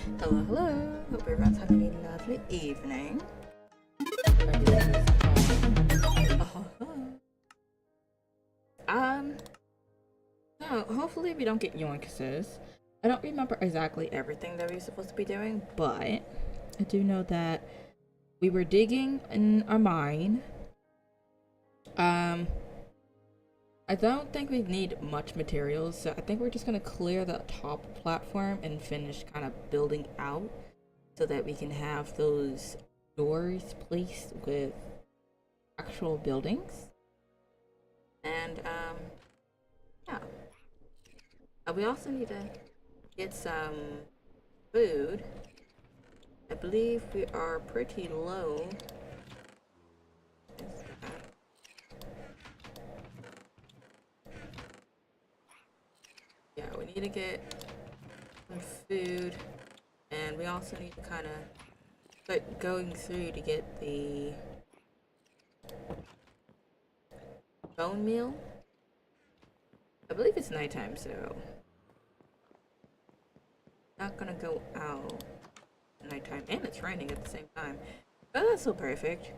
Hello, hello. Hope everyone's having a lovely evening. Um, no, hopefully we don't get yoinkuses. I don't remember exactly everything that we were supposed to be doing, but I do know that we were digging in our mine. I don't think we need much materials, so I think we're just gonna clear the top platform and finish kind of building out so that we can have those doors placed with actual buildings. And yeah. We also need to get some food. I believe we are pretty low. Yeah, we need to get some food, and we also need to kind of start going through to get the bone meal. I believe it's nighttime, so not gonna go out at nighttime, and it's raining at the same time. But that's so perfect.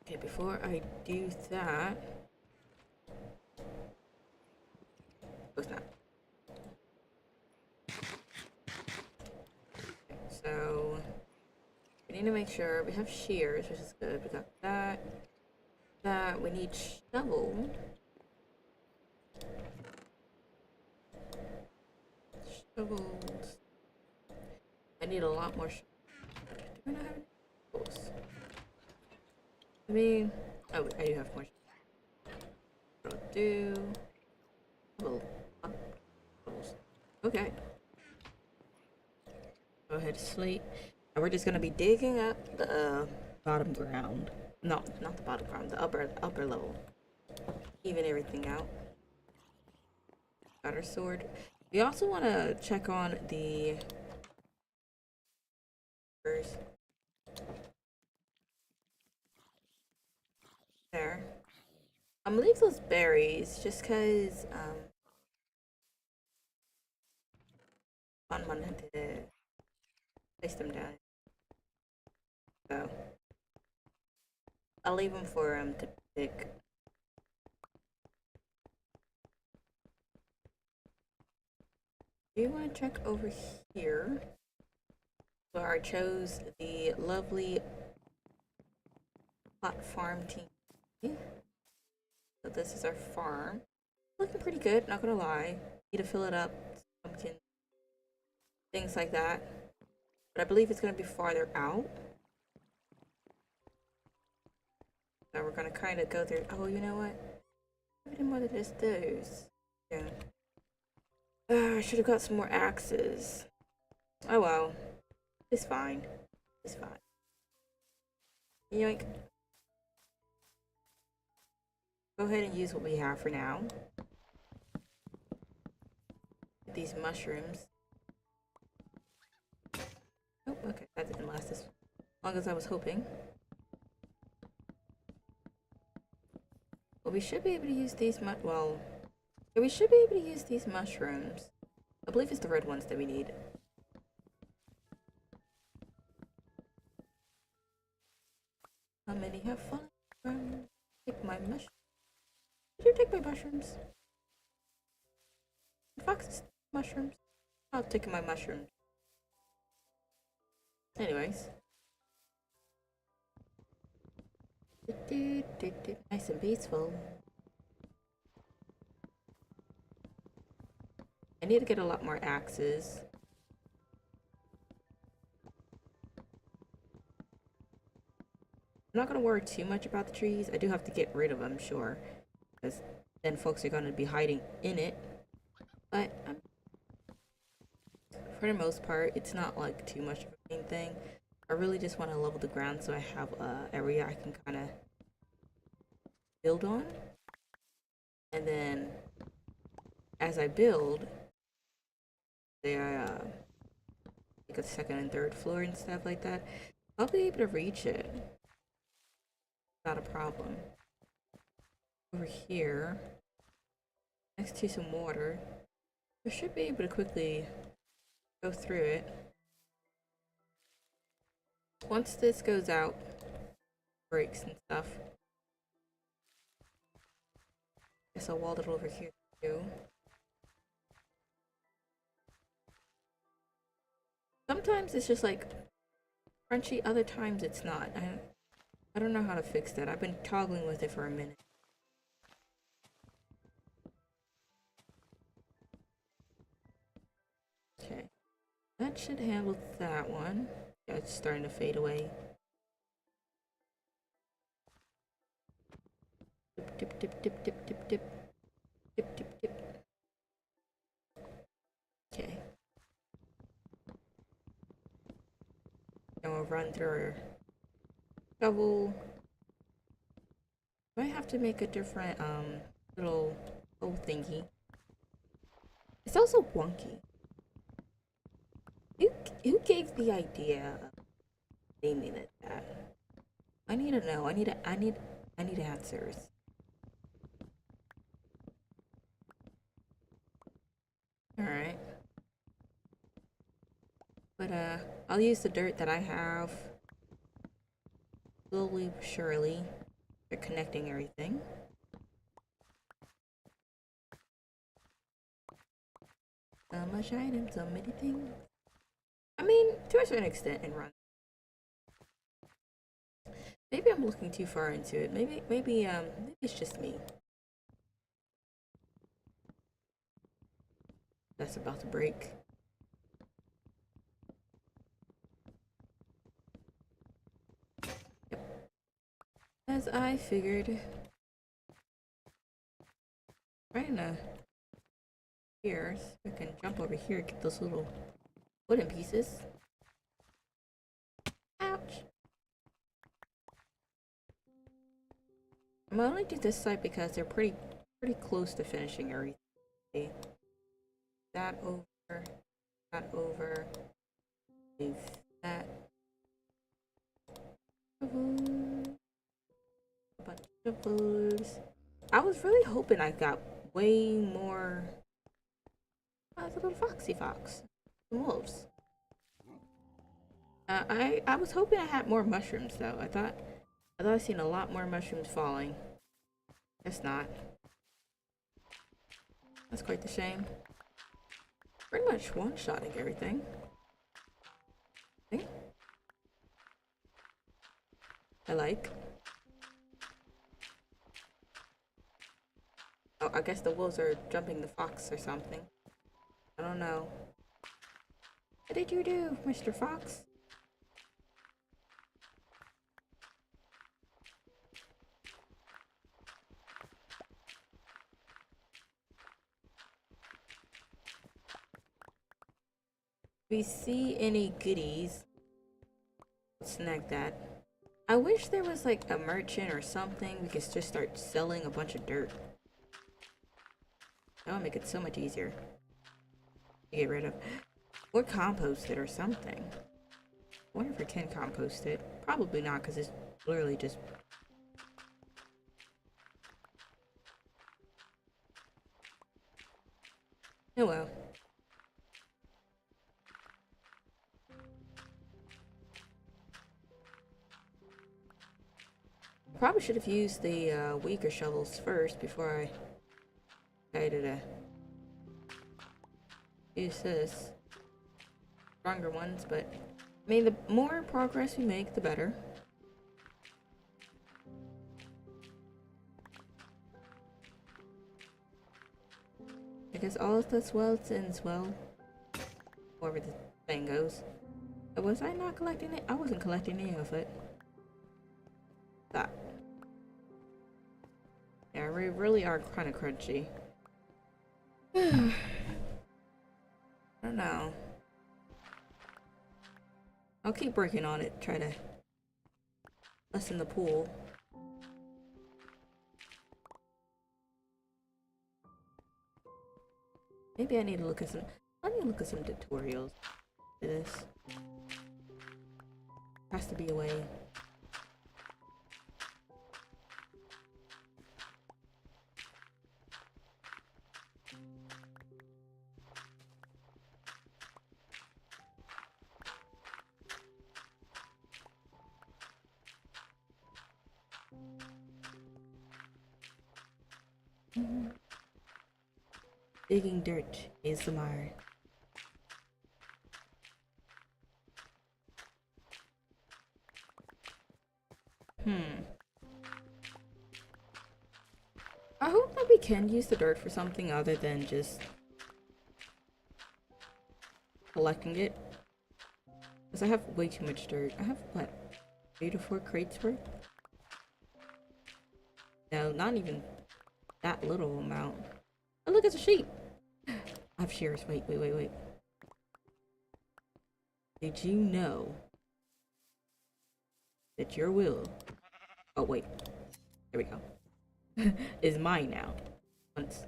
Okay, before I do that, oh, it's not. So we need to make sure we have shears, which is good. We got that. That we need shovel. Shovels. I need a lot more. Do we not have any shovels? I mean, oh, I do have more. What I'll do. Shovel. Shovels. Okay. Go ahead, slate. And we're just gonna be digging up the bottom ground. No, not the bottom ground. The upper level. Even everything out. Got our sword. We also want to check on the there. I'm gonna leave those berries just cause one had to place them down. So I'll leave them for to pick. Do you want to check over here? So I chose the lovely plot farm team. So this is our farm. Looking pretty good, not gonna lie. Need to fill it up, pumpkin, things like that. But I believe it's gonna be farther out. So we're gonna kind of go through. Oh, you know what? I did more than just those. Yeah. I should have got some more axes. Oh well. It's fine. It's fine. Yoink. Go ahead and use what we have for now. Get these mushrooms. Oh, okay. That didn't last as long as I was hoping. Well, we should be able to use these we should be able to use these mushrooms. I believe it's the red ones that we need. How many have fun? Take my mushrooms. Did you take my mushrooms? Foxes, mushrooms. I'll take my mushrooms. Anyways. Nice and peaceful. I need to get a lot more axes. I'm not gonna worry too much about the trees. I do have to get rid of them, sure, because then folks are gonna be hiding in it. But for the most part, it's not like too much of a main thing. I really just want to level the ground so I have a area I can kind of build on, and then as I build, say I like a second and third floor and stuff like that, I'll be able to reach it. Not a problem. Over here, next to some water, I should be able to quickly go through it. Once this goes out, breaks and stuff. Guess I'll wall it over here too. Sometimes it's just like crunchy, other times it's not. I don't know how to fix that. I've been toggling with it for a minute. Okay. That should handle that one. Yeah, it's starting to fade away. Dip, dip, dip, dip, dip, dip, dip. Dip, dip, dip. Okay. And we'll run through our shovel. Might have to make a different little hole thingy. It's also wonky. Who gave the idea of naming it that? I need to know. I need answers. Alright. But I'll use the dirt that I have. Slowly but surely. For connecting everything. So much item, so many things. I mean, to a certain extent, and run. Maybe I'm looking too far into it. Maybe it's just me. That's about to break. Yep. As I figured. Right now. Here, so I can jump over here and get those little wooden pieces. Ouch! I'm gonna only do this side because they're pretty close to finishing everything. That over, leave that. A bunch of those. I was really hoping I got way more. Oh, it's a little foxy fox. Some wolves. I was hoping I had more mushrooms though. I thought I seen a lot more mushrooms falling. Guess not. That's quite the shame. Pretty much one-shotting everything. Okay. I like. Oh, I guess the wolves are jumping the fox or something. I don't know. What did you do, Mr. Fox? If we see any goodies, snag that. I wish there was like a merchant or something we could just start selling a bunch of dirt. That would make it so much easier to get rid of. Or compost it or something. I wonder if we can compost it. Probably not, because it's literally just... Oh well. Probably should have used the weaker shovels first before I decided to use this. Stronger ones, but I mean, the more progress we make, the better. I guess all that's well ends well. However the thing goes. Was I not collecting it? I wasn't collecting any of it. That. Yeah, we really are kind of crunchy. I don't know. I'll keep working on it, try to lessen the pool. Maybe I need to look at some. I need to look at some tutorials for this. Has to be a way. Digging dirt, ASMR. I hope that we can use the dirt for something other than just collecting it. Because I have way too much dirt. I have, what, 3 to 4 crates worth? No, not even that little amount. Oh, look, it's a sheep! I have shears. Wait. Did you know that your will... Oh, wait. There we go. Is mine now. Once.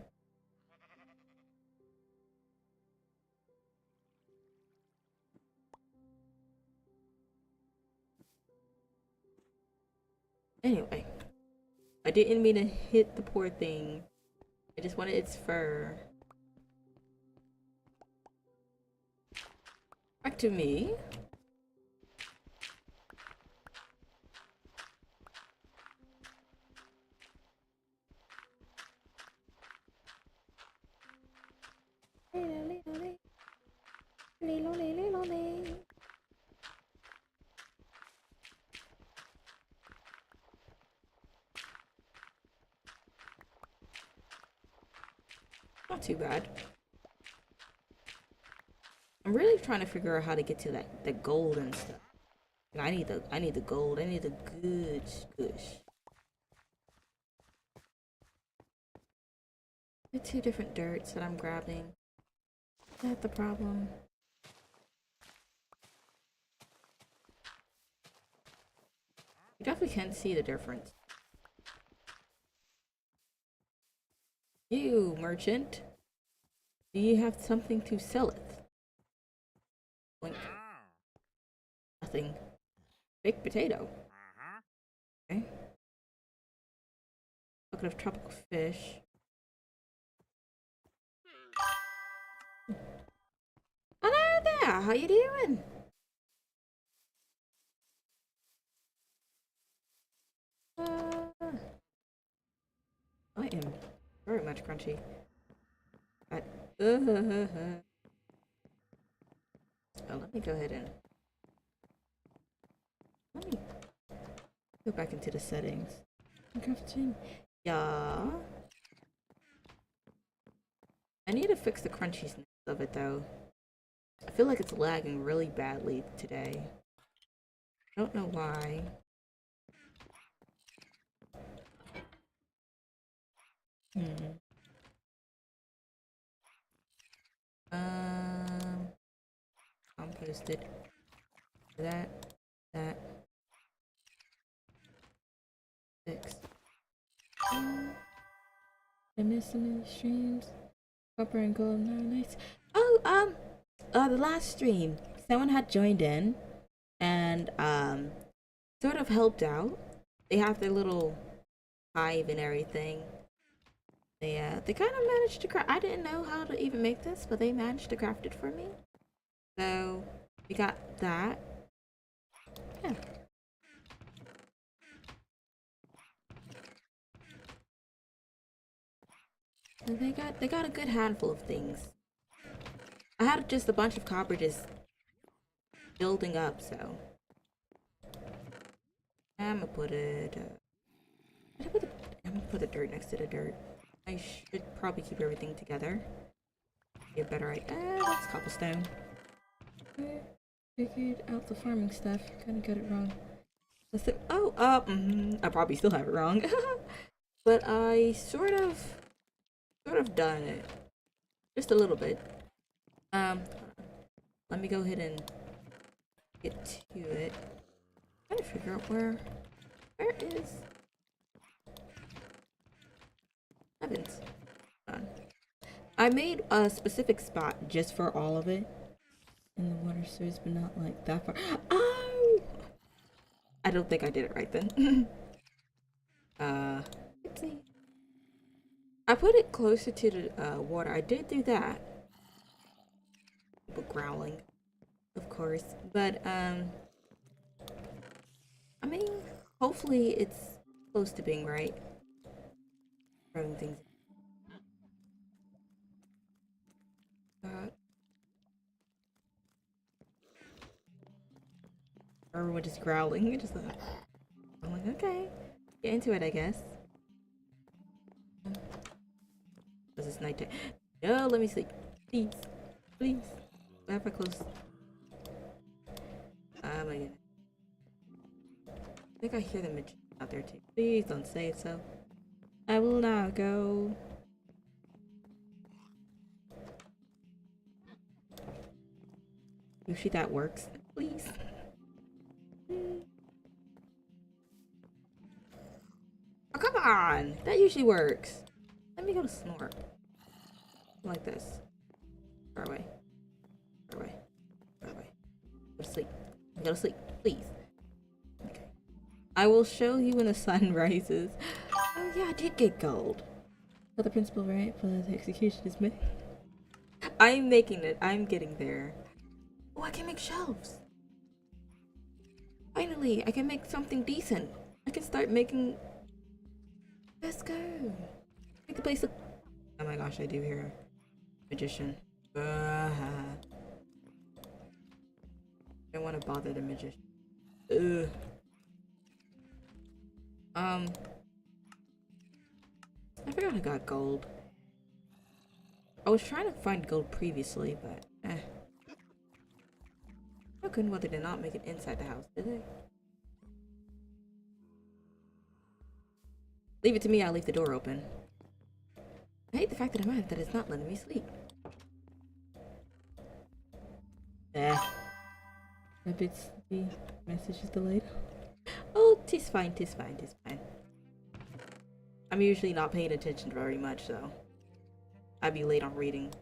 Anyway. I didn't mean to hit the poor thing. I just wanted its fur. Back to me. Not too bad. I'm really trying to figure out how to get to the gold and stuff. I need the gold. I need the good gush. The 2 different dirts that I'm grabbing. Is that the problem? You definitely can see the difference. You, merchant. Do you have something to sell it? Blink. Nothing. Baked potato. Okay. Bucket of tropical fish. Hello there, how you doing? I am very much crunchy. Oh, let me go ahead and let me go back into the settings. Crafting. Yeah. I need to fix the crunchiness of it though. I feel like it's lagging really badly today. I don't know why. Composted. That. Fix. I missed some of the streams. Copper and gold, no, nice. Oh, the last stream, someone had joined in and sort of helped out. They have their little hive and everything. They kind of managed to craft. I didn't know how to even make this, but they managed to craft it for me. So we got that. Yeah. So they got a good handful of things. I had just a bunch of copper just building up, so I'm gonna put it. I'm gonna put the dirt next to the dirt. I should probably keep everything together. Get better idea. That's cobblestone. I figured out the farming stuff. Kind of got it wrong. I probably still have it wrong, but I sort of done it, just a little bit. Let me go ahead and get to it. I'm trying to figure out where is heavens. I made a specific spot just for all of it in the water source, but not like that far. Oh! I don't think I did it right then. Oopsie. I put it closer to the water. I did do that. People growling, of course. But I mean, hopefully it's close to being right. Throwing things. Everyone just growling. Just like, I'm like, okay, get into it, I guess. This is nighttime. No, let me sleep, please, please. Why have I close? Oh my goodness. I think I hear the magician out there too. Please don't say it so. I will not go. Usually that works. Please. Oh, come on! That usually works. Let me go to snort. Like this. Far away. Far away. Far away. Go to sleep. Go to sleep. Please. Okay. I will show you when the sun rises. Oh yeah, I did get gold. Got the principle right, but the execution is made. I'm making it. I'm getting there. Oh, I can make shelves. Finally, I can make something decent. I can start making. Let's go. Make the place look. Oh my gosh, I do hear a magician. I don't want to bother the magician. Ugh. I forgot I got gold. I was trying to find gold previously, but I couldn't bother to not make it inside the house, did they? Leave it to me, I'll leave the door open. I hate the fact that I'm mad that it's not letting me sleep. A bit sleepy. Message is delayed. Oh, tis fine, tis fine, tis fine. I'm usually not paying attention very much, so I'd be late on reading.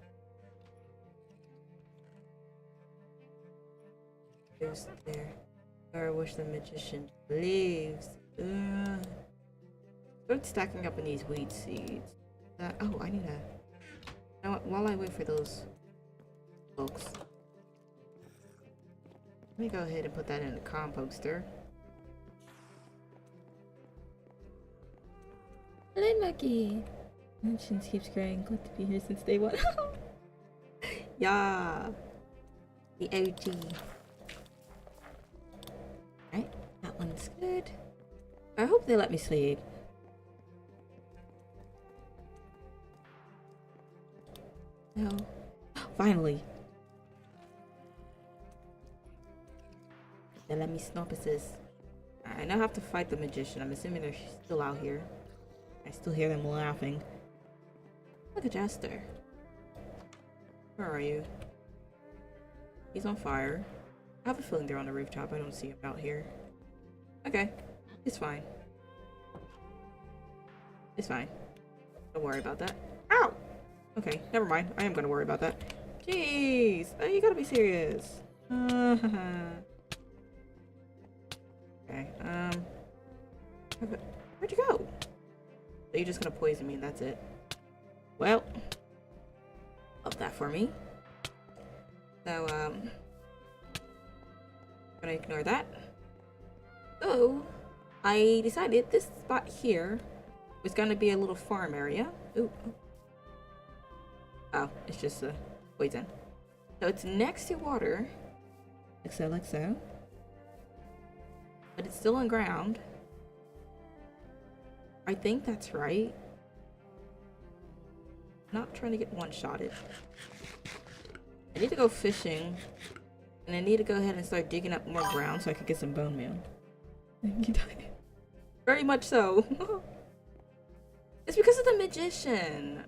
There's there. I wish the magician leaves. Start stacking up in these weed seeds. Oh, I need to. You know what? While I wait for those folks, let me go ahead and put that in the composter. Hello, Lucky. Mentions keeps growing. Glad to be here since day one. Yeah, the OG. Right, that one's good. I hope they let me sleep. No. Finally. They let me snoppuses. I now have to fight the magician. I'm assuming they're still out here. I still hear them laughing. Look at Jester. Where are you? He's on fire. I have a feeling they're on the rooftop. I don't see him out here. Okay. It's fine. It's fine. Don't worry about that. Ow! Okay, never mind. I am gonna worry about that. Jeez! Oh, you gotta be serious. Okay, where'd you go? So you're just gonna poison me and that's it. Well, love that for me. So, I'm gonna ignore that. So, I decided this spot here was gonna be a little farm area. Ooh. Oh, it's just a poison. So it's next to water. Like so. But it's still on ground. I think that's right. Not trying to get one-shotted. I need to go fishing. And I need to go ahead and start digging up more ground so I can get some bone meal. Very much so. It's because of the magician.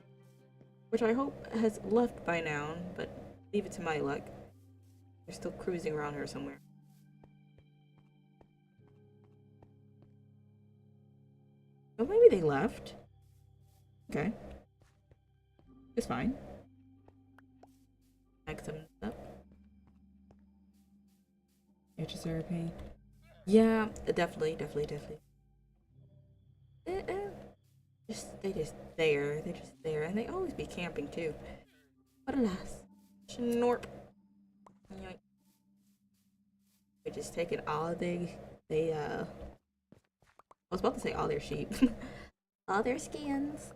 Which I hope has left by now, but leave it to my luck. They're still cruising around here somewhere. Oh, maybe they left. Okay. It's fine. Back some up. HSRP. Yeah, definitely. They're just there, and they always be camping too. But alas, Schnorp. They're just taking all I was about to say all their sheep, all their skins.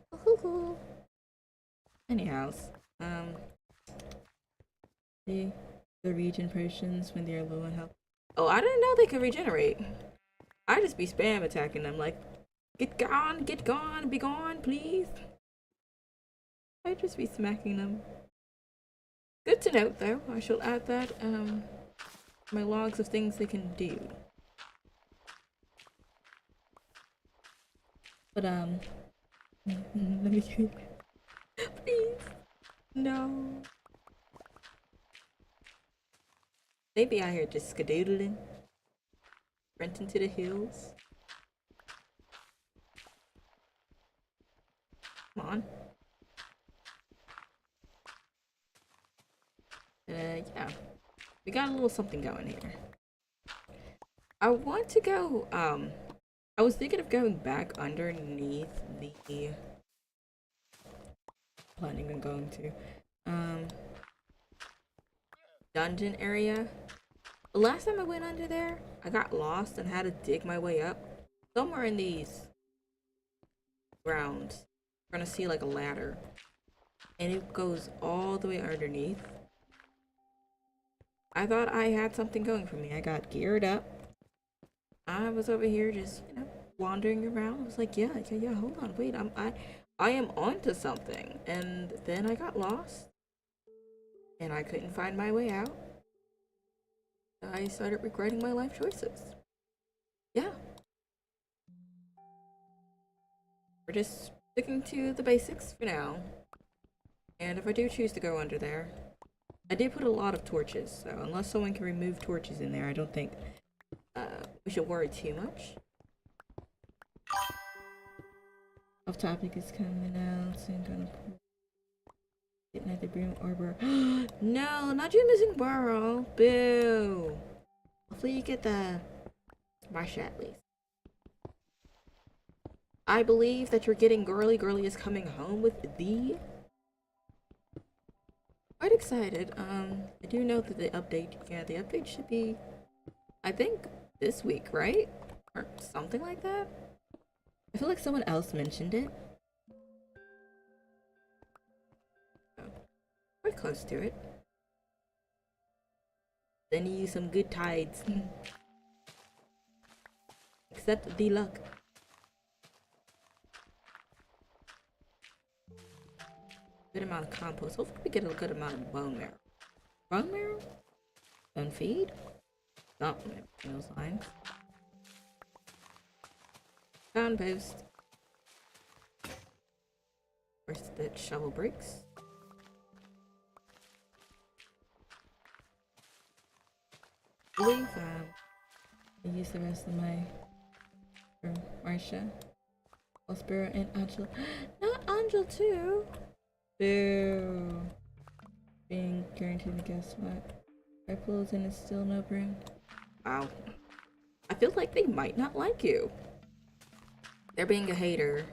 Anyhow, the regen potions when they're low on health. Oh, I didn't know they could regenerate. I just be spam attacking them like, get gone, be gone, please. I just be smacking them. Good to note though. I shall add that my logs of things they can do. But let me get you. Please. No. They be out here just skedoodling. Sprinting to the hills. Come on. Yeah. We got a little something going here. I want to go, I was thinking of going back underneath the... planning on going to, dungeon area. The last time I went under there, I got lost and had to dig my way up. Somewhere in these grounds, you're gonna see like a ladder. And it goes all the way underneath. I thought I had something going for me. I got geared up. I was over here just, you know, wandering around. I was like, yeah, hold on, wait, I am onto something. And then I got lost. And I couldn't find my way out. I started regretting my life choices. Yeah. We're just sticking to the basics for now. And if I do choose to go under there, I did put a lot of torches, so unless someone can remove torches in there, I don't think we should worry too much. Off topic is coming out, so I'm gonna get another broom or burrow. No, not you missing burrow. Boo. Hopefully you get the Marsha at least. I believe that you're getting girly. Girly is coming home with the... Quite excited. I do know that the update, yeah, the update should be, I think, this week, right? Or something like that? I feel like someone else mentioned it. Oh, we're close to it. Then you use some good tides. Except the luck. Good amount of compost. Hopefully we get a good amount of bone marrow. Bone marrow? Bone feed? Something in those lines. Compost. Where's the shovel bricks? I believe I use the rest of my for Marsha, Ospera, and Angela. Not Angel too. Boo. Being guaranteed to guess what? I clothes and it's still no broom. Wow. I feel like they might not like you. They're being a hater.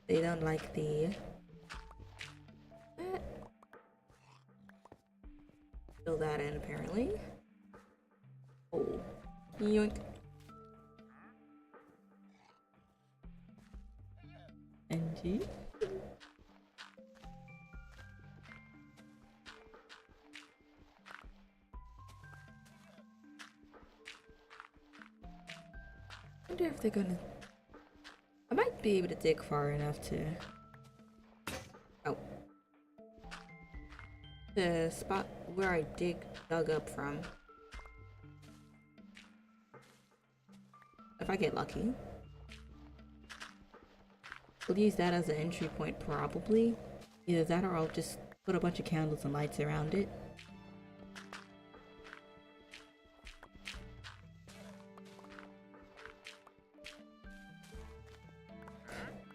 They don't like the... Fill that in apparently. Oh. Yoink. NG. I wonder if they're gonna... I might be able to dig far enough to... Oh. The spot where I dug up from. If I get lucky. We'll use that as an entry point probably. Either that or I'll just put a bunch of candles and lights around it.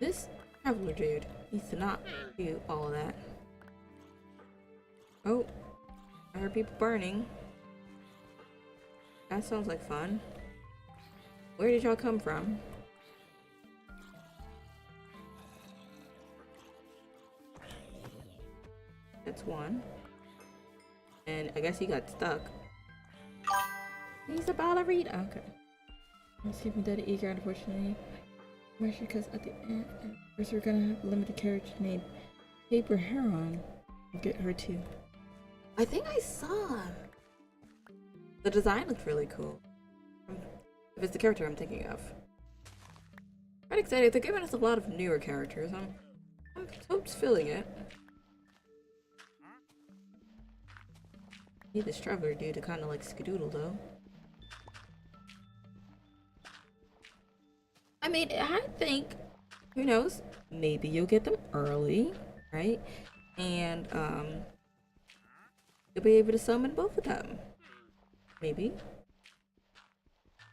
This traveler dude needs to not do all of that. Oh, I heard people burning. That sounds like fun. Where did y'all come from? That's one. And I guess he got stuck. He's a ballerina. Okay. I'm skipping Daddy Eager, unfortunately. Because at the end, first we're gonna have a limited character named Paper Heron. Get her too. I think I saw. The design looks really cool. If it's the character I'm thinking of. Quite excited. They're giving us a lot of newer characters. I'm feeling it. Need this traveler dude to kind of like skedoodle though. I mean, I think, who knows? Maybe you'll get them early, right? And you'll be able to summon both of them. Maybe.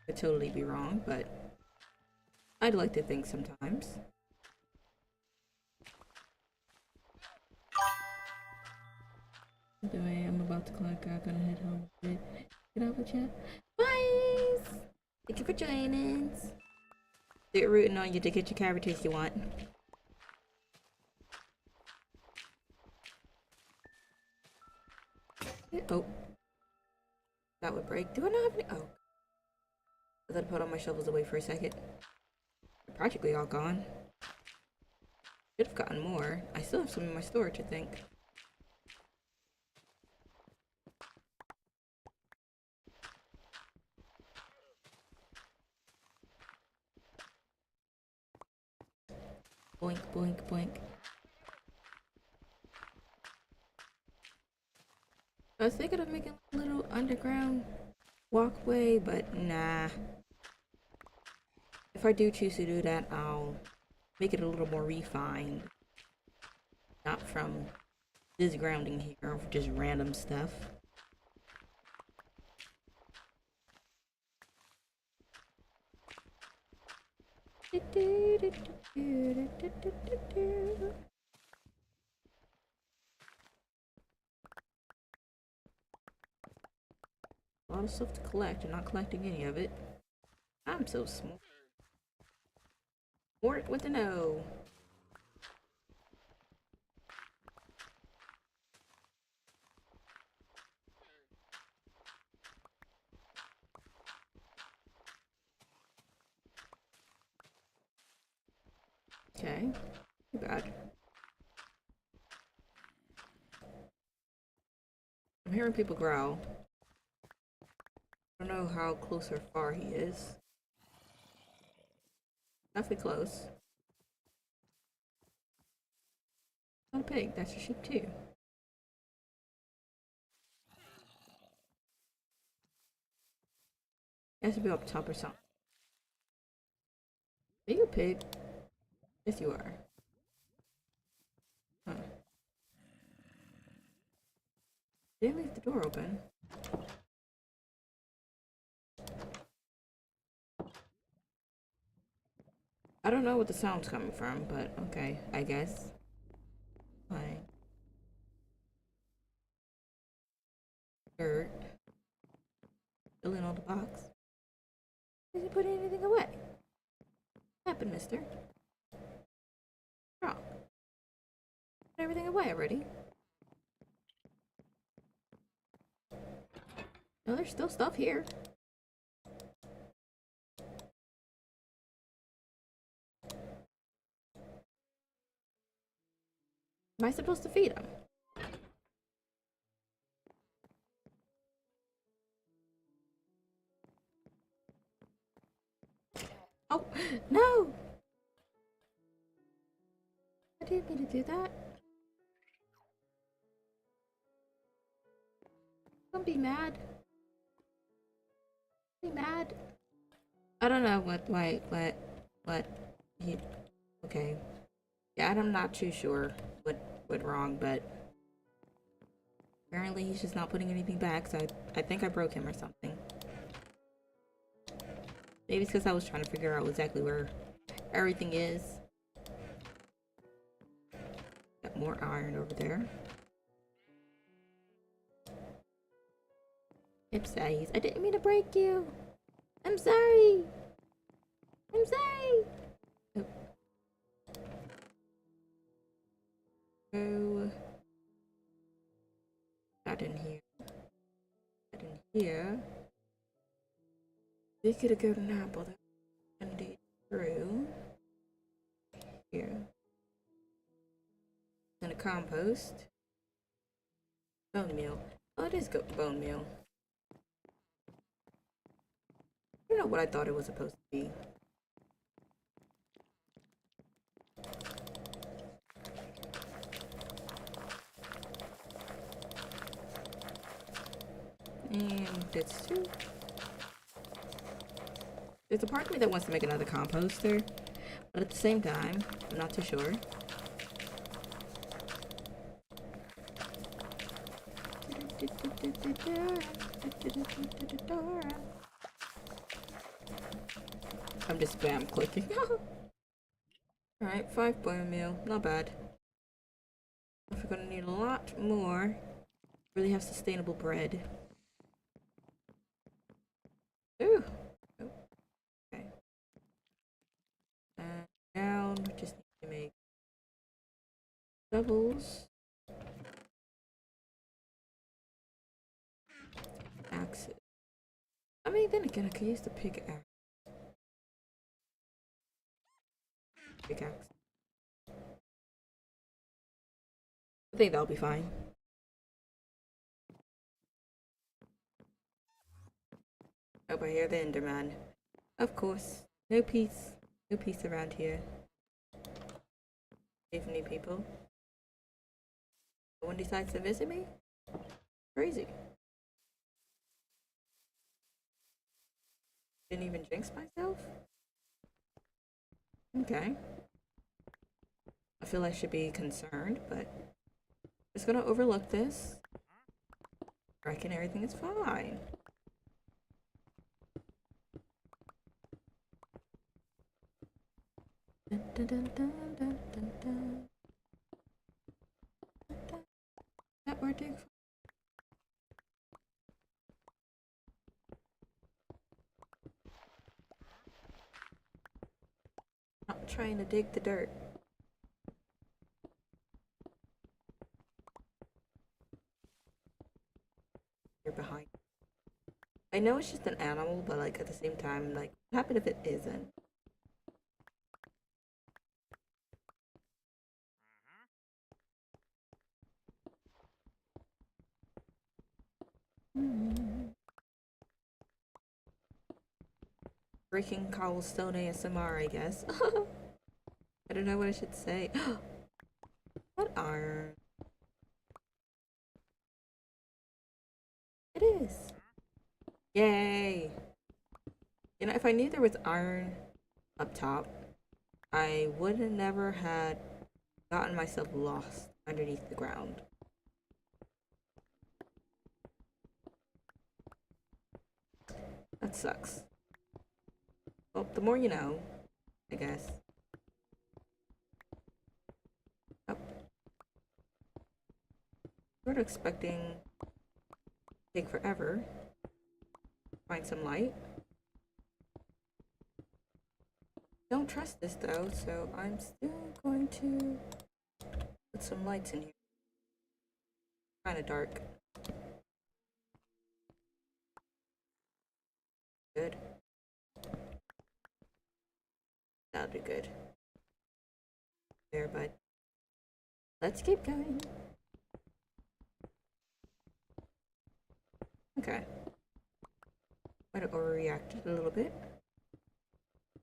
Could totally be wrong, but I'd like to think sometimes. Anyway, I'm about to clock out, gonna head home. Get out with you. Bye! Thank you for joining us. They're rooting on you to get your characters you want. Oh. That would break. Do I not have any? Oh. I thought I put all my shovels away for a second. They're practically all gone. Should have gotten more. I still have some in my storage, I think. Boink, boink, boink. I was thinking of making a little underground walkway, but nah. If I do choose to do that, I'll make it a little more refined. Not from this grounding here, or just random stuff. A lot of stuff to collect. I'm not collecting any of it. I'm so smart. Smart with an O. Okay. Too bad. I'm hearing people growl. I don't know how close or far he is. Definitely close. Not a pig, that's a sheep too. He has to be up top or something. Are you a pig? Yes, you are. Huh. Didn't leave the door open. I don't know what the sound's coming from, but okay, I guess. Fine. Dirt. Fill in all the box. Did you put anything away? What happened, mister? Wrong. Put everything away already. No, there's still stuff here. Am I supposed to feed him? Oh, no! I didn't mean to do that. Don't be mad. Be mad. I don't know what he, okay. Yeah, I'm not too sure what went wrong, but apparently he's just not putting anything back, so I think I broke him or something. Maybe it's because I was trying to figure out exactly where everything is. Got more iron over there. Ipsize. I didn't mean to break you. I'm sorry. I'm sorry. Oh. Oh. Not in here. Not in here. We could have got an apple. That's indeed true. Here. And a compost. Bone meal. Oh, it is bone meal. I don't know what I thought it was supposed to be. And this too. There's a part of me that wants to make another composter, but at the same time, I'm not too sure. I'm just spam clicking. Alright, 5 bone meal. Not bad. If we're gonna need a lot more, really have sustainable bread. Ooh. Oh, okay. And down, we just need to make doubles. Axes. I mean, then again, I could use the pickaxe. Pickaxe. I think that'll be fine. Oh, I hear the Enderman. Of course. No peace. No peace around here. Save any people. No one decides to visit me? Crazy. Didn't even jinx myself? Okay. I feel I should be concerned, but just gonna overlook this. I reckon everything is fine. Dun, dun, dun, dun, dun, dun, dun. That we're doing. Not trying to dig the dirt. You're behind. I know it's just an animal, but like at the same time, like, what happened if it isn't? Breaking cobblestone ASMR, I guess. I don't know what I should say. What iron? It is. Yay! You know, if I knew there was iron up top, I would have never had gotten myself lost underneath the ground. That sucks. Well, the more you know, I guess. Oh. Sort of expecting to take forever. Find some light. Don't trust this though, so I'm still going to put some lights in here. Kinda dark. Good. That'll be good. There, bud. Let's keep going. Okay. Might have overreacted a little bit.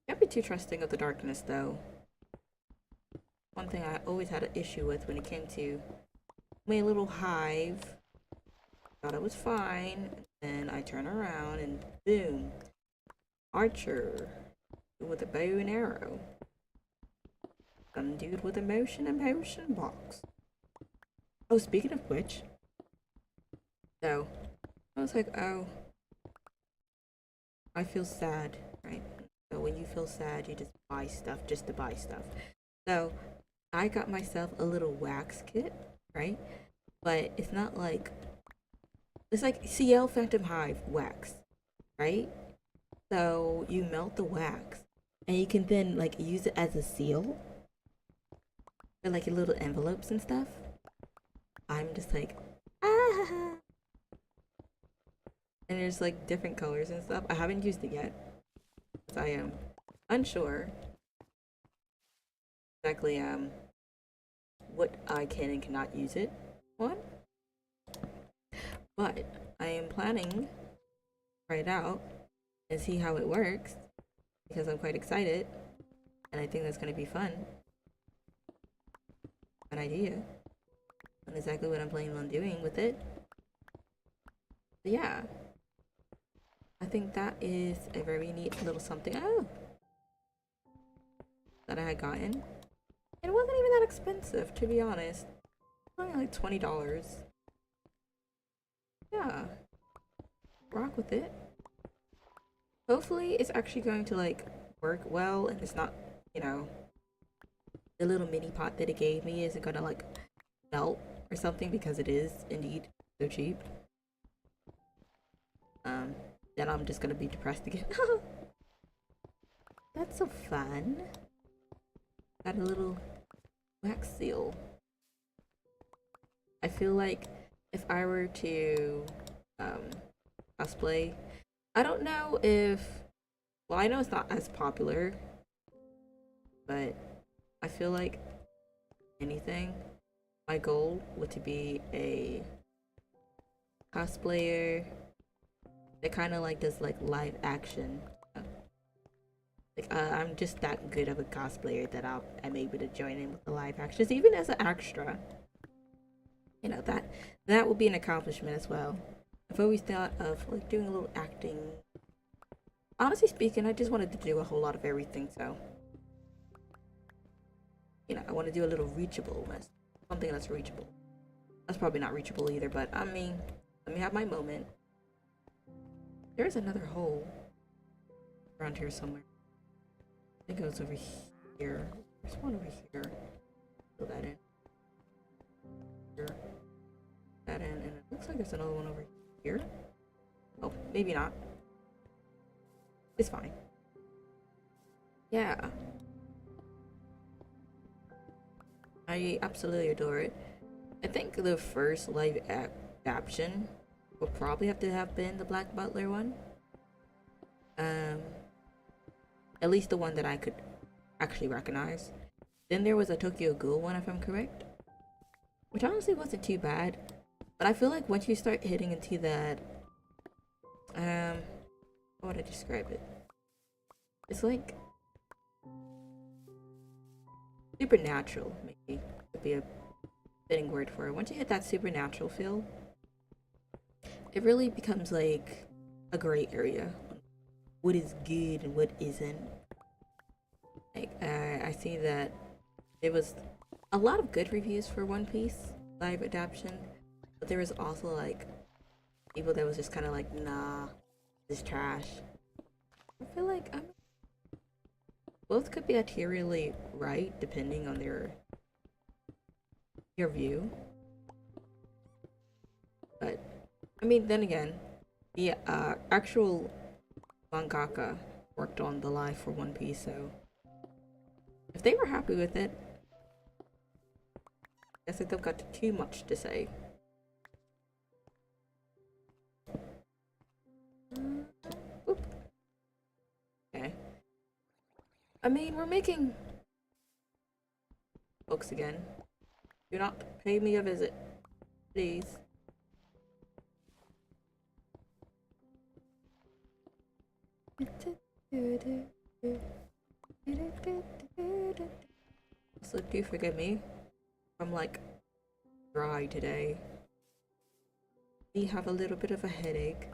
Can't be too trusting of the darkness, though. One thing I always had an issue with when it came to my little hive. Thought it was fine, and then I turn around and boom, archer with a bow and arrow. Some dude with a motion and potion box. Oh, speaking of which, so I was like, oh, I feel sad, right? So when you feel sad, you just buy stuff just to buy stuff. So I got myself a little wax kit, right? But it's not like, it's like CL Phantom Hive wax, right? So you melt the wax and you can then like use it as a seal for like your little envelopes and stuff. I'm just like, ah. And there's like different colors and stuff. I haven't used it yet. I am unsure exactly what I can and cannot use it on. but I am planning to try it out and see how it works because I'm quite excited and I think that's going to be fun. An idea on exactly what I'm planning on doing with it. But yeah, I think that is a very neat little something that I had gotten. It wasn't even that expensive, to be honest. Only like $20. Yeah, rock with it. Hopefully it's actually going to like work well and it's not, you know, the little mini pot that it gave me isn't gonna like melt or something because it is indeed so cheap. Then I'm just gonna be depressed again. That's so fun. Got a little wax seal. I feel like if I were to cosplay, I don't know if, well, I know it's not as popular, but I feel like anything, my goal would to be a cosplayer that kind of like does like live action. Like I'm just that good of a cosplayer that I'm able to join in with the live actions, even as an extra. You know, that would be an accomplishment as well. I've always thought of like doing a little acting. Honestly speaking, I just wanted to do a whole lot of everything, so you know, I want to do a little reachableness, something that's reachable. That's probably not reachable either, but I mean, let me have my moment. There's another hole around here somewhere. I think it was over here. There's one over here. Fill that in. Here. That in, and it looks like there's another one over here. Oh, maybe not. It's fine. Yeah. I absolutely adore it. I think the first live adaptation would probably have to have been the Black Butler one. At least the one that I could actually recognize. Then there was a Tokyo Ghoul one, if I'm correct, which honestly wasn't too bad. But I feel like once you start hitting into that, how would I describe it? It's like supernatural, maybe would be a fitting word for it. Once you hit that supernatural feel, it really becomes like a gray area. What is good and what isn't. Like, I see that there was a lot of good reviews for One Piece live adaptation, but there was also like people that was just kind of like, nah, this is trash. I feel like both could be arterially right depending on your view. But I mean, then again, the actual mangaka worked on the live for One Piece, so if they were happy with it, I guess I don't got too much to say. Oop. Okay. I mean, we're making books again. Do not pay me a visit, please. So do forgive me. I'm like dry today. We have a little bit of a headache.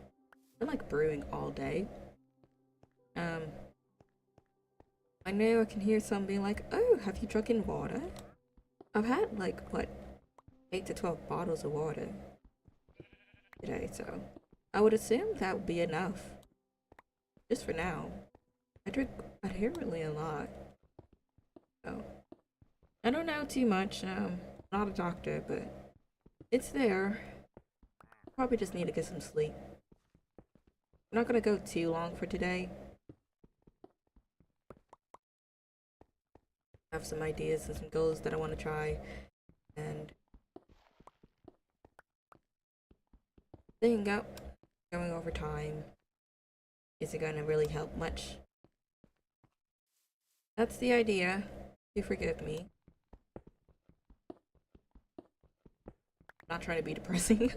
I'm like brewing all day. I know I can hear some being like, oh, have you drunk in water? I've had like what, 8 to 12 bottles of water today, so I would assume that would be enough. Just for now. I drink apparently a lot. So I don't know too much. Not a doctor, but it's there. Probably just need to get some sleep. I'm not gonna go too long for today. I have some ideas and some goals that I want to try, and staying up, going over time, isn't gonna really help much. That's the idea. Do forgive me. Not trying to be depressing.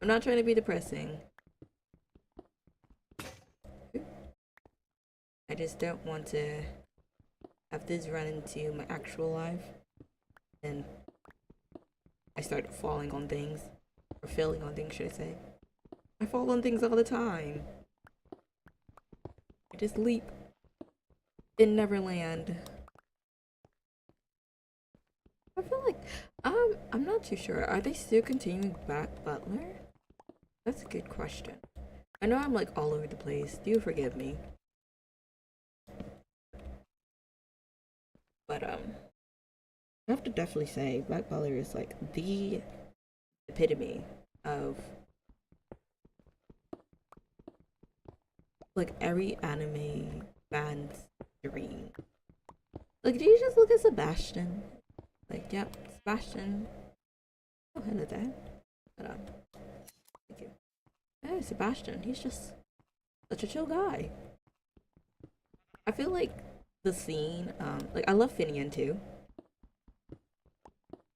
I'm not trying to be depressing. I just don't want to have this run into my actual life. And I start falling on things. Or failing on things, should I say. I fall on things all the time. I just leap in Neverland. I feel like, I'm not too sure. Are they still continuing back Butler? That's a good question. I know I'm like all over the place. Do forgive me. But I have to definitely say Black Butler is like the epitome of like every anime fan's dream. Like, do you just look at Sebastian? Like, yep, Sebastian. Oh, hello there. Hold on. Thank you. Hey, Sebastian. He's just such a chill guy. I feel like the scene, like I love Finian too.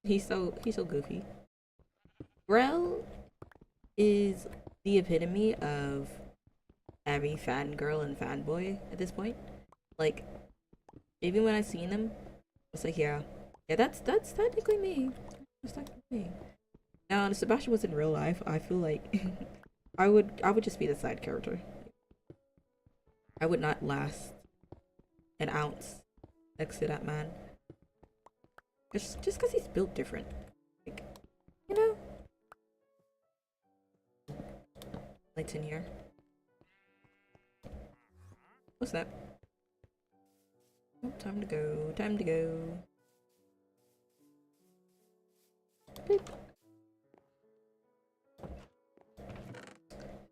He's so goofy. Rel is the epitome of every fangirl and fanboy at this point. Like, even when I seen him, it's like, yeah, that's technically me. That's technically me. Now, if Sebastian was in real life, I feel like I would just be the side character. I would not last an ounce next to that man. Just because he's built different, like, you know. Lights in here. What's that? Oh, time to go. Time to go. Beep.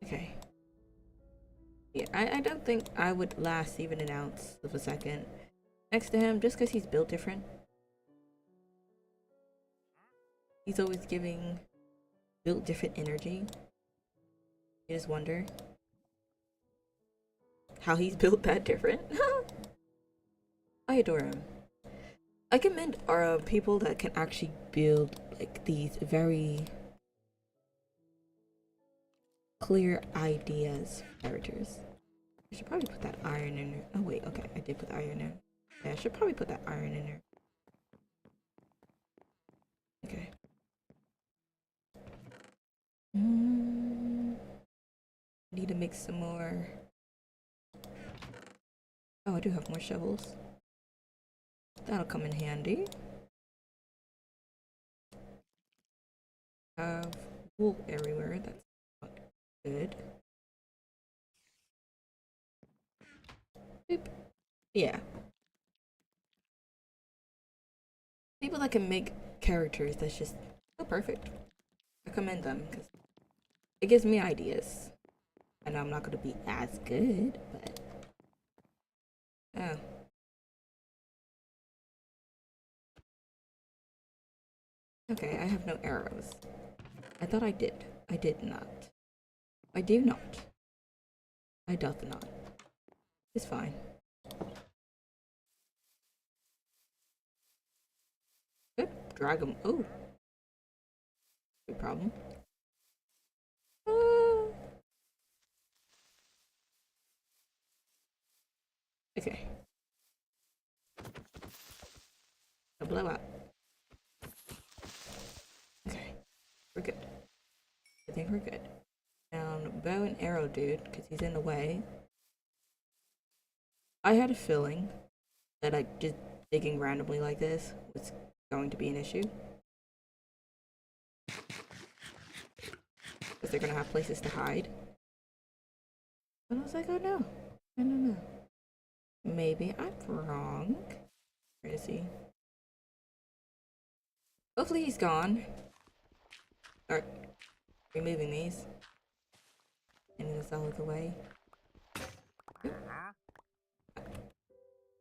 Okay. Yeah, I don't think I would last even an ounce of a second next to him just because he's built different. He's always giving built different energy. You just wonder how he's built that different. I adore him. I commend people that can actually build like these very clear ideas for characters. I should probably put that iron in there. Oh wait, okay, I did put the iron in there. Yeah, I should probably put that iron in there. Okay. Need to make some more. Oh, I do have more shovels. That'll come in handy. Have wool everywhere. That's not good. Boop. Yeah. People that can make characters that's just so perfect. I commend them because it gives me ideas. I know I'm not going to be as good, but oh. Okay, I have no arrows. I thought I did. I did not. I do not. I doth not. It's fine. Good. Drag them. Oh. Good problem. Okay. A blowout. Okay. We're good. I think we're good. Now, bow and arrow dude, because he's in the way. I had a feeling that like just digging randomly like this was going to be an issue. Because they're going to have places to hide. But I was like, oh no. I don't know. Maybe I'm wrong. Where is he? Hopefully he's gone. Start removing these. Getting this out of the way.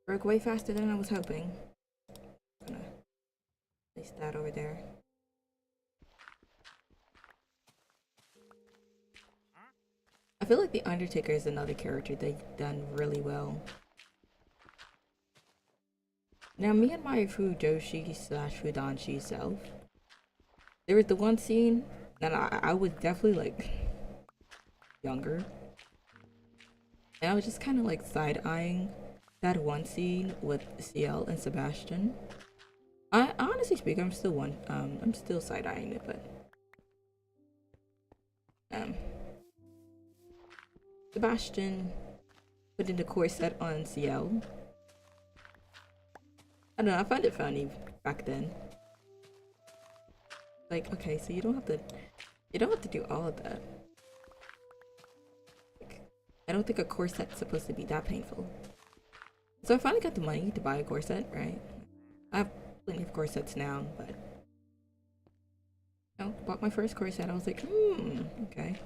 Broke way faster than I was hoping. Gonna place that over there. I feel like the Undertaker is another character they've done really well. Now, me and my Fujoshi / Fudanshi self, there was the one scene And I was definitely like younger. And I was just kind of like side eyeing that one scene with CL and Sebastian. I honestly speaking, I'm still side eyeing it, but um, Sebastian putting the corset on CL. I don't know. I find it funny back then. Like, okay, so you don't have to do all of that. Like, I don't think a corset's supposed to be that painful. So I finally got the money to buy a corset, right? I have plenty of corsets now, but you know, bought my first corset. I was like, okay.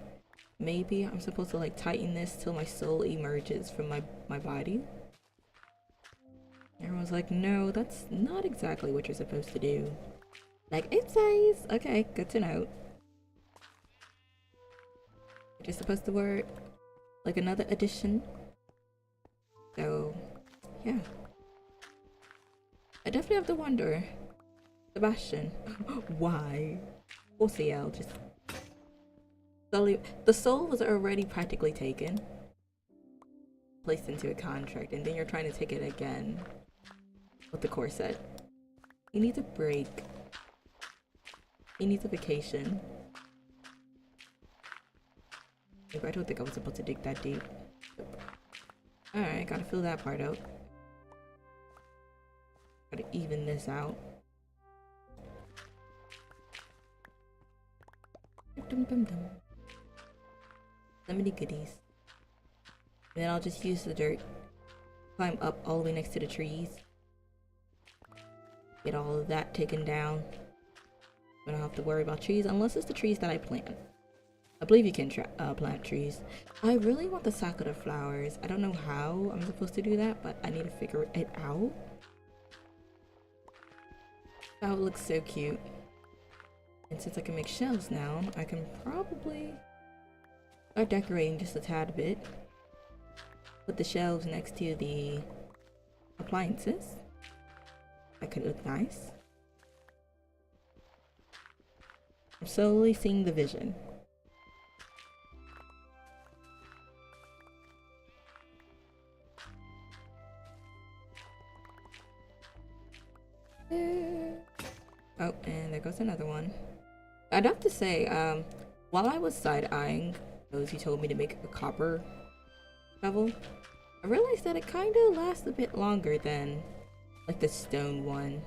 Maybe I'm supposed to like tighten this till my soul emerges from my body. Everyone's like, no, that's not exactly what you're supposed to do. Like, it says, okay, good to know. You're just supposed to wear like another edition. So, yeah. I definitely have to wonder, Sebastian, why? Or CL, just slowly. The soul was already practically taken, placed into a contract, and then you're trying to take it again with the corset. He needs a break. He needs a vacation. Maybe I don't think I was supposed to dig that deep. Alright, gotta fill that part out. Gotta even this out. Dum dum dum. So many goodies. And then I'll just use the dirt. Climb up all the way next to the trees. Get all of that taken down. I don't have to worry about trees unless it's the trees that I plant. I believe you can plant trees. I really want the sakura flowers. I don't know how I'm supposed to do that, but I need to figure it out. That would look so cute. And since I can make shelves now, I can probably start decorating just a tad bit. Put the shelves next to the appliances. That could look nice. I'm slowly seeing the vision. Oh, and there goes another one. I'd have to say, while I was side-eyeing those who told me to make a copper shovel, I realized that it kind of lasts a bit longer than like the stone one.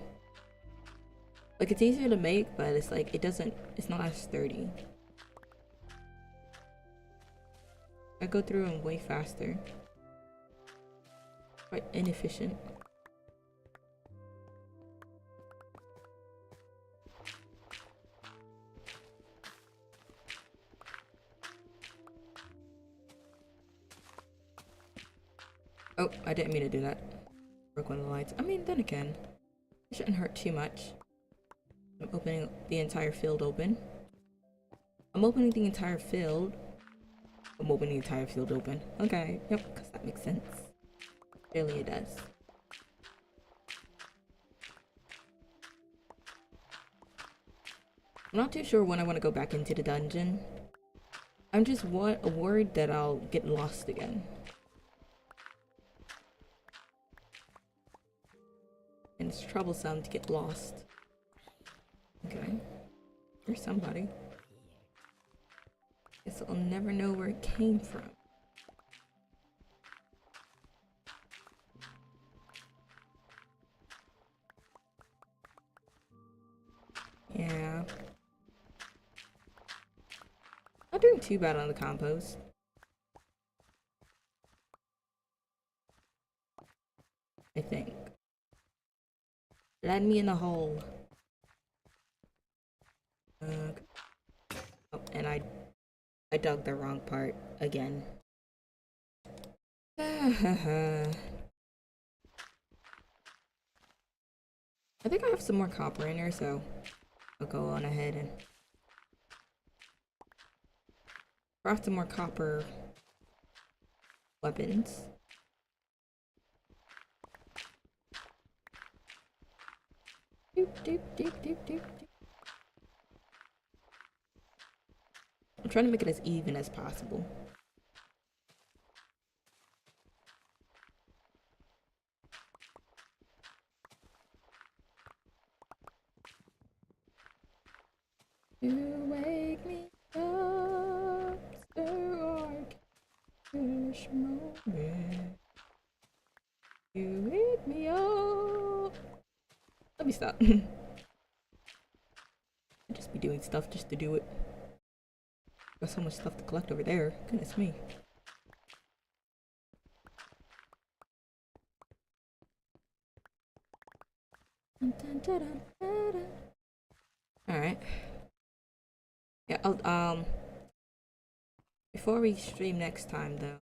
Like, it's easier to make, but it's like it's not as sturdy. I go through them way faster. Quite inefficient. Oh, I didn't mean to do that. Broke one of the lights. I mean, then again, it shouldn't hurt too much. I'm opening the entire field open. I'm opening the entire field. I'm opening the entire field open. Okay, yep, because that makes sense. Clearly it does. I'm not too sure when I want to go back into the dungeon. I'm just worried that I'll get lost again. And it's troublesome to get lost. Okay. There's somebody. Guess I'll never know where it came from. Yeah. Not doing too bad on the compost. I think. Land me in a hole. Oh, and I dug the wrong part again. I think I have some more copper in here, so I'll go on ahead and craft some more copper weapons. Doop, doop, doop, doop, doop, doop. trying to make it as even as possible. You wake me up so I can finish my bed. You wake me up. Let me stop. I just be doing stuff just to do it. Got so much stuff to collect over there. Goodness me. Alright. Yeah, before we stream next time though,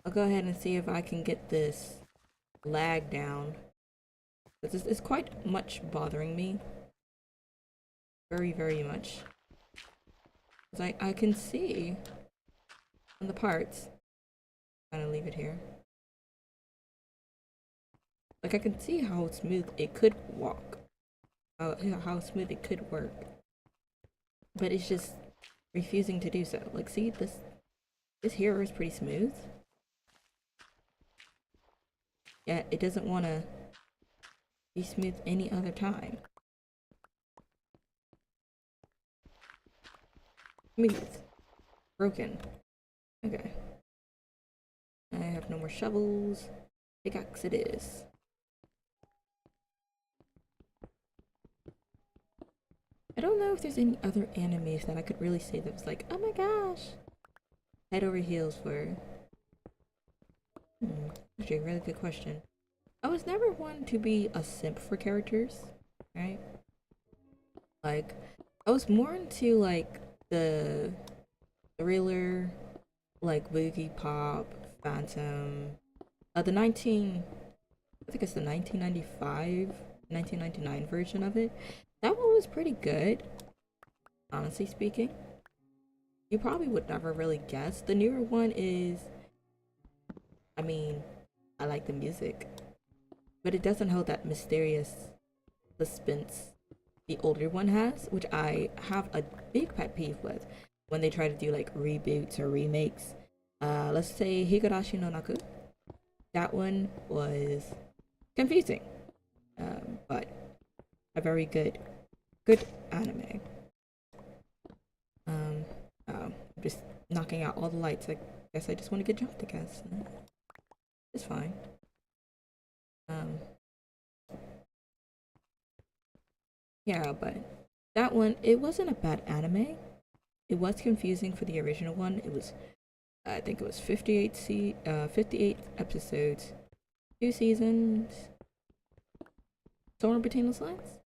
I'll go ahead and see if I can get this lag down. It's quite much bothering me. Very, very much. Because I can see on the parts. I'm gonna leave it here. Like, I can see how smooth it could walk. How smooth it could work. But it's just refusing to do so. Like, see, this here is pretty smooth. Yet it doesn't want to be smooth any other time. Smooth. Broken. Okay. I have no more shovels. Pickaxe it is. I don't know if there's any other animes that I could really say that was like, oh my gosh, head over heels for. Actually, a really good question. I was never one to be a simp for characters, right? Like, I was more into like the thriller, like Boogie Pop, Phantom, I think it's the 1999 version of it. That one was pretty good, honestly speaking. You probably would never really guess. The newer one is, I mean, I like the music, but it doesn't hold that mysterious suspense the older one has, which I have a big pet peeve with when they try to do like reboots or remakes. Let's say Higurashi no Naku. That one was confusing, but a very good anime. I'm just knocking out all the lights. I guess I just want to get jumped, I guess. It's fine. Yeah, but that one, it wasn't a bad anime. It was confusing for the original one. It was, I think it was 58 episodes, 2 seasons, somewhere between those lines.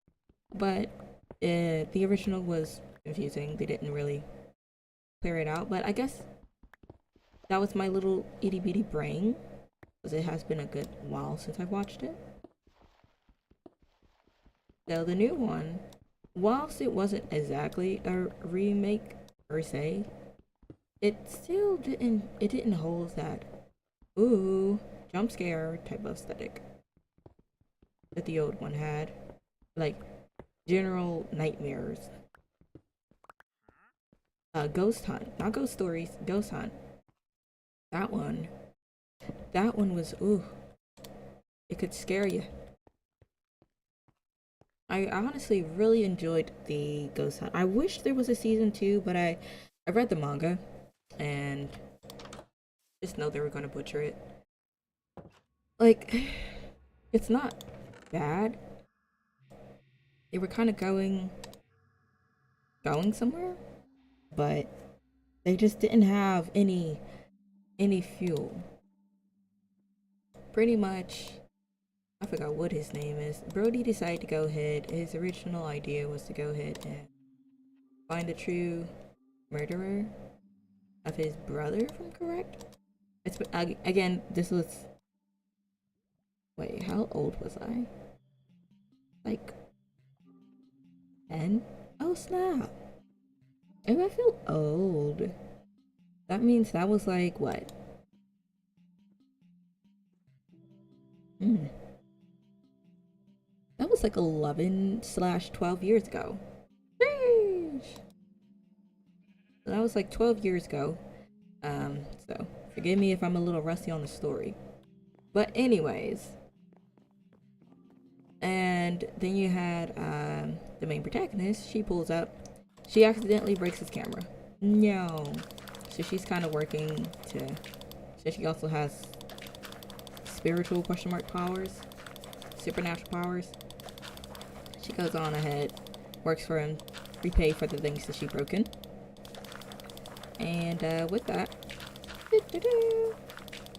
But the original was confusing. They didn't really clear it out. But I guess that was my little itty bitty brain, because it has been a good while since I've watched it. So the new one, whilst it wasn't exactly a remake per se, it still didn't hold that ooh jump scare type of aesthetic that the old one had, like general nightmares. Ghost Hunt, not Ghost Stories, Ghost Hunt. That one was ooh, it could scare you. I honestly really enjoyed the Ghost Hunt. I wish there was a season 2, but I read the manga and just know they were gonna butcher it. Like, it's not bad. They were kind of going somewhere, but they just didn't have any fuel. Pretty much, I forgot what his name is. Brody decided to go ahead. His original idea was to go ahead and find the true murderer of his brother, if I'm correct. It's again, this was. Wait, how old was I? Like 10? Oh snap! If I feel old, that means that was like what? That was like 11/12 years ago. Sheesh. So that was like 12 years ago. So forgive me if I'm a little rusty on the story. But anyways, and then you had the main protagonist. She pulls up. She accidentally breaks his camera. No. So she's kind of working to. So she also has spiritual question mark powers, supernatural powers. She goes on ahead, works for him, repay for the things that she broken. And with that,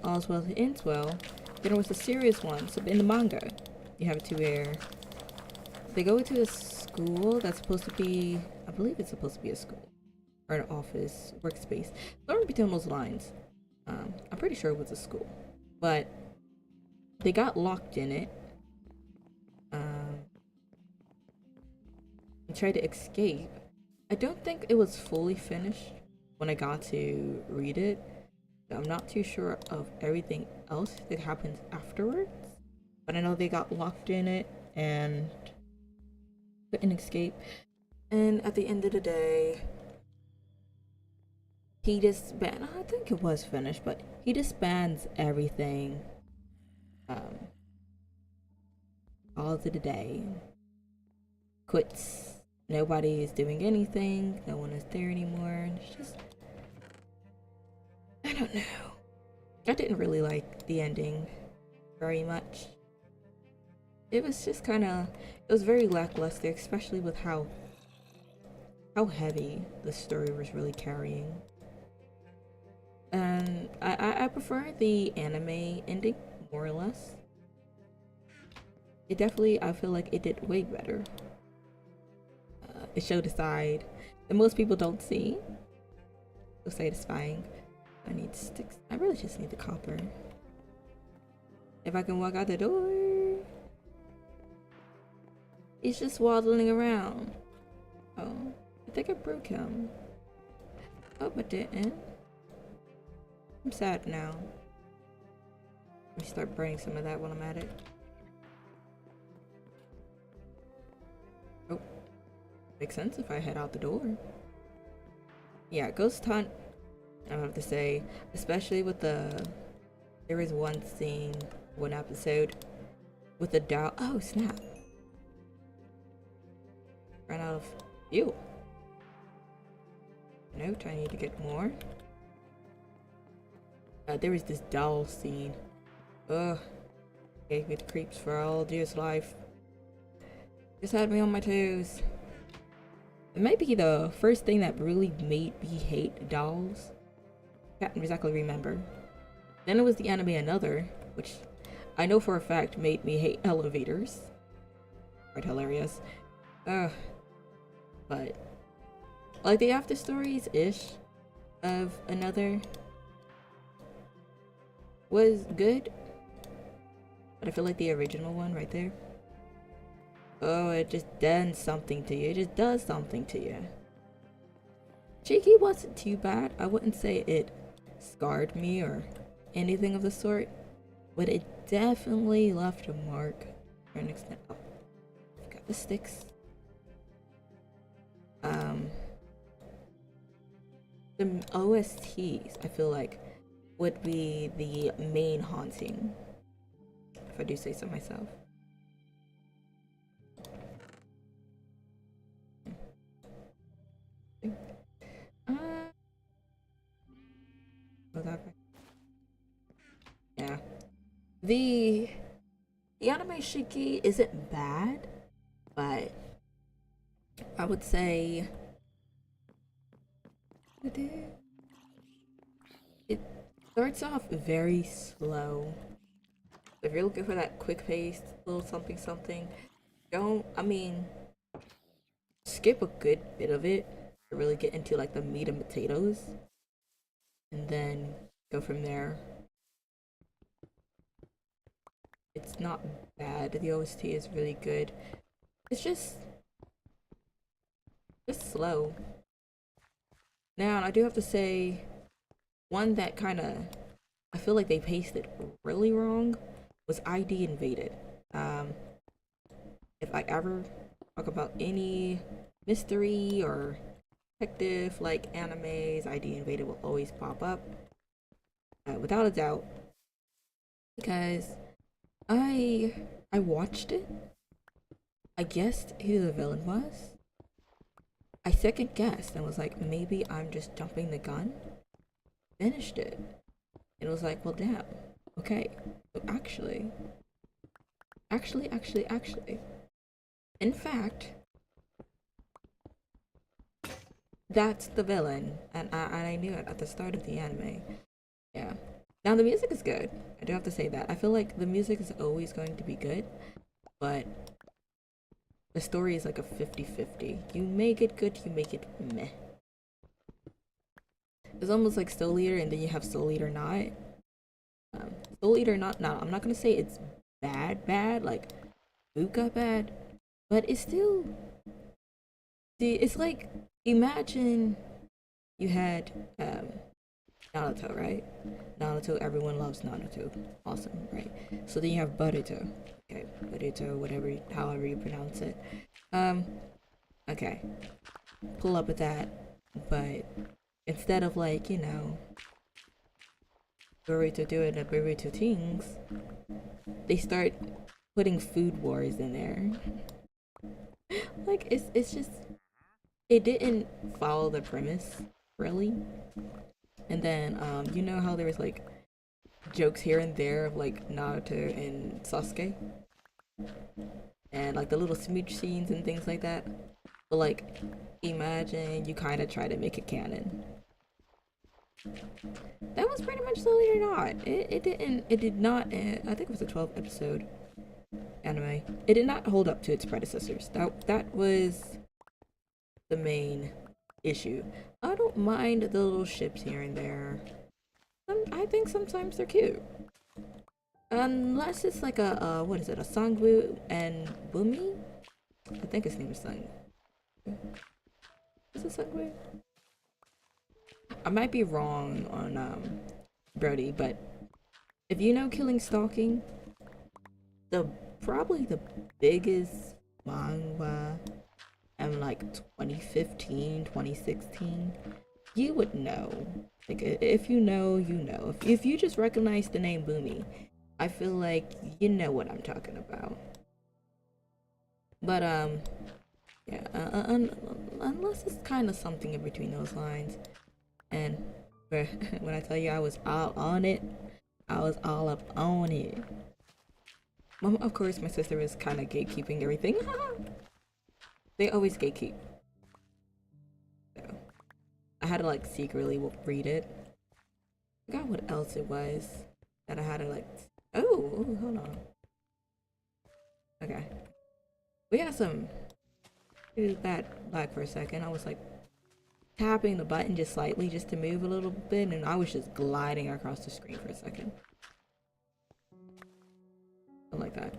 all's well that ends well. Then there was a serious one. So in the manga, you have it to where they go into a school that's supposed to be, I believe it's supposed to be a school or an office workspace. Somewhere between those lines. I'm pretty sure it was a school, but they got locked in it. And tried to escape. I don't think it was fully finished when I got to read it. So I'm not too sure of everything else that happens afterwards. But I know they got locked in it and couldn't escape. And at the end of the day, he disbands. I think it was finished, but he disbands everything. All of the day. Quits. Nobody is doing anything. No one is there anymore. It's just, I don't know. I didn't really like the ending very much. It was just kind of, it was very lackluster, especially with how heavy the story was really carrying. And I prefer the anime ending more or less. It definitely, I feel like it did way better. It showed a side that most people don't see. So satisfying. I need sticks. I really just need the copper. If I can walk out the door. He's just waddling around. Oh, I think I broke him. Oh, I didn't. I'm sad now. Let me start burning some of that while I'm at it. Oh. Makes sense if I head out the door. Yeah, Ghost Hunt, I have to say, especially with the, there is one scene, one episode with the doll. Oh snap! Ran out of fuel. Note, I need to get more. There was this doll scene. Ugh, gave me the creeps for all dear's life. Just had me on my toes. It might be the first thing that really made me hate dolls. Can't exactly remember. Then it was the anime Another, which I know for a fact made me hate elevators. Quite hilarious. But like the after stories ish of Another was good, but I feel like the original one right there, oh, it just does something to you. It just does something to you. Cheeky wasn't too bad. I wouldn't say it scarred me or anything of the sort, but it definitely left a mark for an extent. Oh, got the sticks. The OSTs, I feel like, would be the main haunting, if I do say so myself. Yeah, the anime Shiki isn't bad, but I would say it starts off very slow. If you're looking for that quick paced little something something, skip a good bit of it to really get into like the meat and potatoes, and then go from there. It's not bad. The OST is really good. It's just slow. Now, I do have to say, one that kind of, I feel like they paced it really wrong was ID Invaded. If I ever talk about any mystery or detective like animes, ID Invaded will always pop up, without a doubt, because I I watched it. I guessed who the villain was. I second guessed and was like, maybe I'm just jumping the gun. Finished it. It was like, well, damn. Okay. So actually. In fact, that's the villain, and I knew it at the start of the anime. Yeah. Now the music is good. I do have to say that. I feel like the music is always going to be good, but the story is like a 50-50. You make it good, you make it meh. It's almost like Soul Eater, and then you have Soul Eater not. Soul Eater not. Now, I'm not gonna say it's bad, like Buka bad, but it's still. See, it's like, imagine you had Naruto, right? Naruto, everyone loves Naruto. Awesome, right? So then you have Boruto. Okay, Boruto, whatever, however you pronounce it. Okay. Pull up with that, but instead of like, you know, Boruto doing the Boruto things, they start putting food wars in there. Like, it's just, it didn't follow the premise, really. And then, you know how there was like jokes here and there of like Naruto and Sasuke? And like the little smooch scenes and things like that? But like, imagine you kind of try to make it canon. That was pretty much Soul Eater not. It did not, I think it was a 12 episode anime. It did not hold up to its predecessors. That was the main issue. I don't mind the little ships here and there. I think sometimes they're cute. Unless it's like a, what is it, a Sangwoo and Bumi? I think his name is Sang. Is it Sangwoo? I might be wrong on Brody, but if you know Killing Stalking, probably the biggest manga in like 2015, 2016, you would know. Like, if you know, you know. If you just recognize the name Boomy, I feel like you know what I'm talking about. But yeah, unless it's kind of something in between those lines. And when I tell you I was all on it, I was all up on it. Of course, my sister was kind of gatekeeping everything. They always gatekeep. So I had to like secretly read it. I forgot what else it was that I had to like. Oh, hold on. Okay. We had some. It was bad lag for a second. I was like tapping the button just slightly just to move a little bit, and I was just gliding across the screen for a second. Something like that.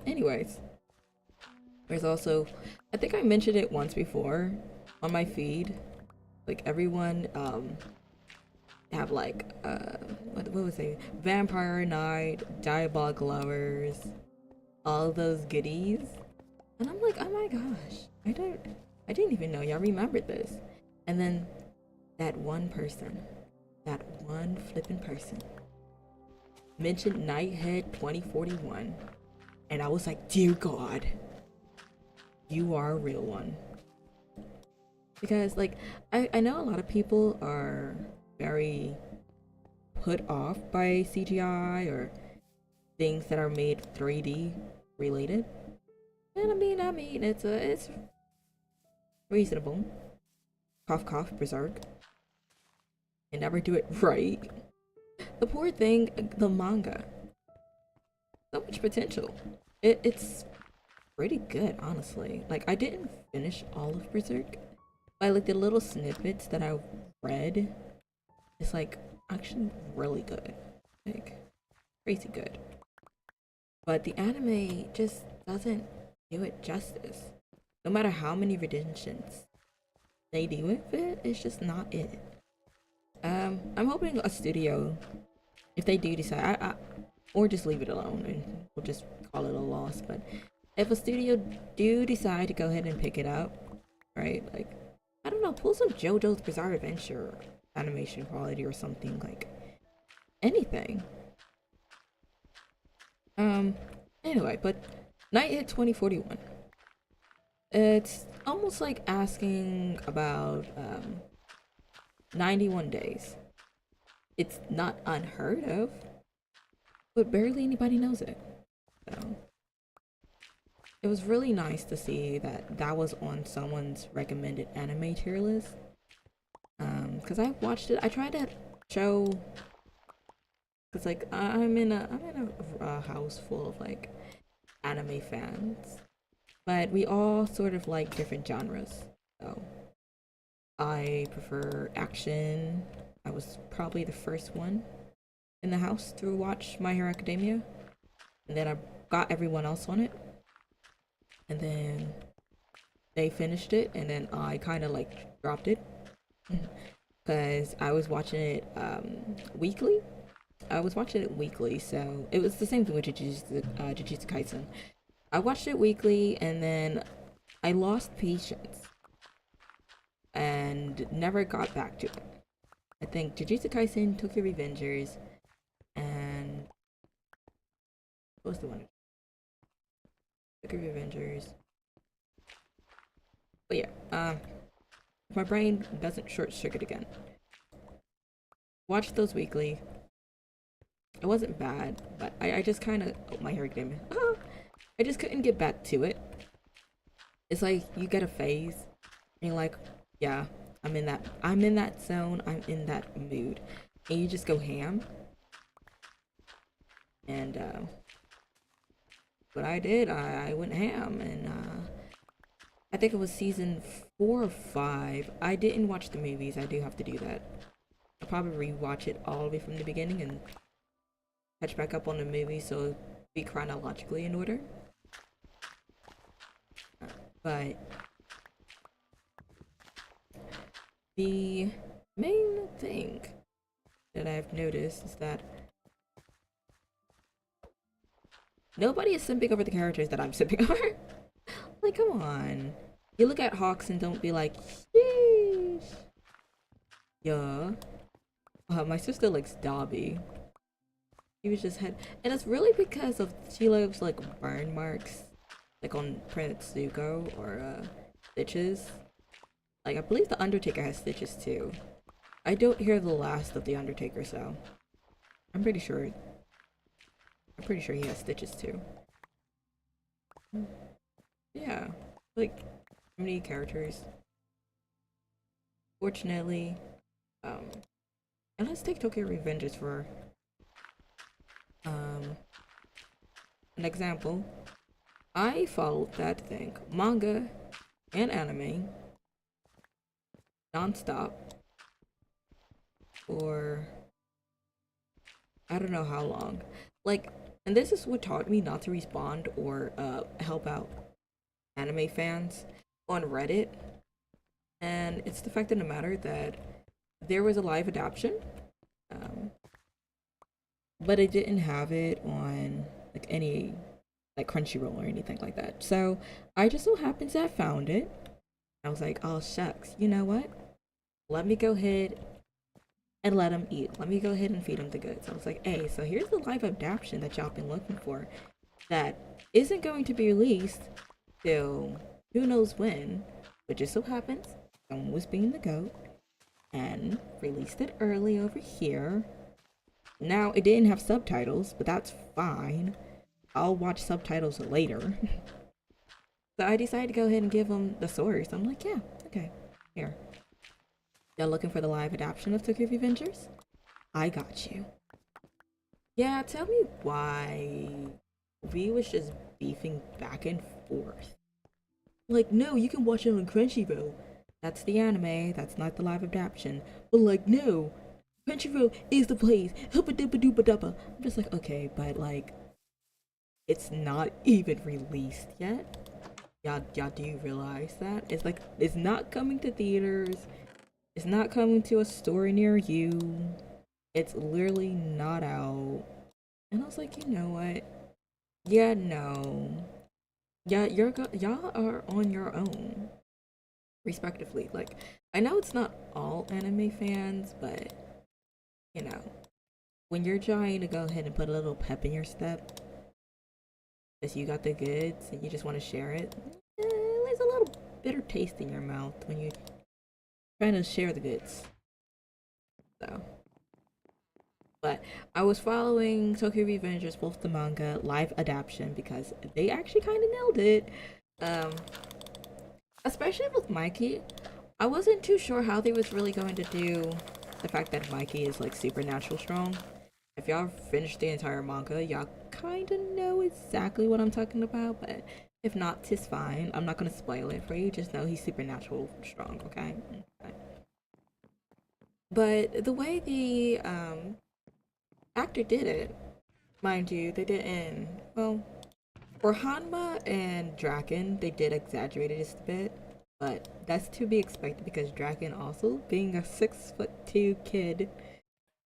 Anyways. There's also, I think I mentioned it once before on my feed. Like everyone have like what was it? Vampire Night, Diabolic Lovers, all those goodies. And I'm like, oh my gosh, I didn't even know y'all remembered this. And then that one flippin' person mentioned Nighthead 2041, and I was like, dear God, you are a real one. Because like I know a lot of people are very put off by CGI or things that are made 3D related. And I mean it's reasonable. Cough cough berserk. And never do it right. The poor thing, the manga. So much potential. It's pretty good, honestly. Like, I didn't finish all of Berserk, but like the little snippets that I read, it's like actually really good. Like, crazy good. But the anime just doesn't do it justice. No matter how many renditions they do with it, it's just not it. I'm hoping a studio, if they do decide, or just leave it alone and we'll just call it a loss, but if a studio do decide to go ahead and pick it up, right, like, I don't don't know, pull some JoJo's Bizarre Adventure animation quality or something, like anything. Anyway, but Night hit 2041. It's almost like asking about 91 days. It's not unheard of, but barely anybody knows it. So it was really nice to see that that was on someone's recommended anime tier list. Because I watched it. I tried to show, because like I'm in a house full of like anime fans, but we all sort of like different genres. So I prefer action. I was probably the first one in the house to watch My Hero Academia, and then I got everyone else on it, and then they finished it, and then I kind of like dropped it because I was watching it weekly. I was watching it weekly, so it was the same thing with Jujutsu Kaisen. I watched it weekly, and then I lost patience and never got back to it. I think Jujutsu Kaisen, Tokyo Revengers, and what was the one? Tokyo Revengers. But yeah, if my brain doesn't short circuit again, watch those weekly. It wasn't bad, but I just kind of, oh, My Hero Academia. I just couldn't get back to it. It's like you get a phase, and you're like, yeah, I'm in that zone, I'm in that mood, and you just go ham. And what I did, I went ham, and I think it was season 4 or 5. I didn't watch the movies. I do have to do that. I'll probably rewatch it all the way from the beginning and catch back up on the movie, so it'll be chronologically in order. But the main thing that I've noticed is that nobody is simping over the characters that I'm simping over. Like, come on. You look at Hawks and don't be like, sheesh. Yeah. My sister likes Dobby. He was just had, and it's really because of Shelo's like burn marks, like on Prince Zuko or stitches. Like I believe the Undertaker has stitches too. I don't hear the last of the Undertaker, so I'm pretty sure he has stitches too. Yeah, like many characters. Fortunately, and let's take Tokyo Revengers for an example. I followed that thing, manga and anime, non-stop for I don't know how long. Like, and this is what taught me not to respond or help out anime fans on Reddit. And it's the fact of the matter that there was a live adaptation, but it didn't have it on like any like Crunchyroll or anything like that. So I just so happens to have found it. I was like, oh shucks, you know what? Let me go ahead and let them eat. Let me go ahead and feed them the goods. I was like, hey, so here's the live adaptation that y'all been looking for that isn't going to be released till who knows when, but just so happens someone was being the goat and released it early over here. Now, it didn't have subtitles, but that's fine. I'll watch subtitles later. So I decided to go ahead and give them the source. I'm like, yeah, okay, here. Y'all looking for the live adaptation of Tokyo Revengers? I got you. Yeah, tell me why we was just beefing back and forth. Like, no, you can watch it on Crunchyroll. That's the anime, that's not the live adaptation. But like, no, Crunchyroll is the place. I'm just like, okay, but like, it's not even released yet. Y'all do realize that? It's like, it's not coming to theaters. It's not coming to a store near you. It's literally not out. And I was like, you know what? Yeah, no. Yeah, y'all are on your own, respectively. Like, I know it's not all anime fans, but you know, when you're trying to go ahead and put a little pep in your step, because you got the goods and you just want to share it, there's a little bitter taste in your mouth when you're trying to share the goods. So, but I was following Tokyo Revengers, both the manga live adaptation, because they actually kind of nailed it. Um, Especially with Mikey, I wasn't too sure how they was really going to do the fact that Mikey is like supernatural strong. If y'all finished the entire manga, y'all kind of know exactly what I'm talking about, but if not, tis fine. I'm not gonna spoil it for you. Just know he's supernatural strong, okay? Okay. But the way the actor did it, mind you, they didn't. Well, for Hanma and Draken, they did exaggerate it just a bit, but that's to be expected because Draken also being a 6'2" kid.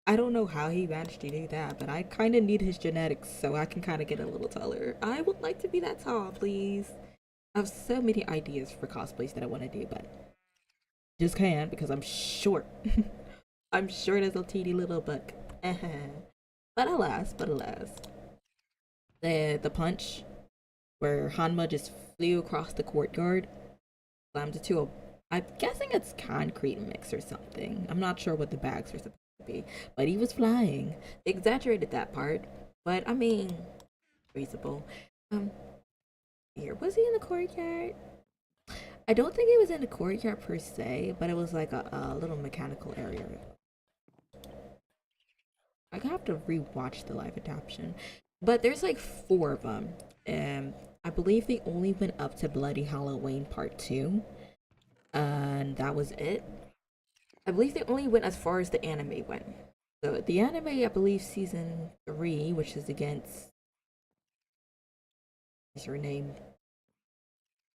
I don't know how he managed to do that, but I kind of need his genetics so I can kind of get a little taller. I would like to be that tall, please. I have so many ideas for cosplays that I want to do, but just can't because I'm short. I'm short as a teeny little buck. But alas, the punch where Hanma just flew across the courtyard, slammed into a. I'm guessing it's concrete mix or something. I'm not sure what the bags are supposed to be, but he was flying. They exaggerated that part, but I mean, reasonable. Um, Here was he in the courtyard? I don't think he was in the courtyard per se, but it was like a little mechanical area. I have to rewatch the live adaptation, but there's like four of them, and I believe they only went up to Bloody Halloween Part 2, and that was it. I believe they only went as far as the anime went. So the anime, I believe season 3, which is against, what's her name?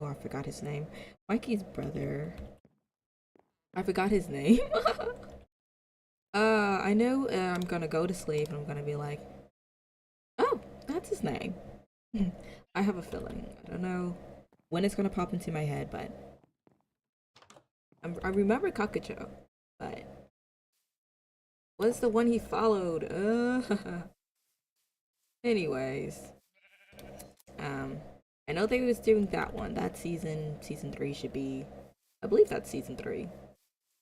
Oh, I forgot his name. Mikey's brother. I forgot his name. I know I'm gonna go to sleep and I'm gonna be like, oh, that's his name. I have a feeling. I don't know when it's gonna pop into my head, but I remember Kakucho, but what's the one he followed? Anyways, um, I know they was doing that one. That season 3 should be, I believe that's season 3.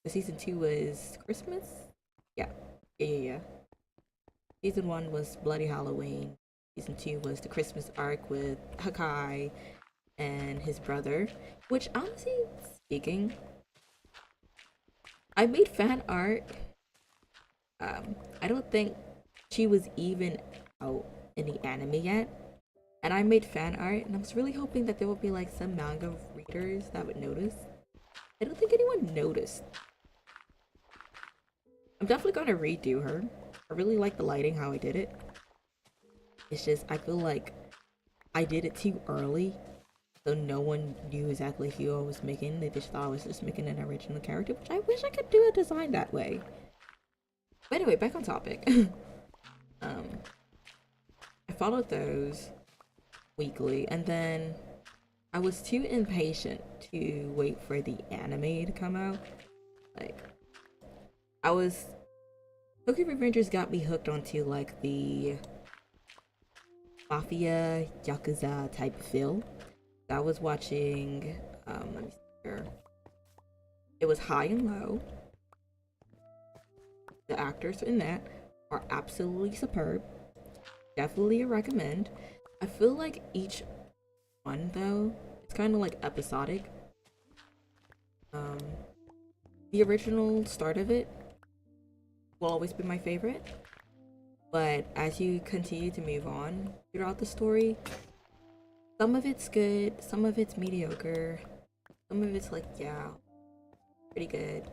The season 2 was Christmas. Yeah, yeah. Season 1 was Bloody Halloween. Season 2 was the Christmas arc with Hakai and his brother, which honestly speaking, I made fan art. I don't think she was even out in the anime yet. And I made fan art, and I was really hoping that there would be like some manga readers that would notice. I don't think anyone noticed. I'm definitely gonna redo her. I really like the lighting, how I did it. It's just, I feel like I did it too early, so no one knew exactly who I was making. They just thought I was just making an original character, which I wish I could do a design that way. But anyway, back on topic. I followed those weekly, and then I was too impatient to wait for the anime to come out. Like, I was Tokyo Revengers got me hooked onto like the mafia yakuza type feel. I was watching let me see here. It was High and Low. The actors in that are absolutely superb. Definitely a recommend. I feel like each one though, it's kind of like episodic. Um, the original start of it will always be my favorite, but as you continue to move on throughout the story, some of it's good, some of it's mediocre, some of it's like, yeah, pretty good.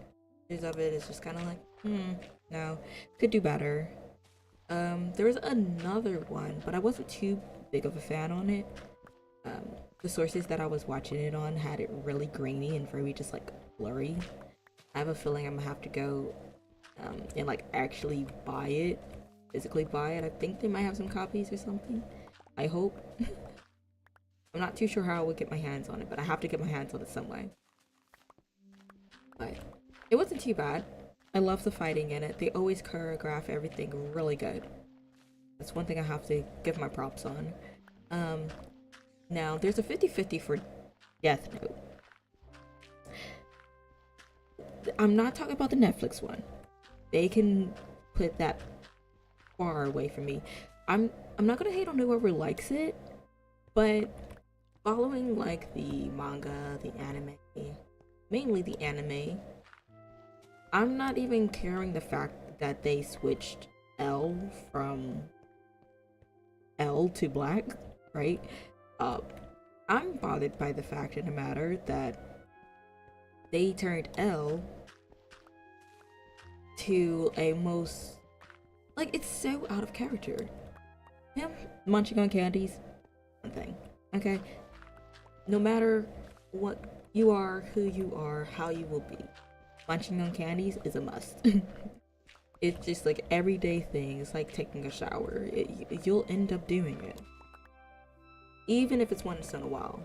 Others of it is just kind of like, no, could do better. There was another one, but I wasn't too big of a fan on it. The sources that I was watching it on had it really grainy and very just like blurry. I have a feeling I'm gonna have to go and like actually buy it, physically buy it. I think they might have some copies or something. I hope. I'm not too sure how I would get my hands on it, but I have to get my hands on it some way. but it wasn't too bad. I love the fighting in it. They always choreograph everything really good. That's one thing I have to give my props on. Um, Now, there's a 50-50 for Death Note. I'm not talking about the Netflix one. They can put that far away from me. I'm not gonna hate on whoever likes it, but following like the manga, the anime, mainly the anime, I'm not even caring the fact that they switched L from L to black, right? Uh, I'm bothered by the fact of the matter that they turned L to a most, like, it's so out of character. Him munching on candies, one thing, okay? No matter what you are, who you are, how you will be, munching on candies is a must. It's just like everyday thing. It's like taking a shower. You'll end up doing it. Even if it's once in a while.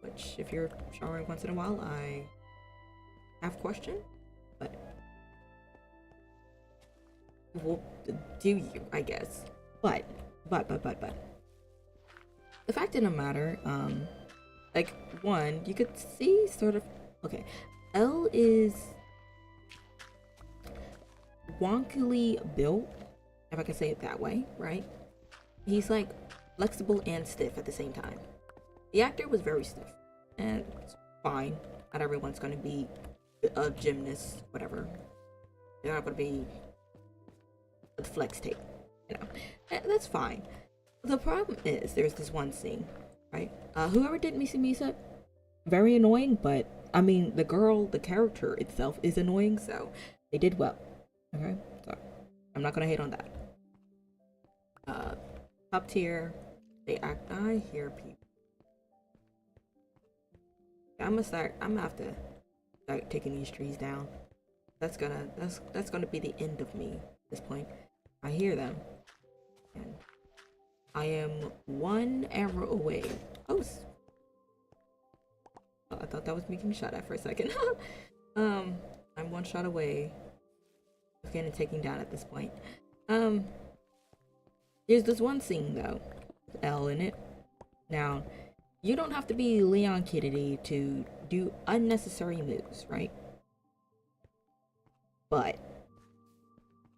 Which, if you're showering once in a while, I have question. But, well, do you, I guess. But. The fact of the matter, like, one, you could see sort of, okay, L is wonkily built, if I can say it that way, right? He's like flexible and stiff at the same time. The actor was very stiff, and it's fine. Not everyone's gonna be a gymnast, whatever. They're not gonna be with flex tape, you know. That's fine. The problem is there's this one scene, right? Whoever did Misa Misa, very annoying, but I mean the character itself is annoying, so they did well. Okay, so I'm not gonna hate on that. Top tier, they act. I hear people. I'm gonna have to start taking these trees down. That's gonna be the end of me at this point. I hear them, and I am one arrow away. Oh, I thought that was me getting shot at for a second. I'm one shot away of getting taken down at this point. There's this one scene though, with L in it. Now, you don't have to be Leon Kennedy to do unnecessary moves, right? But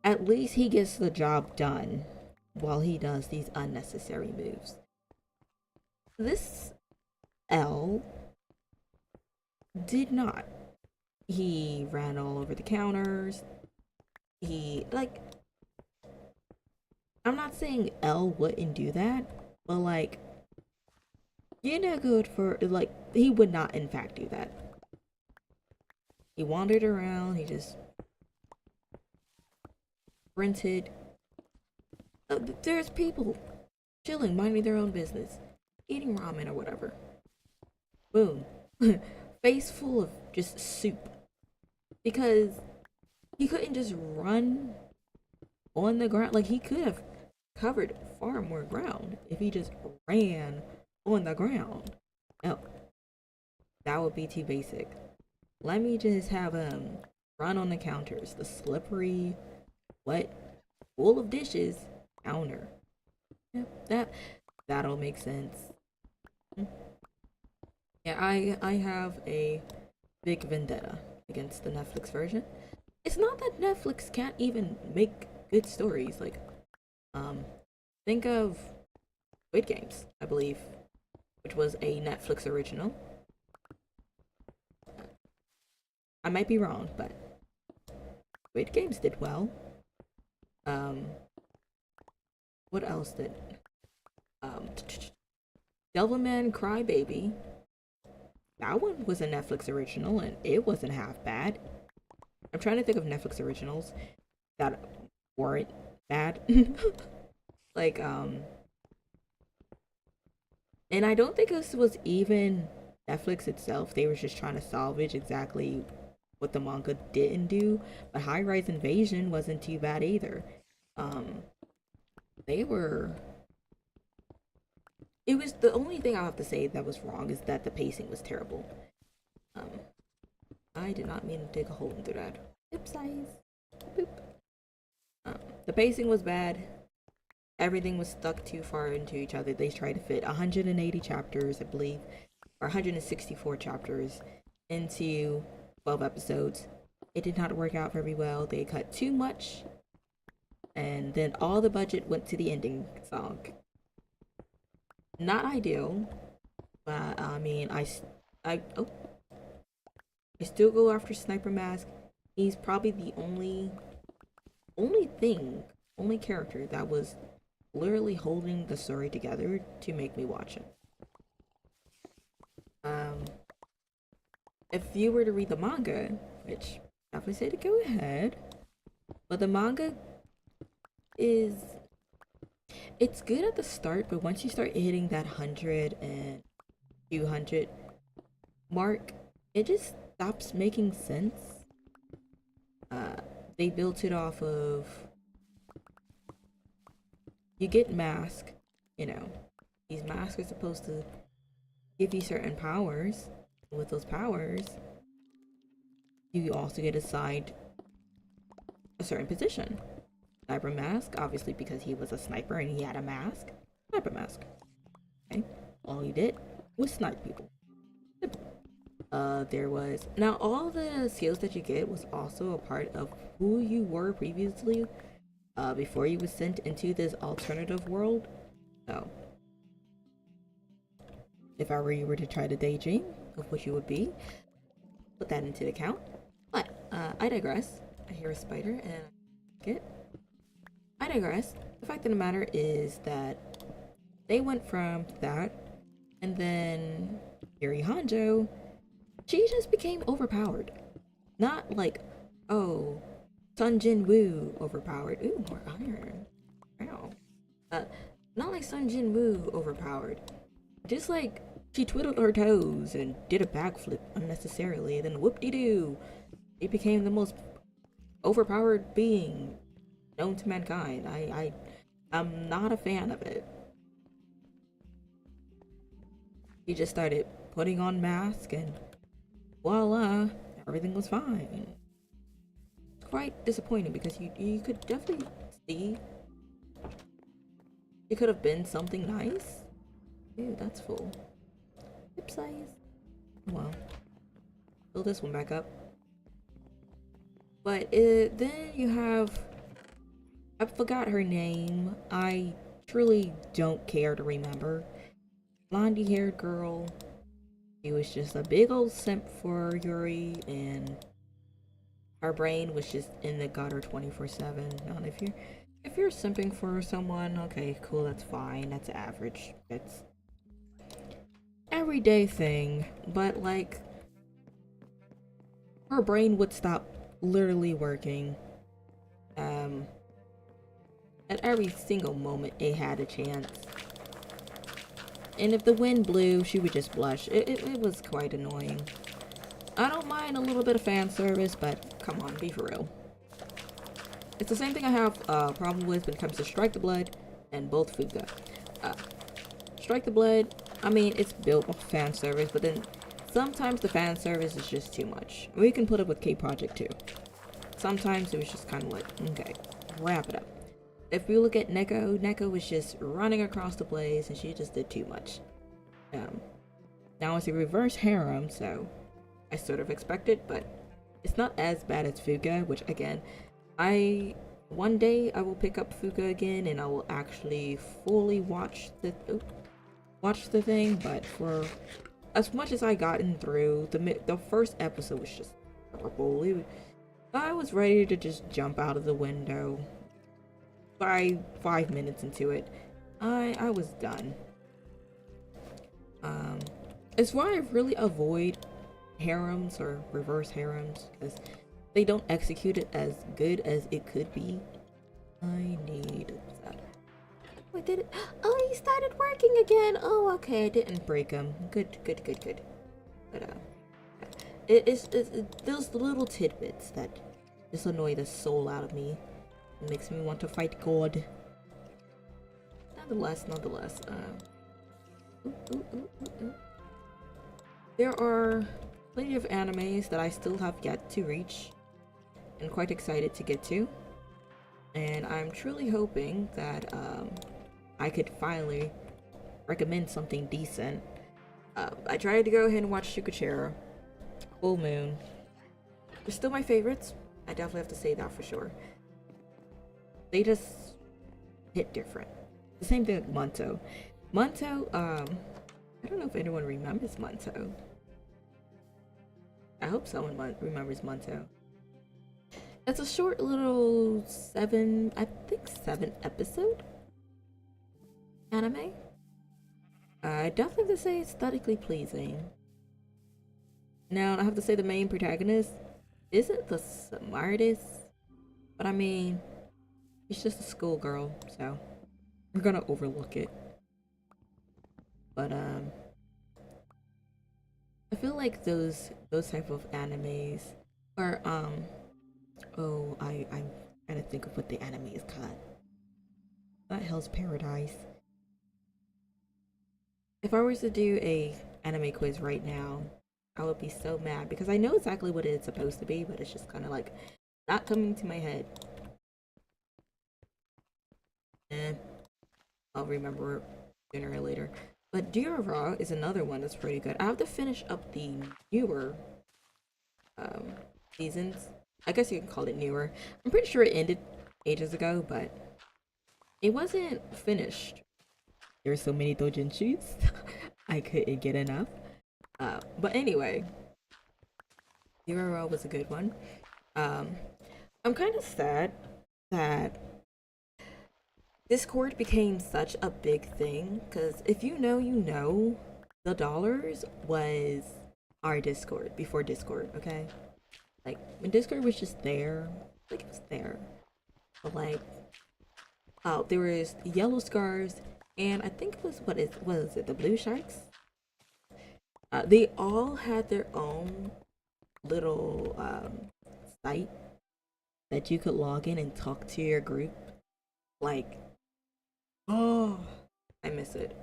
at least he gets the job done while he does these unnecessary moves. This L did not. He ran all over the counters. He, like, I'm not saying L wouldn't do that, but like, you're not good for, like, he would not in fact do that. He wandered around, he just sprinted. There's people chilling, minding their own business, eating ramen or whatever. Boom. Face full of just soup. Because he couldn't just run on the ground. Like, he could have covered far more ground if he just ran on the ground. No, that would be too basic. Let me just have him run on the counters, the slippery, wet, full of dishes counter. Yep, that'll make sense. Yeah, I have a big vendetta against the Netflix version. It's not that Netflix can't even make good stories. Like, think of Squid Games, I believe, which was a Netflix original. I might be wrong, but Squid Games did well. What else did? Devilman Crybaby. That one was a Netflix original, and it wasn't half bad. I'm trying to think of Netflix originals that weren't bad. Like, and I don't think this was even Netflix itself. They were just trying to salvage exactly what the manga didn't do. But High Rise Invasion wasn't too bad either. They were. It was the only thing I have to say that was wrong is that the pacing was terrible. I did not mean to dig a hole into that. Hip size. Boop. The pacing was bad. Everything was stuck too far into each other. They tried to fit 180 chapters, I believe, or 164 chapters into 12 episodes. It did not work out very well. They cut too much, and then all the budget went to the ending song. Not ideal, but I mean, I still go after Sniper Mask. He's probably the only character that was literally holding the story together to make me watch it. If you were to read the manga, which I definitely say to go ahead, but the manga is, it's good at the start, but once you start hitting that 100 and 200 mark, it just stops making sense. They built it off of, you get mask, you know, these masks are supposed to give you certain powers. With those powers, you also get assigned a certain position. Sniper Mask, obviously because he was a sniper and he had a mask. Sniper Mask. Okay, all he did was snipe people. There was, now all the skills that you get was also a part of who you were previously, before you was sent into this alternative world. So if I were you were to try to daydream of what you would be, put that into account. But I digress. I hear a spider and I get. I digress. The fact of the matter is that they went from that, and then Yuri Hanjo, she just became overpowered. Not like, oh, Sun Jin Woo overpowered. Ooh, more iron. Wow. Not like Sun Jin Woo overpowered. Just like she twiddled her toes and did a backflip unnecessarily, and then whoop-de-doo, it became the most overpowered being known to mankind. I'm not a fan of it. He just started putting on mask and voila, everything was fine. It's quite disappointing because you could definitely see it could have been something nice. Ew, that's full. Hip size. Wow. Fill this one back up. But then you have, I forgot her name. I truly don't care to remember. Blondie haired girl. She was just a big old simp for Yuri, and her brain was just in the gutter 24/7. And if you're simping for someone, okay, cool, that's fine. That's average. It's everyday thing. But like, her brain would stop literally working. At every single moment it had a chance. And if the wind blew, she would just blush. It was quite annoying. I don't mind a little bit of fan service, but come on, be for real. It's the same thing I have a problem with when it comes to Strike the Blood and both Fuga. Strike the Blood, I mean, it's built with fan service, but then sometimes the fan service is just too much. We can put it with K-Project too. Sometimes it was just kind of like, okay, wrap it up. If we look at Neko, Neko was just running across the place and she just did too much. Now it's a reverse harem, so I sort of expect it, but it's not as bad as Fuga, which again, one day I will pick up Fuga again and I will actually fully watch the thing, but for as much as I gotten through, the first episode was just horrible. I was ready to just jump out of the window. By 5 minutes into it, I was done. It's why I really avoid harems or reverse harems, because they don't execute it as good as it could be. I need that. Oh, I did it. Oh, he started working again. Oh, okay, I didn't break him. Good. But it's those little tidbits that just annoy the soul out of me. It makes me want to fight God. Nonetheless, there are plenty of animes that I still have yet to reach and quite excited to get to. And I'm truly hoping that I could finally recommend something decent. I tried to go ahead and watch Shukachera, Full Moon. They're still my favorites. I definitely have to say that for sure. They just hit different. The same thing with Monto. Monto, I don't know if anyone remembers Monto. I hope someone remembers Monto. It's a short little I think 7 episode anime. I definitely have to say aesthetically pleasing. Now, I have to say the main protagonist isn't the smartest, but I mean, she's just a schoolgirl, so we're gonna overlook it. But I feel like those type of animes are oh, I'm trying to think of what the anime is called. Not Hell's Paradise. If I was to do a anime quiz right now, I would be so mad because I know exactly what it's supposed to be, but it's just kind of like not coming to my head. Eh, I'll remember it sooner or later. But Raw is another one that's pretty good. I have to finish up the newer seasons. I guess you can call it newer. I'm pretty sure it ended ages ago, but it wasn't finished. There are so many doujinshis. I couldn't get enough. But anyway, Raw was a good one. I'm kind of sad that Discord became such a big thing, because if you know, you know, the dollars was our Discord before Discord, okay? Like, when Discord was just there, like, it was there. But, like, oh, there was Yellow Scars, and I think it was, what is it, the Blue Sharks? They all had their own little site that you could log in and talk to your group. Like, oh, I miss it.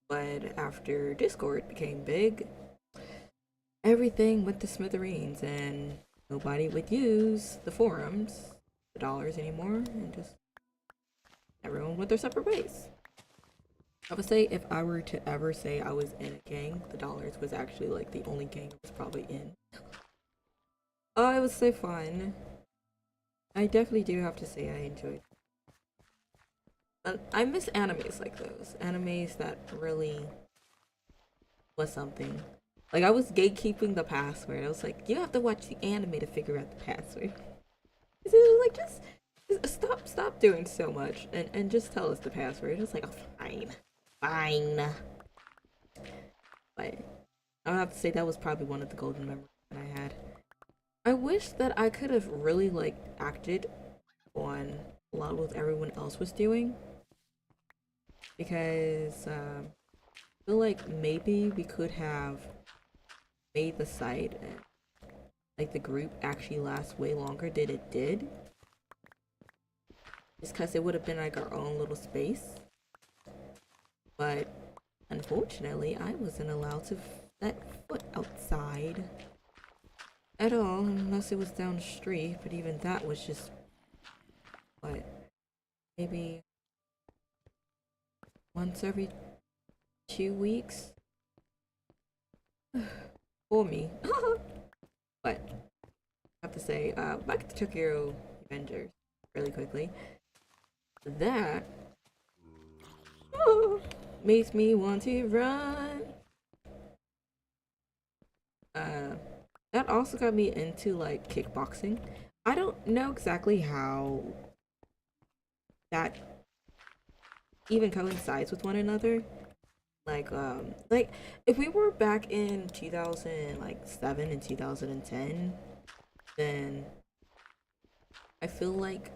But after Discord became big, everything went to smithereens, and nobody would use the forums, the dollars anymore, and just everyone went their separate ways. I would say if I were to ever say I was in a gang, the dollars was actually like the only gang I was probably in. Oh, it was so fun. I definitely do have to say I enjoyed it. I miss animes like those. Animes that really was something. Like, I was gatekeeping the password. I was like, you have to watch the anime to figure out the password. It was like, just stop doing so much and just tell us the password. It's like, oh, fine. But I have to say that was probably one of the golden memories that I had. I wish that I could have really like acted on a lot of what everyone else was doing, because I feel like maybe we could have made the site and like the group actually last way longer than it did, just because it would have been like our own little space. But unfortunately, I wasn't allowed to set foot outside at all, unless it was down the street. But even that was just, what, maybe once every 2 weeks for me. But I have to say, back to Tokyo Avengers really quickly. That makes me want to run. That also got me into like kickboxing. I don't know exactly how that even coincides with one another. Like if we were back in 2007 and 2010, then I feel like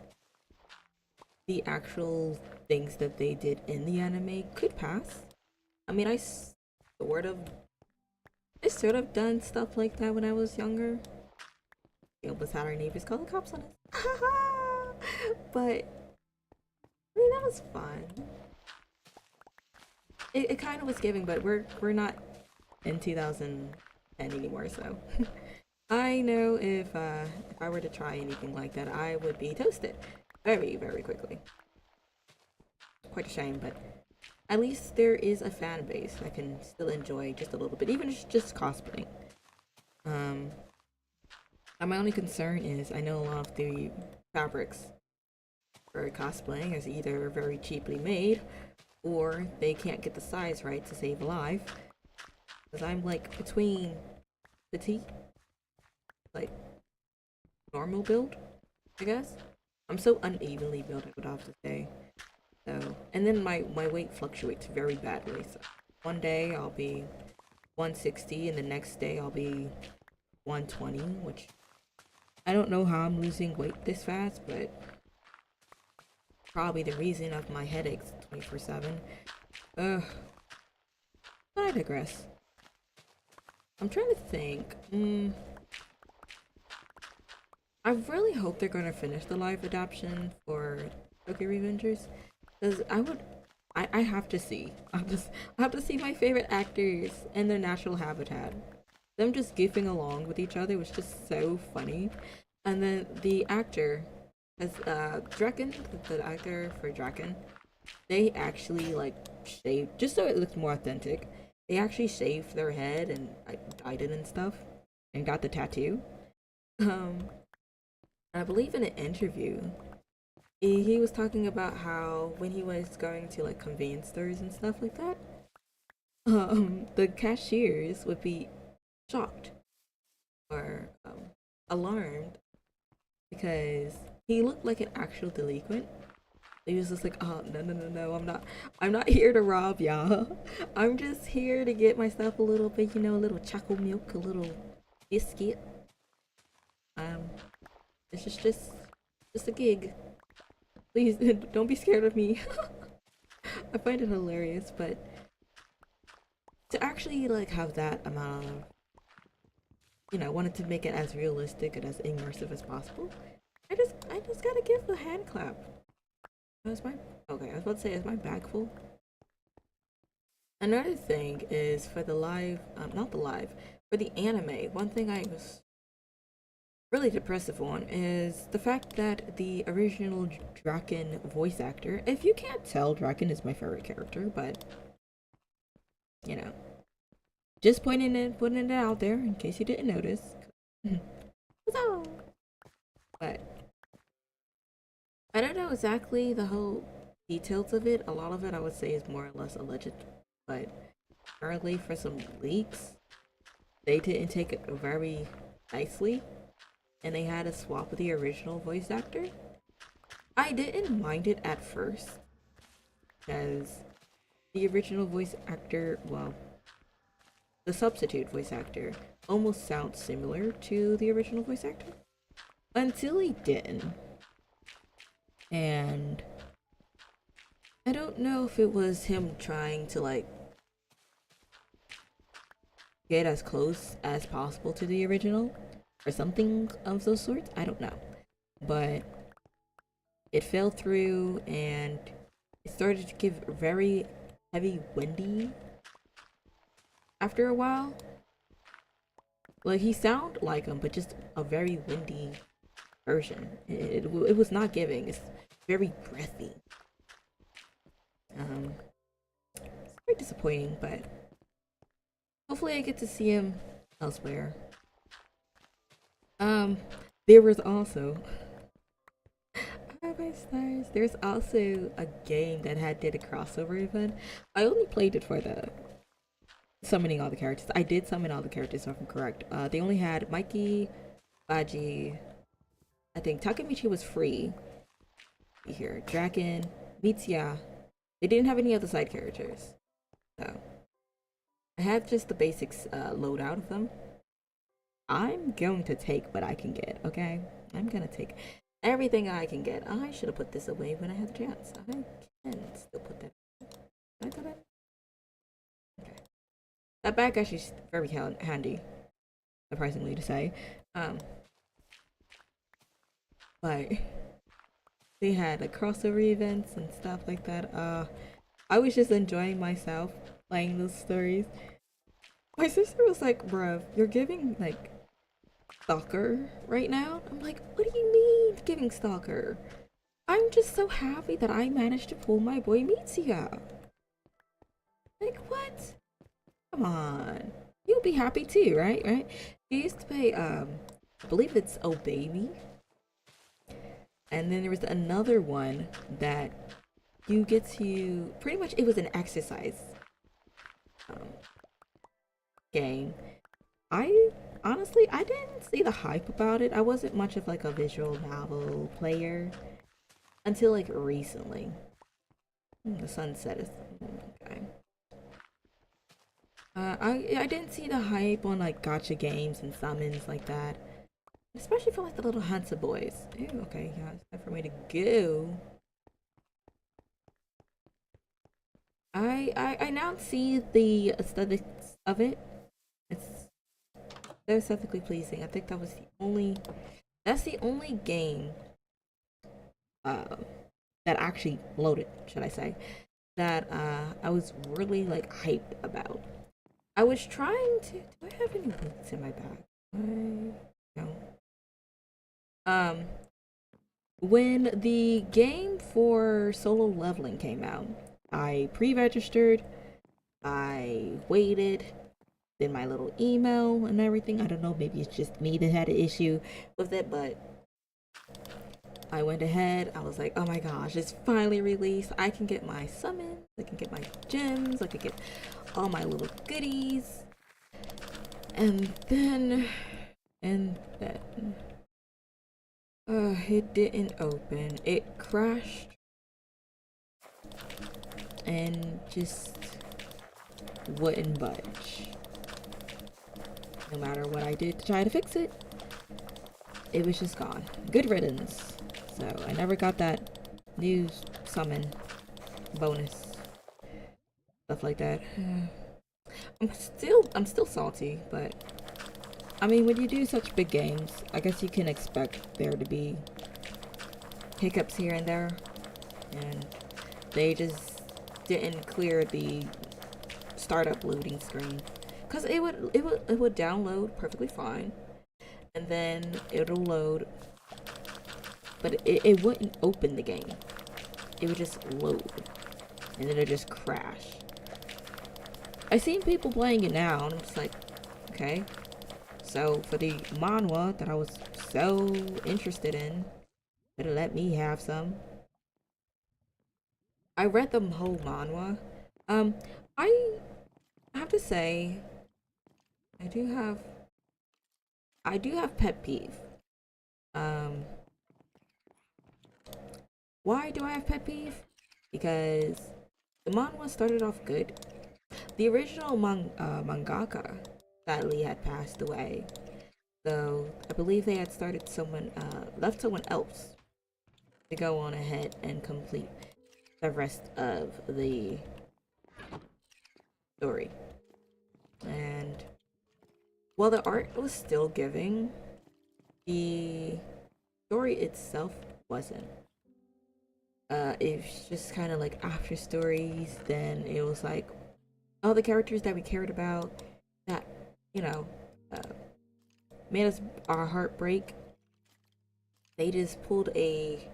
the actual things that they did in the anime could pass. I mean, I sort of done stuff like that when I was younger. We almost had our neighbors call the cops on us. But I mean, that was fun. It kind of was giving, but we're not in 2000. 10 anymore, so I know if I were to try anything like that, I would be toasted very, very quickly. Quite a shame, but at least there is a fan base that can still enjoy just a little bit, even if it's just cosplaying. Um, and my only concern is I know a lot of the fabrics for cosplaying is either very cheaply made or they can't get the size right to save a life. Because I'm like between petite, like normal build, I guess. I'm so unevenly built, I would have to say. So, and then my weight fluctuates very badly. So, one day I'll be 160, and the next day I'll be 120, which I don't know how I'm losing weight this fast, but probably the reason of my headaches 24/7. Ugh. But I digress. I'm trying to think. I really hope they're gonna finish the live adaptation for Tokyo Revengers, because I have to see. I have to see my favorite actors in their natural habitat. Them just goofing along with each other was just so funny. And then the actor, as Draken, the actor for Draken, they actually like shaved just so it looks more authentic. They actually shaved their head and dyed it and stuff, and got the tattoo. Um, I believe in an interview, he was talking about how when he was going to like convenience stores and stuff like that, the cashiers would be shocked or alarmed because he looked like an actual delinquent. He was just like, oh no no no no, I'm not here to rob y'all. I'm just here to get myself a little bit, a little chocolate milk, a little biscuit. Um, this is just a gig. Please don't be scared of me. I find it hilarious, but to actually like have that amount of, wanted to make it as realistic and as immersive as possible. I just gotta give the hand clap. Is my okay? I was about to say, is my bag full? Another thing is for the live, not the live, for the anime. One thing I was really depressive on is the fact that the original Draken voice actor, if you can't tell, Draken is my favorite character, but you know, just putting it out there in case you didn't notice. But I don't know exactly the whole details of it. A lot of it I would say is more or less alleged, but apparently for some leaks, they didn't take it very nicely, and they had to swap with the original voice actor. I didn't mind it at first, because the original voice actor, well, the substitute voice actor, almost sounds similar to the original voice actor. Until he didn't. And I don't know if it was him trying to like get as close as possible to the original or something of those sorts. I don't know. But it fell through and it started to give very heavy windy after a while. Like he sounded like him, but just a very windy version. It was not giving. It's very breathy. It's very disappointing, but hopefully I get to see him elsewhere. There was also my stars. There's also a game that did a crossover event. I only played it for the summoning all the characters. I did summon all the characters, if I'm correct. They only had Mikey, Baji. I think Takemichi was free. Here, Draken, Mitsuya. They didn't have any other side characters, so I had just the basics loadout of them. I'm going to take what I can get. Okay, I'm gonna take everything I can get. I should have put this away when I had the chance. I can still put that. Can I do that? Okay. That bag actually is very handy, surprisingly to say. But they had like crossover events and stuff like that. I was just enjoying myself playing those stories. My sister was like, bruv, you're giving like stalker right now? I'm like, what do you mean giving stalker? I'm just so happy that I managed to pull my boy Mitsuya out. Like, what? Come on. You'll be happy too, right? Right? She used to play, I believe it's Oh Baby. And then there was another one that you get to, pretty much it was an exercise um, game. I honestly, I didn't see the hype about it. I wasn't much of like a visual novel player until like recently. The sunset is okay. I didn't see the hype on like gotcha games and summons like that, especially for like the little Hansa boys. Ew, okay, yeah, it's time for me to go. I now see the aesthetics of it. It's so aesthetically pleasing. I think that was the only that's the only game uh that actually loaded, should I say, that I was really like hyped about. I was trying to. Do I have any boots in my bag? No. Um, when the game for solo leveling came out, I pre-registered. I waited, did my little email and everything. I don't know, maybe it's just me that had an issue with it, but I went ahead. I was like, oh my gosh, it's finally released. I can get my summons, I can get my gems, I can get all my little goodies. And then, it didn't open. It crashed and just wouldn't budge. No matter what I did to try to fix it, it was just gone. Good riddance. So I never got that new summon bonus, stuff like that. I'm still salty, but I mean, when you do such big games, I guess you can expect there to be hiccups here and there, and they just didn't clear the startup loading screen, because it would download perfectly fine, and then it'll load, but it wouldn't open the game. It would just load, and then it'd just crash. I've seen people playing it now, and I'm just like, okay. So for the manhwa that I was so interested in, better let me have some. I read the whole manhwa. I have to say, I do have pet peeve. Um, why do I have pet peeve? Because the manhwa started off good. The original mangaka sadly had passed away, so I believe they had started left someone else to go on ahead and complete the rest of the story. And while the art was still giving, the story itself wasn't. It's just kind of like after stories. Then it was like all the characters that we cared about, that you know, uh, made us our heart break. They just pulled a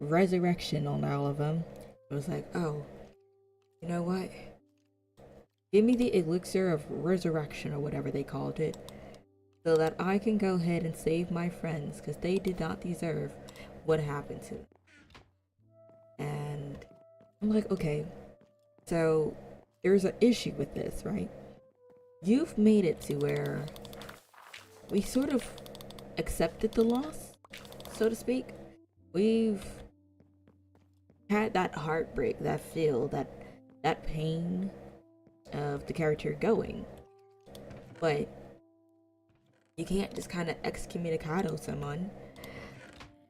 resurrection on all of them. It was like, oh, you know what? Give me the elixir of resurrection or whatever they called it, so that I can go ahead and save my friends, because they did not deserve what happened to them. And I'm like, okay, so there's an issue with this, right? You've made it to where we sort of accepted the loss, so to speak. We've had that heartbreak, that feel, that pain of the character going, but you can't just kind of excommunicado someone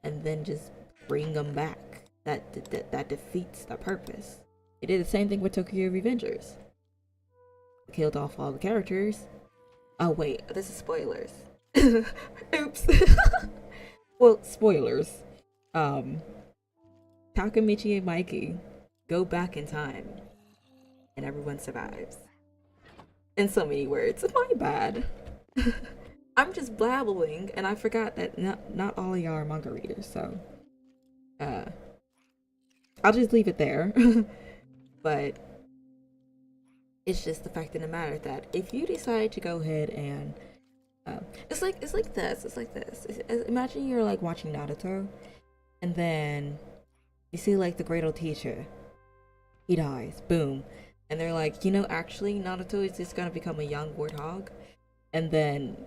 and then just bring them back. That defeats the purpose. They did the same thing with Tokyo Revengers. Killed off all the characters. Oh wait, this is spoilers. Oops. Well, spoilers. Takamichi and Mikey go back in time, and everyone survives. in so many words. My bad. I'm just blabbling, and I forgot that not all of y'all are manga readers, so uh, I'll just leave it there. But it's just the fact of the matter that if you decide to go ahead and imagine you're like watching Naruto, and then you see like the great old teacher, he dies, boom, and they're like, you know, actually Naruto is just gonna become a young warthog, and then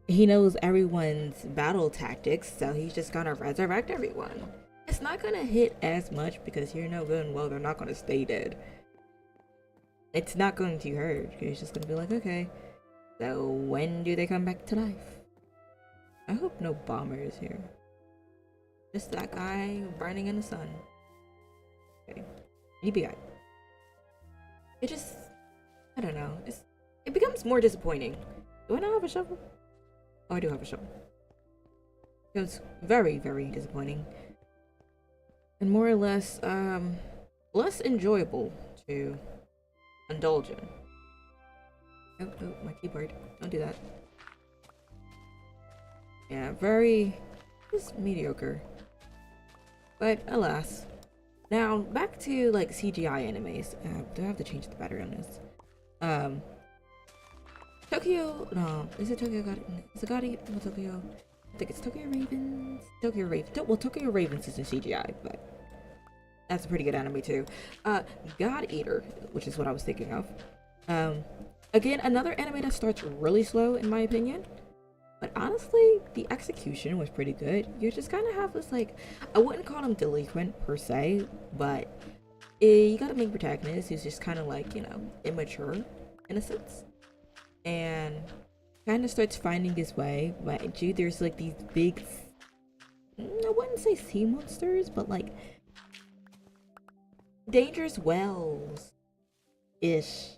he knows everyone's battle tactics, so he's just gonna resurrect everyone. It's not gonna hit as much because you know good and well they're not gonna stay dead. It's not going to hurt. It's just gonna be like, okay, so when do they come back to life? I hope no bomber is here. Just that guy burning in the sun. Okay, EBI. It just, I don't know. It becomes more disappointing. Do I not have a shovel? Oh, I do have a shovel. It was very, very disappointing. And more or less, less enjoyable to indulge in. Oh, my keyboard. Don't do that. Yeah, very, just mediocre. But alas. Now, back to, like, CGI animes. Do I have to change the battery on this? Tokyo, no, is it Tokyo God? Is it God Tokyo? I think it's Tokyo Ravens. Tokyo Ravens. Well, Tokyo Ravens is in CGI, but that's a pretty good anime too. God Eater, which is what I was thinking of. Again, another anime that starts really slow, in my opinion. But honestly, the execution was pretty good. You just kind of have this, like, I wouldn't call him delinquent per se, but you got a main protagonist who's just kind of like, you know, immature in a sense. And kind of starts finding his way. But you, there's like these big, I wouldn't say sea monsters, but like dangerous whales ish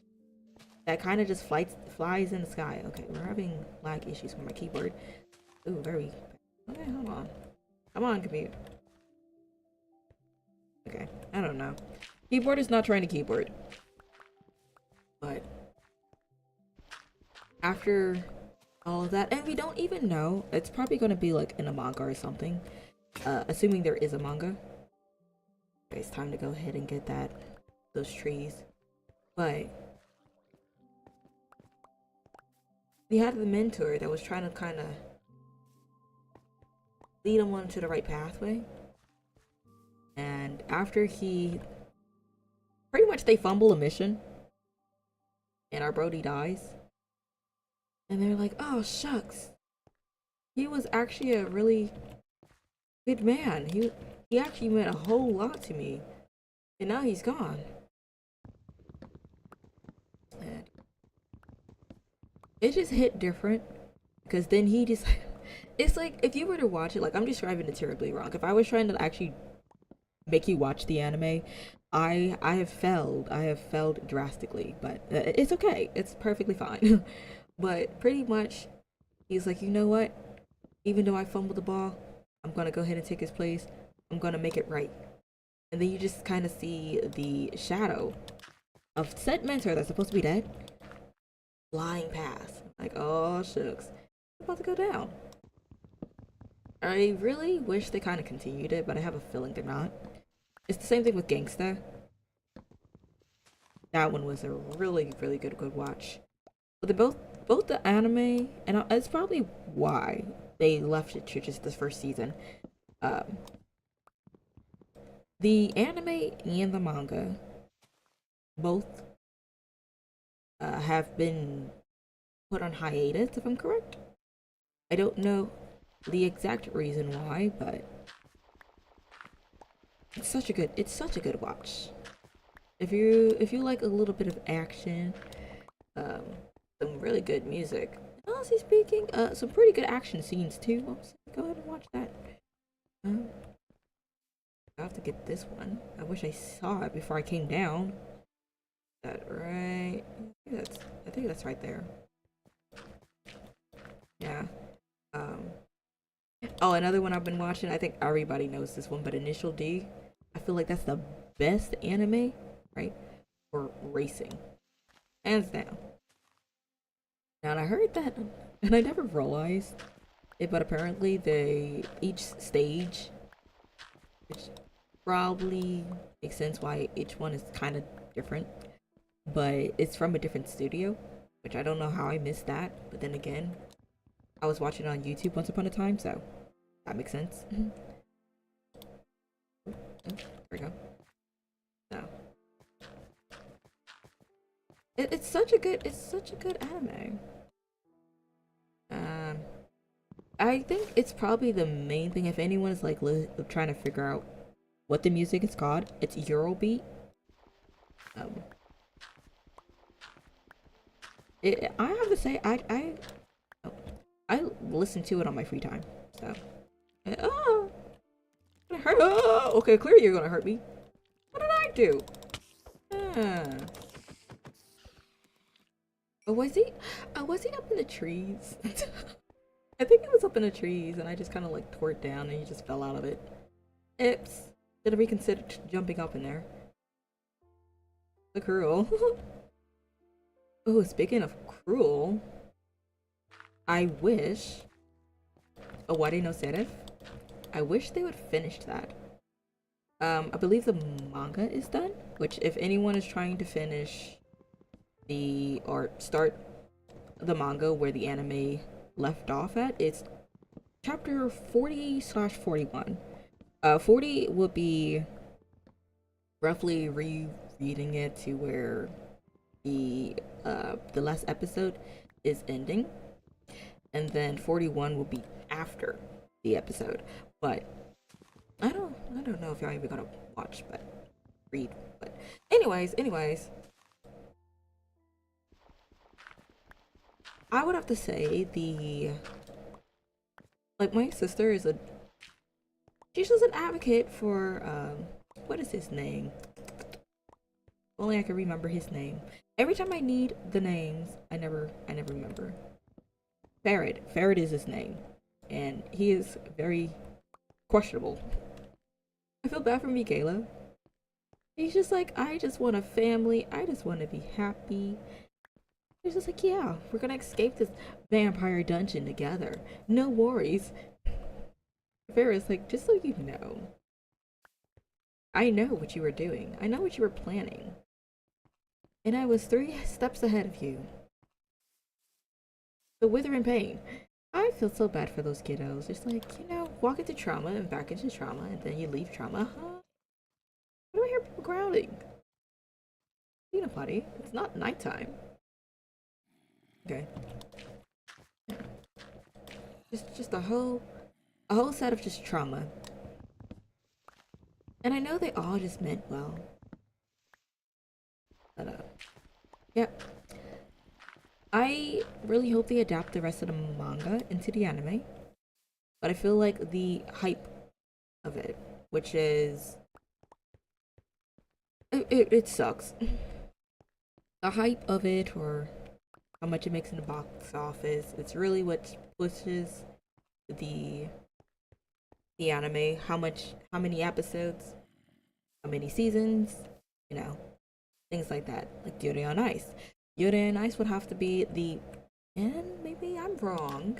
that kind of just flies in the sky. Okay, we're having lag issues with my keyboard. Ooh, very. Okay, hold on. Come on, computer. Okay, I don't know. Keyboard is not trying to keyboard. But after all of that, and we don't even know, it's probably going to be like in a manga or something, assuming there is a manga. Okay, it's time to go ahead and get those trees. But we had the mentor that was trying to kind of lead him onto the right pathway, and after he pretty much they fumble a mission and our Brody dies. And they're like, oh, shucks. He was actually a really good man. He actually meant a whole lot to me. And now he's gone. And it just hit different. Because then he just... It's like, if you were to watch it, like, I'm describing it terribly wrong. If I was trying to actually make you watch the anime, I have failed. I have failed drastically. But it's okay. It's perfectly fine. But pretty much, he's like, you know what? Even though I fumbled the ball, I'm gonna go ahead and take his place. I'm gonna make it right. And then you just kind of see the shadow of said mentor that's supposed to be dead flying past. Like, oh shucks, it's about to go down. I really wish they kind of continued it, but I have a feeling they're not. It's the same thing with Gangsta. That one was a really, really good watch. But they both the anime, and it's probably why they left it to just this first season. The anime and the manga both have been put on hiatus, if I'm correct. I don't know the exact reason why, but it's such a good watch. If you like a little bit of action, some really good music. Honestly speaking, some pretty good action scenes too. Go ahead and watch that. I have to get this one. I wish I saw it before I came down. Is that right? I think that's right there. Yeah. Oh, another one I've been watching. I think everybody knows this one, but Initial D. I feel like that's the best anime, right? For racing. hands down. Now, and I heard that, and I never realized it, but apparently each stage, which probably makes sense why each one is kind of different, but it's from a different studio, which I don't know how I missed that. But then again, I was watching it on YouTube once upon a time, so that makes sense. Oh, there we go. No. It's such a good anime. Um, I think it's probably the main thing. If anyone is like trying to figure out what the music is called, it's Eurobeat. Um, I have to say, oh, I listen to it on my free time. So, oh, hurt. Oh, okay, clearly you're gonna hurt me. What did I do? Ah. Oh, was he? Oh, was he up in the trees? I think it was up in the trees, and I just kind of like tore it down, and he just fell out of it. Oops. Should have reconsidered jumping up in there. The cruel. Oh, speaking of cruel, I wish. Oh, why do you know Serif? I wish they would finish that. I believe the manga is done, which if anyone is trying to finish or start the manga where the anime left off at, it's chapter 40/41. 40 would be roughly rereading it to where the last episode is ending, and then 41 will be after the episode. But I don't know if y'all even gonna watch, but read. But anyways, I would have to say my sister is she's just an advocate for what is his name? Only I can remember his name. Every time I need the names, I never remember. Farad is his name, and he is very questionable. I feel bad for Michaela. He's just like, I just want a family. I just want to be happy. He's just like, yeah, we're gonna escape this vampire dungeon together. No worries. Farah's like, just so you know, I know what you were doing. I know what you were planning. And I was 3 steps ahead of you. The wither in pain. I feel so bad for those kiddos. Just like, walk into trauma and back into trauma, and then you leave trauma. Huh? Why do I hear people growling? Peanut potty. It's not nighttime. Okay. Just a whole set of just trauma. And I know they all just meant well. But yeah. I really hope they adapt the rest of the manga into the anime. But I feel like the hype of it, which is it sucks. The hype of it, or how much it makes in the box office, it's really what pushes the anime. How many episodes, how many seasons, things like that. Like Yuri on Ice. Yuri on Ice would have to be and maybe I'm wrong,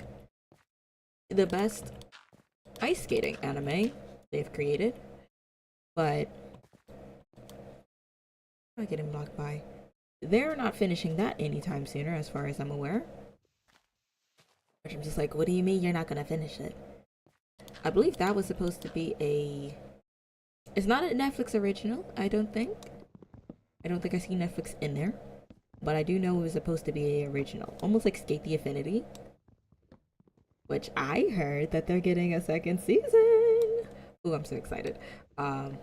the best ice skating anime they've created. But I'm getting blocked by. They're not finishing that anytime sooner, as far as I'm aware. Which I'm just like, what do you mean you're not gonna finish it? I believe that was supposed to be it's not a Netflix original, I don't think. I don't think I see Netflix in there. But I do know it was supposed to be an original. Almost like Skate the Affinity. Which I heard that they're getting a second season. Ooh, I'm so excited. I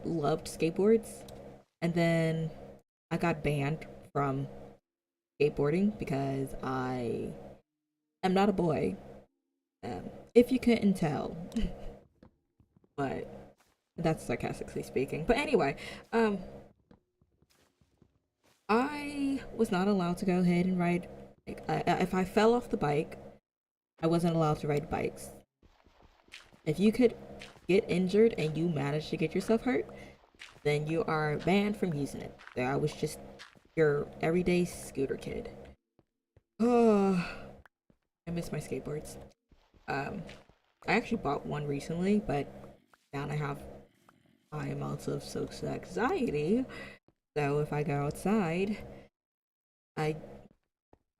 loved skateboards. And then I got banned from skateboarding because I am not a boy. If you couldn't tell. But that's sarcastically speaking. But anyway, I was not allowed to go ahead and ride. If I fell off the bike, I wasn't allowed to ride bikes. If you could get injured and you managed to get yourself hurt, then you are banned from using it. So I was just your everyday scooter kid. Oh, I miss my skateboards. Um, I actually bought one recently, but now I have high amounts of social anxiety. So if I go outside, I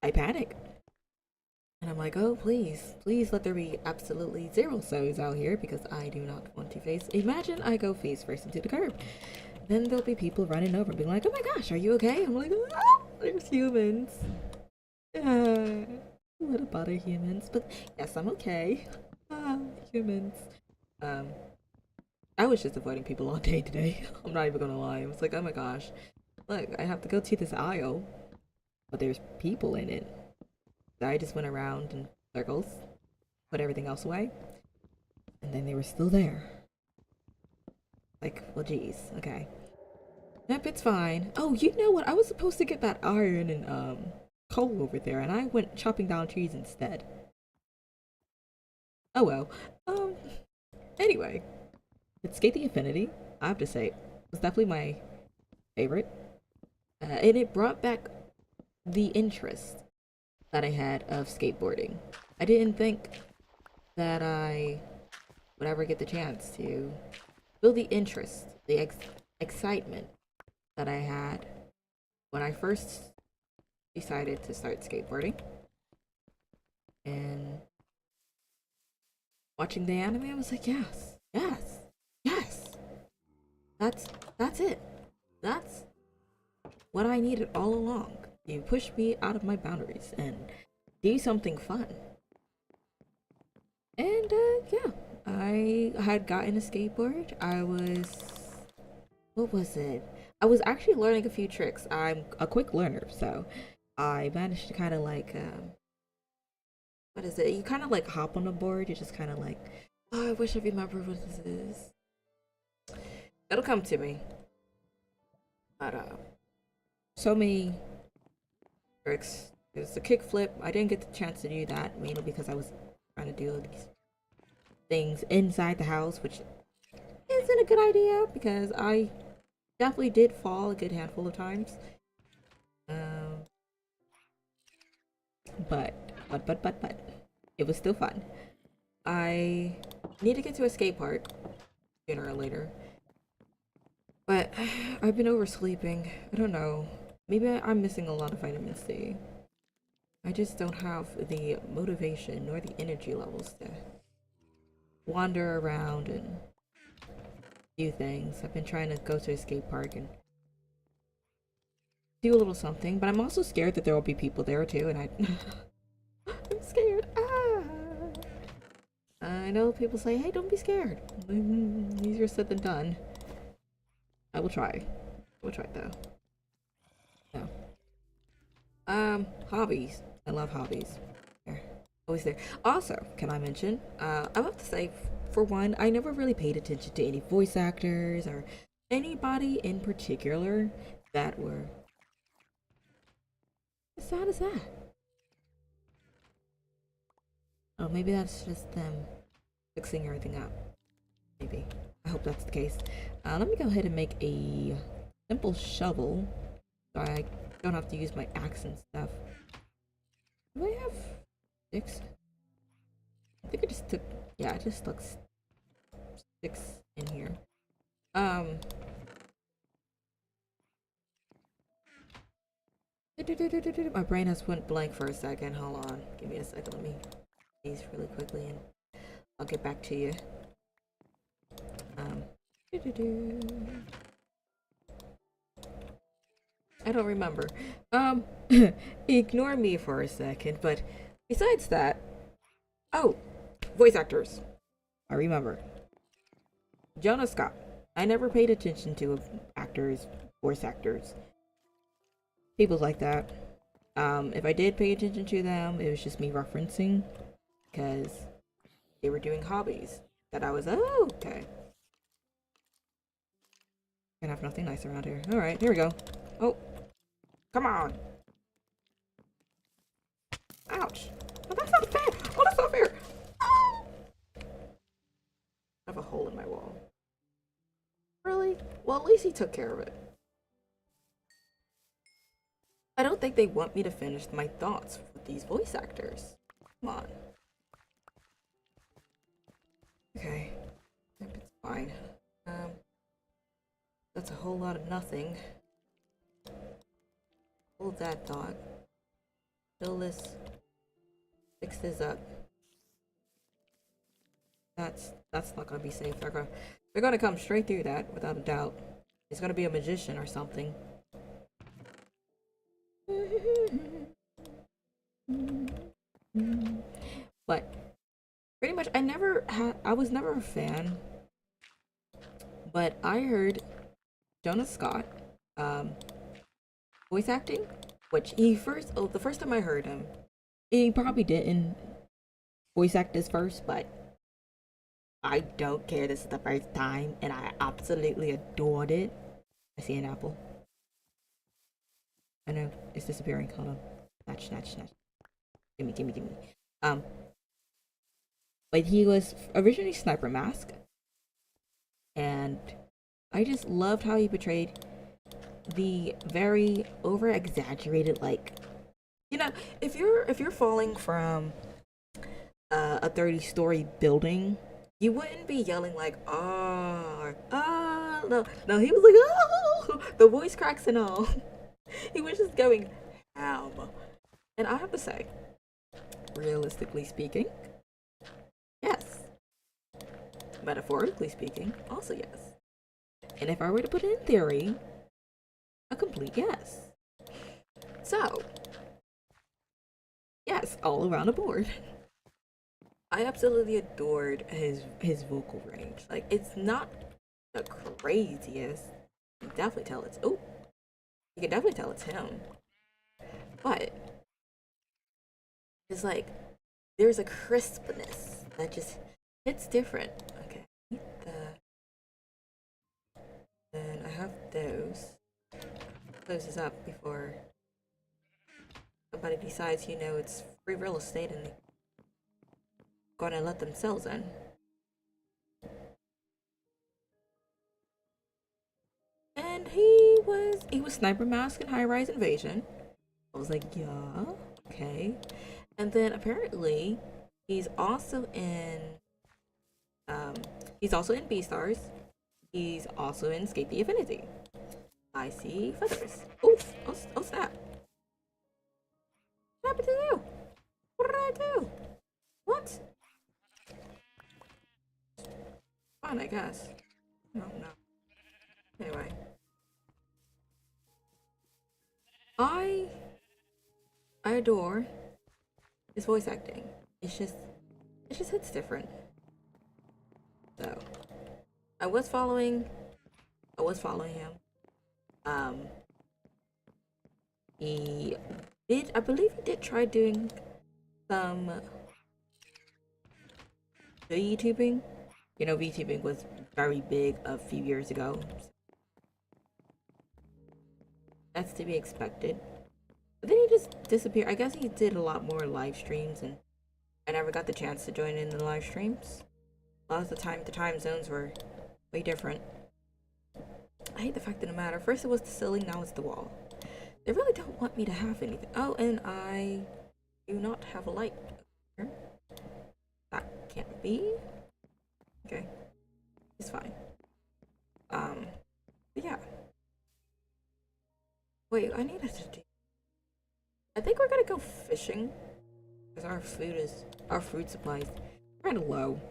I panic. And I'm like, oh, please, please let there be absolutely zero zoes out here because I do not want to face. Imagine I go face first into the curb. Then there'll be people running over being like, oh my gosh, are you okay? I'm like, ah, there's humans. What about other humans? But yes, I'm okay. Ah, humans. Um, I was just avoiding people all day today. I'm not even gonna lie. I was like, oh my gosh, look, I have to go to this aisle, but there's people in it. So I just went around in circles, put everything else away, and then they were still there. Like, well, geez, okay. Yep, it's fine. Oh, you know what? I was supposed to get that iron and coal over there, and I went chopping down trees instead. Oh well. Um. Anyway, Escape the Infinity, I have to say, was definitely my favorite, and it brought back the interest that I had of skateboarding. I didn't think that I would ever get the chance to feel the interest, the excitement that I had when I first decided to start skateboarding. And watching the anime, I was like, yes, yes, yes. That's that's it. That's what I needed all along. You pushed me out of my boundaries and do something fun. And yeah, I had gotten a skateboard. I was, what was it? I was actually learning a few tricks. I'm a quick learner, so I managed to kind of like, what is it? You kind of like hop on the board. You just kind of like, oh, I wish I remembered what this is. It'll come to me. But so many tricks. There's a kickflip. I didn't get the chance to do that, mainly because I was trying to do these things inside the house, which isn't a good idea because I definitely did fall a good handful of times. Um, but it was still fun. I need to get to a skate park sooner or later, but I've been oversleeping. I don't know. Maybe I'm missing a lot of vitamin C. I just don't have the motivation nor the energy levels to wander around and do things. I've been trying to go to a skate park and do a little something, but I'm also scared that there will be people there too, and I'm scared. Ah! I know people say, hey, don't be scared. Easier said than done. I will try. I will try though. Yeah. Hobbies. I love hobbies. There. Always there. Also, can I mention, I have to say, for one, I never really paid attention to any voice actors or anybody in particular that were. How sad is that? Oh, maybe that's just them fixing everything up. Maybe. I hope that's the case. Let me go ahead and make a simple shovel so I don't have to use my axe and stuff. Do I have sticks? I think I just took, yeah, I just stuck sticks in here. My brain has went blank for a second. Hold on. Give me a second. Let me these really quickly and I'll get back to you. Um, I don't remember. Um, ignore me for a second, but besides that, oh, voice actors. I remember. Jonah Scott. I never paid attention to actors, voice actors, people like that. If I did pay attention to them, it was just me referencing because they were doing hobbies that I was, oh, okay. Gonna have nothing nice around here. All right, here we go. Oh, come on. Ouch. Oh, that's not fair. Oh, that's not fair. Oh! I have a hole in my wall. Really? Well, at least he took care of it. I don't think they want me to finish my thoughts with these voice actors. Come on. Okay. It's fine. That's a whole lot of nothing. Hold that thought. Fill this. Fix this up. That's not gonna be safe. They're gonna come straight through that without a doubt. It's gonna be a magician or something. But pretty much, I was never a fan. But I heard Jonah Scott, voice acting, which the first time I heard him, he probably didn't voice act this first, but I don't care. This is the first time, and I absolutely adored it. I see an apple. I know it's disappearing. Hold on. Snatch. Gimme. But he was originally Sniper Mask, and I just loved how he portrayed the very over exaggerated, like, you know, if you're falling from a 30-story building, you wouldn't be yelling like no, he was like, oh, the voice cracks and all. He was just going ham. And I have to say, realistically speaking, yes. Metaphorically speaking, also yes. And if I were to put it in theory, a complete yes. So, yes, all around the board. I absolutely adored his vocal range. Like, it's not the craziest. You can definitely tell it's him. But it's like there's a crispness that just hits different. Okay. Then I have those. Close this up before somebody decides, it's free real estate and gonna let themselves in. And he was Sniper Mask in High Rise Invasion. I was like, yeah, okay. And then apparently he's also in Beastars. He's also in Escape the Infinity. I see feathers. Oof! Oh snap! What happened to you? What did I do? What? Fine, I guess. No. Anyway. I adore his voice acting. It just hits different. So I was following him. I believe he did try doing some VTubing. VTubing was very big a few years ago. That's to be expected. But then he just disappeared. I guess he did a lot more live streams, and I never got the chance to join in the live streams. A lot of the time zones were way different. I hate the fact of the matter. First it was the ceiling, now it's the wall. They really don't want me to have anything. Oh, and I do not have a light. That can't be. Okay. It's fine. But yeah. Wait, I needed to do... I think we're gonna go fishing. Because our food supplies kind of low.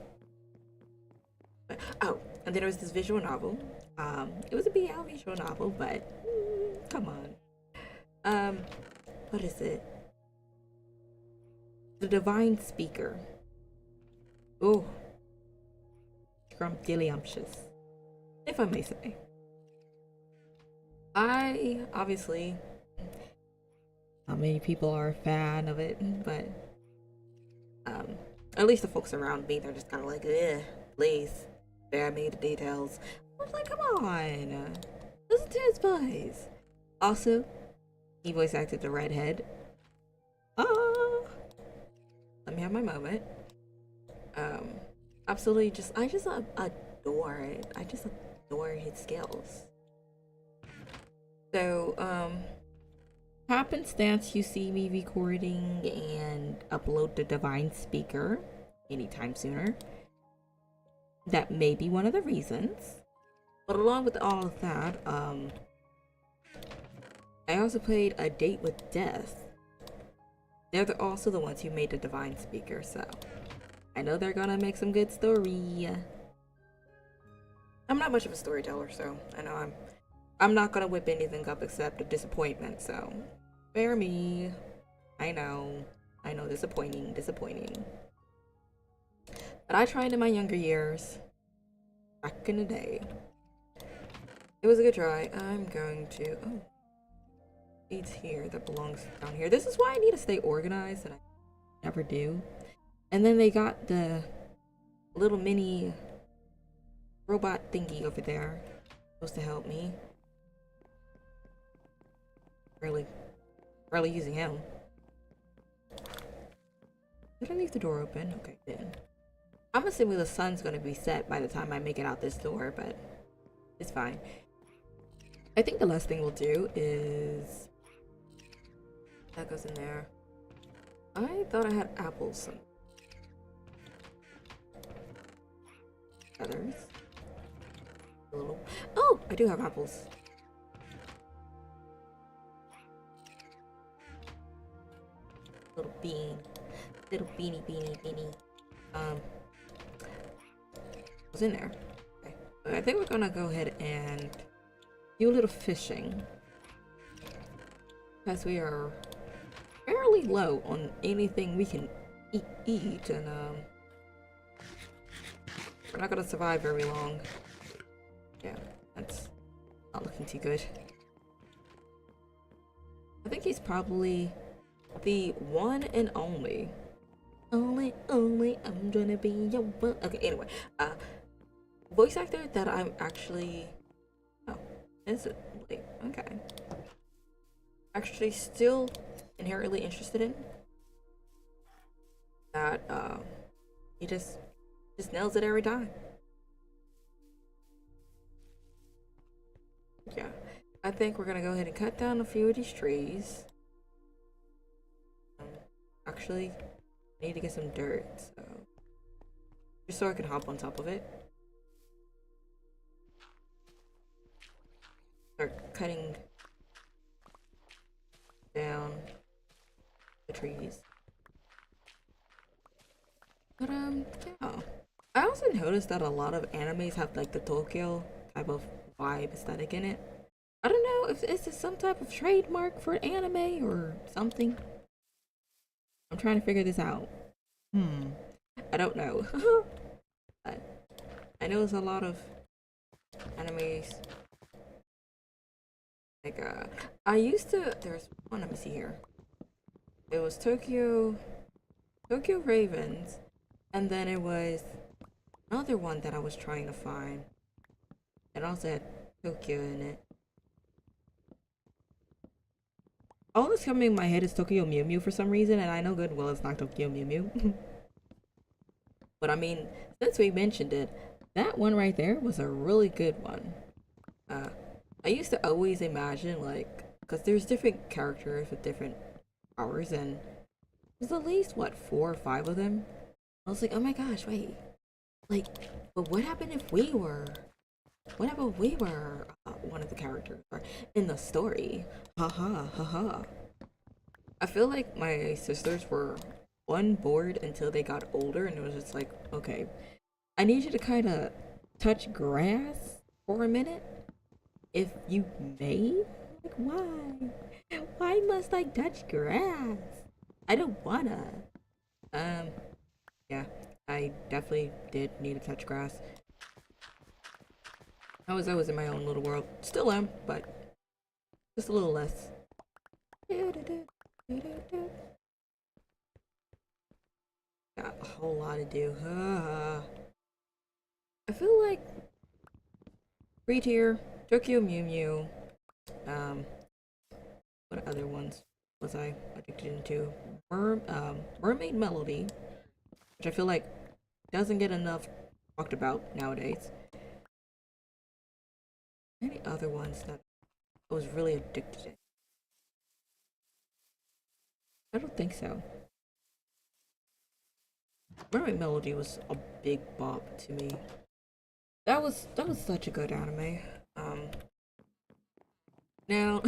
Oh, and then there was this visual novel. It was a BL visual novel, but come on. What is it? The Divine Speaker. Oh, scrumptious, if I may say. I obviously, not many people are a fan of it, but at least the folks around me, they're just kind of like, eh, please, spare me the details. I was like, come on, listen to his voice. Also, he voice acted the redhead. Let me have my moment. Absolutely, I just adore it. I just adore his skills. So, happenstance you see me recording and upload the Divine Speaker anytime sooner, that may be one of the reasons. But along with all of that, I also played A Date with Death. They're also the ones who made the Divine Speaker, so I know they're gonna make some good story. I'm not much of a storyteller, so I know I'm not gonna whip anything up except a disappointment, so spare me. I know, disappointing. But I tried in my younger years, back in the day. It was a good try. I'm going to, oh, it's here, that belongs down here. This is why I need to stay organized, and I never do. And then they got the little mini robot thingy over there, supposed to help me. Really using him. Did I leave the door open? Okay, then. I'm assuming the sun's gonna be set by the time I make it out this door, but it's fine. I think the last thing we'll do is... that goes in there. I thought I had apples. Feathers. A little... oh! I do have apples. Little bean. Little beanie. Was in there. Okay. I think we're gonna go ahead and do a little fishing. Because we are fairly low on anything we can eat, and we're not gonna survive very long. Yeah, that's not looking too good. I think he's probably the one and only. Only, I'm gonna be your one. Okay, anyway, voice actor that I'm actually, oh, is it? Wait, okay. Actually, still inherently interested in. That, he just nails it every time. Yeah, I think we're gonna go ahead and cut down a few of these trees. Actually, I need to get some dirt, so just so I can hop on top of it. Start cutting down the trees. But yeah. I also noticed that a lot of animes have like the Tokyo type of vibe aesthetic in it. I don't know if it's some type of trademark for anime or something. I'm trying to figure this out. I don't know. But I know there's a lot of animes. Like, I used to, there's one, let me see here. It was Tokyo Ravens, and then it was another one that I was trying to find. It also had Tokyo in it. All that's coming in my head is Tokyo Mew Mew for some reason, and I know good well it's not Tokyo Mew Mew. But I mean, since we mentioned it, that one right there was a really good one. I used to always imagine, like, because there's different characters with different powers, and there's at least, what, 4 or 5 of them? I was like, oh my gosh, wait. Like, but what happened if we were... what happened if we were one of the characters or in the story? Haha. I feel like my sisters were on board until they got older, and it was just like, okay, I need you to kind of touch grass for a minute, if you may. Like, why must I touch grass? I don't wanna. Yeah, I definitely did need to touch grass. I was always in my own little world. Still am, but just a little less. Got a whole lot to do. I feel like Free Tier, Tokyo Mew Mew, what other ones was I addicted into? Mermaid Melody, which I feel like doesn't get enough talked about nowadays. Any other ones that I was really addicted to? I don't think so. Mermaid Melody was a big bop to me. That was such a good anime. Um, Now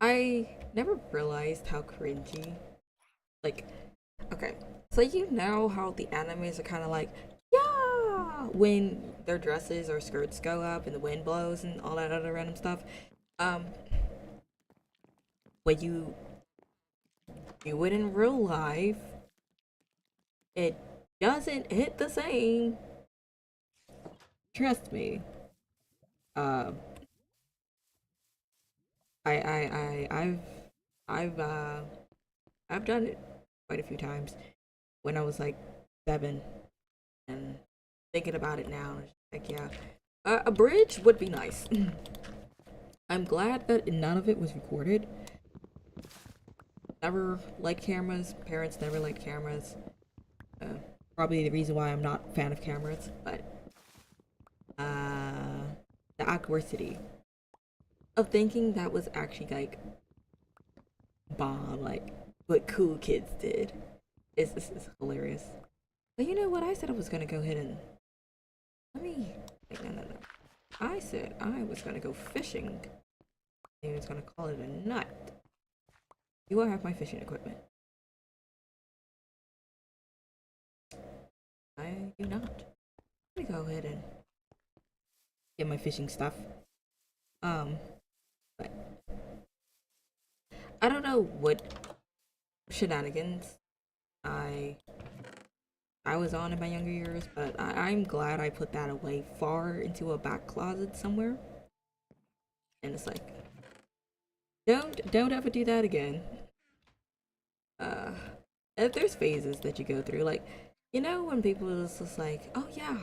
I never realized how cringy. Like, okay, so you know how the animes are kind of like, yeah, when their dresses or skirts go up and the wind blows and all that other random stuff. Um, when you do it in real life, it doesn't hit the same. Trust me. Uh, I've I've uh I've done it quite a few times when I was like 7 and thinking about it now. It's like, yeah, a bridge would be nice. I'm glad that none of it was recorded. Never liked cameras. Parents never liked cameras. Probably the reason why I'm not a fan of cameras, but uh, the awkwardity of thinking that was actually like bomb, like what cool kids did is hilarious. But you know what? I said I was gonna go ahead and let me. No. I said I was gonna go fishing. I was gonna call it a night. Do I have my fishing equipment? I do not. Let me go ahead and get my fishing stuff. But I don't know what shenanigans I I was on in my younger years, but I'm glad I put that away far into a back closet somewhere. And it's like, don't ever do that again. Uh, if there's phases that you go through, like, you know, when people is just like, oh yeah,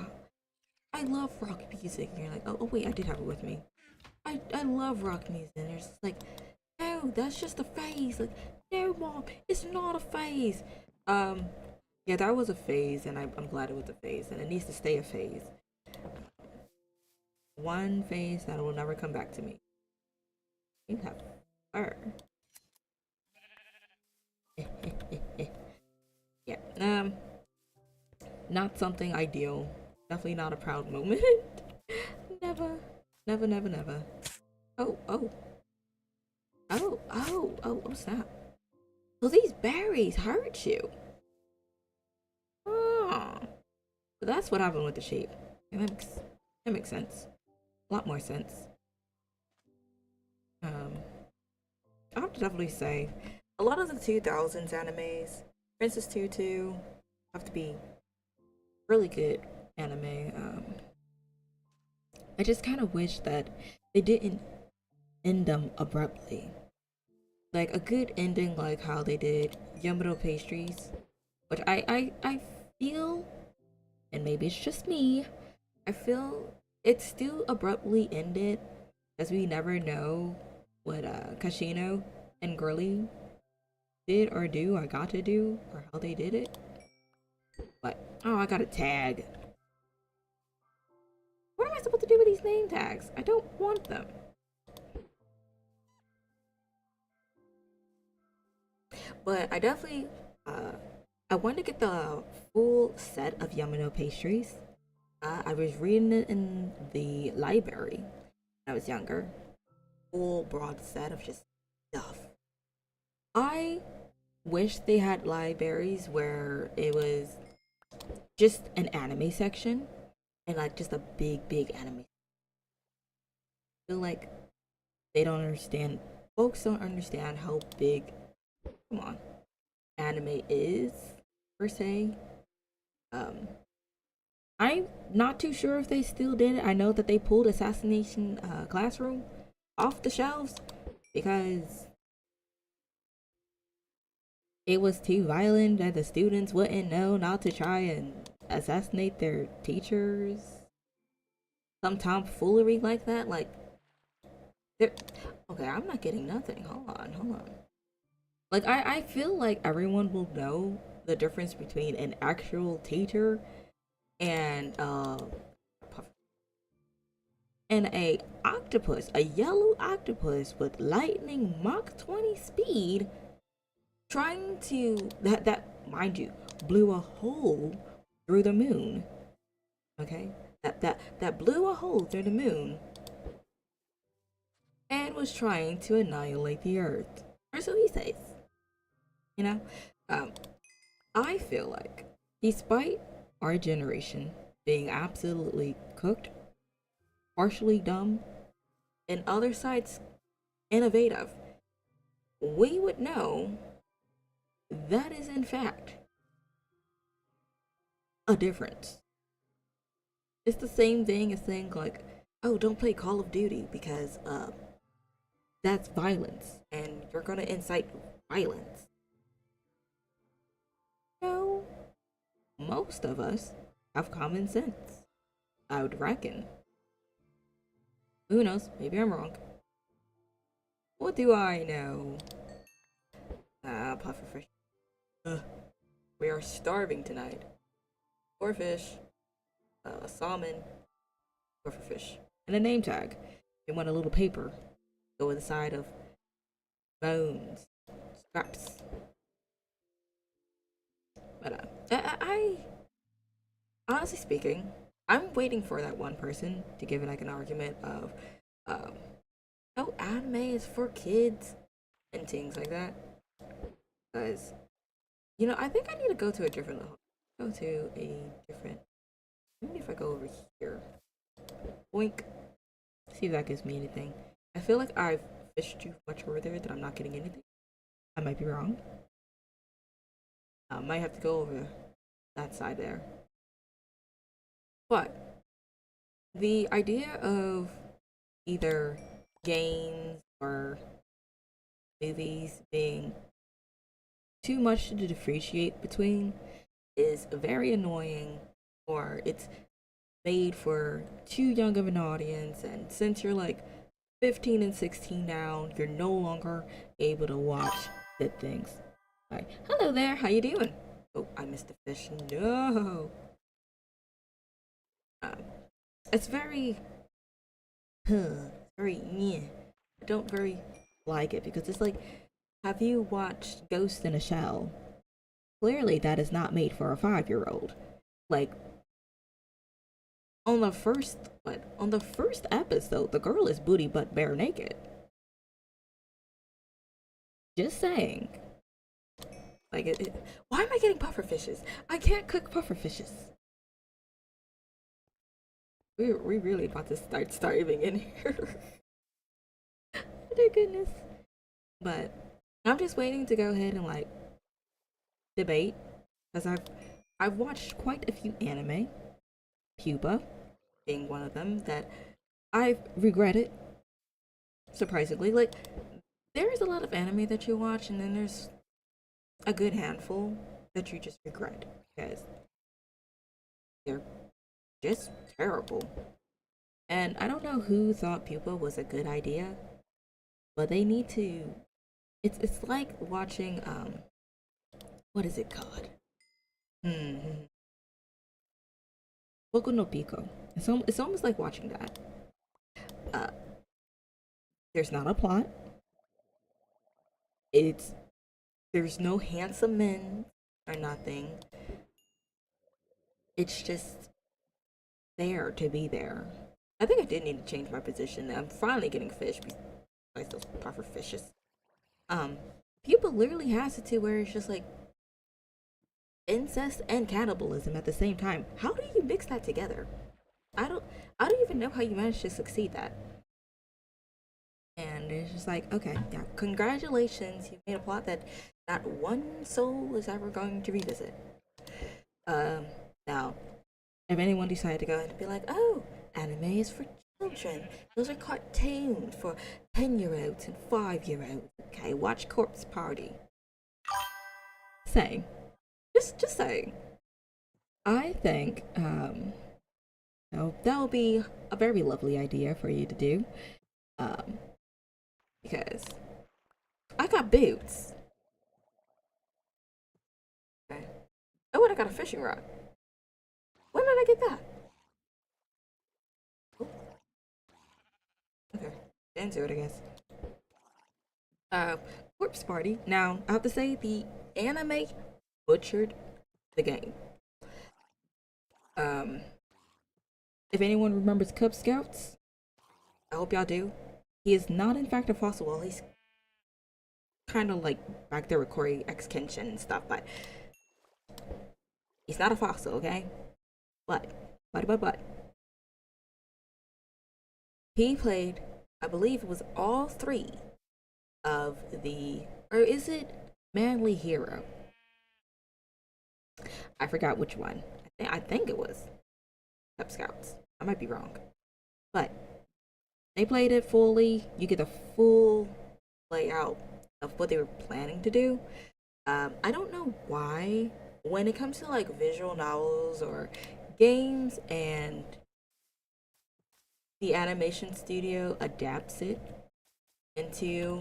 I love rock music, and you're like, oh wait, I did have it with me. I love rock music, and you're just like, no, that's just a phase. Like, no, mom, it's not a phase. Yeah, that was a phase, and I'm glad it was a phase, and it needs to stay a phase. One phase that will never come back to me. You have fur. Yeah, not something ideal. Definitely not a proud moment. Never, never. Oh, oh, oh, snap. So these berries hurt you. Oh, so that's what happened with the sheep. That makes sense. A lot more sense. I have to definitely say, a lot of the 2000s animes, Princess Tutu, have to be really good anime. I just kind of wish that they didn't end them abruptly. Like a good ending, like how they did Yamato Pastries, which I feel, and maybe it's just me, I feel it still abruptly ended, as we never know what Kashino and Girly did or do or got to do or how they did it. But oh, I got a tag. What am I supposed to do with these name tags? I don't want them. But I definitely I wanted to get the full set of Yamano pastries. I was reading it in the library when I was younger. Full broad set of just stuff. I wish they had libraries where it was just an anime section and like just a big anime. I feel like they don't understand. Folks don't understand how big, come on, anime is per se. Um, I'm not too sure if they still did it. I know that they pulled Assassination Classroom off the shelves because it was too violent that the students wouldn't know not to try and assassinate their teachers. Some tomfoolery like that. Like, okay, I'm not getting nothing. Hold on. Like, I feel like everyone will know the difference between an actual teacher and a octopus, a yellow octopus with lightning Mach 20 speed trying to that mind you blew a hole through the moon. Okay, that blew a hole through the moon and was trying to annihilate the Earth, or so he says. You know, um, I feel like, despite our generation being absolutely cooked, partially dumb, and other sides innovative, we would know that is in fact a difference. It's the same thing as saying like, oh, don't play Call of Duty because that's violence and you're gonna incite violence. No, most of us have common sense, I would reckon. Who knows? Maybe I'm wrong. What do I know? Pufferfish. Ugh. We are starving tonight. Four fish, salmon, pufferfish, and a name tag. You want a little paper go with the side of bones, scraps. But I honestly speaking, I'm waiting for that one person to give it like an argument of, um, oh, anime is for kids and things like that. Because, I think I need to go to a different level. Go to a different. Maybe if I go over here, boink. See if that gives me anything. I feel like I've fished too much over there that I'm not getting anything. I might be wrong. I might have to go over that side there. But the idea of either games or movies being too much to differentiate between is very annoying, or it's made for too young of an audience, and since you're like 15 and 16 now, you're no longer able to watch good things. Like, hello there, how you doing? Oh, I missed the fish. No. Um, it's very, very, yeah. I don't very like it because it's like, have you watched Ghost in a Shell? Clearly, that is not made for a 5-year-old. Like, on the first episode, the girl is booty butt bare naked. Just saying. Like, why am I getting puffer fishes? I can't cook puffer fishes. We really about to start starving in here. Oh goodness. But I'm just waiting to go ahead and like debate, because I've watched quite a few anime, Pupa being one of them, that I've regretted. Surprisingly, like there's a lot of anime that you watch, and then there's a good handful that you just regret because they're just terrible. And I don't know who thought Pupa was a good idea, but they need to. It's like watching what is it called? Boku no Pico. It's almost like watching that. Uh, there's not a plot. It's there's no handsome men or nothing. It's just there to be there. I think I did need to change my position. I'm finally getting fish besides those puffer fishes. Um, Pupa literally has it to where it's just like incest and cannibalism at the same time. How do you mix that together? I don't I don't even know how you managed to succeed that. And it's just like, okay, yeah, congratulations, you made a plot that not one soul is ever going to revisit. Um, Now, if anyone decided to go and be like, oh, anime is for children, those are cartoons for 10-year-olds and 5-year-olds. Okay, watch Corpse Party. Saying, just saying. I think that will be a very lovely idea for you to do. Um, because I got boots. Okay. Oh, and I got a fishing rod. When did I get that? Oh, okay, into it, I guess. Corpse Party. Now, I have to say, the anime butchered the game. Um, if anyone remembers Cub Scouts, I hope y'all do. He is not, in fact, a fossil. Well, he's kind of like back there with Corey X Kenshin and stuff, but he's not a fossil, okay? But, he played, I believe it was all three of the, or is it Manly Hero? I forgot which one. I think it was Cub Scouts. I might be wrong. But they played it fully. You get the full layout of what they were planning to do. I don't know why, when it comes to like visual novels or games and the animation studio adapts it into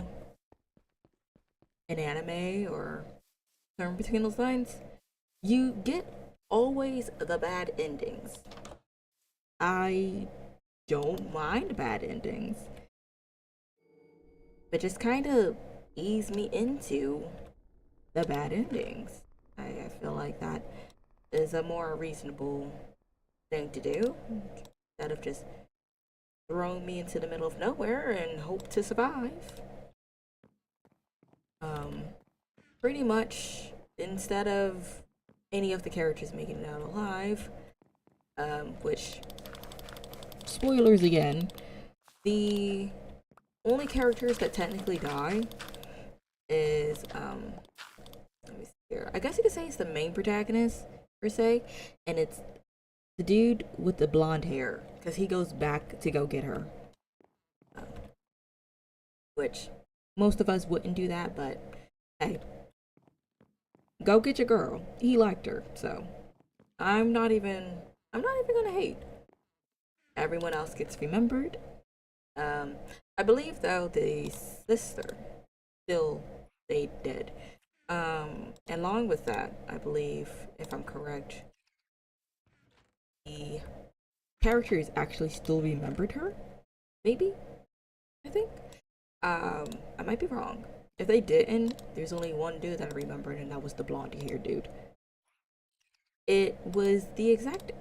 an anime or something between those lines, you get always the bad endings. I don't mind bad endings, but just kind of ease me into the bad endings. I feel like that is a more reasonable thing to do instead of just throwing me into the middle of nowhere and hope to survive. Um, Pretty much, instead of any of the characters making it out alive, which, spoilers again, the only characters that technically die is, let me see here. I guess you could say it's the main protagonist, per se, and it's the dude with the blonde hair, because he goes back to go get her. Which, most of us wouldn't do that, but hey, go get your girl. He liked her, so I'm not even gonna hate. Everyone else gets remembered. I believe though the sister still stayed dead. And along with that, I believe, if I'm correct, the characters actually still remembered her. Maybe, I think. I might be wrong. If they didn't, there's only one dude that I remembered, and that was the blondie hair dude. It was the exact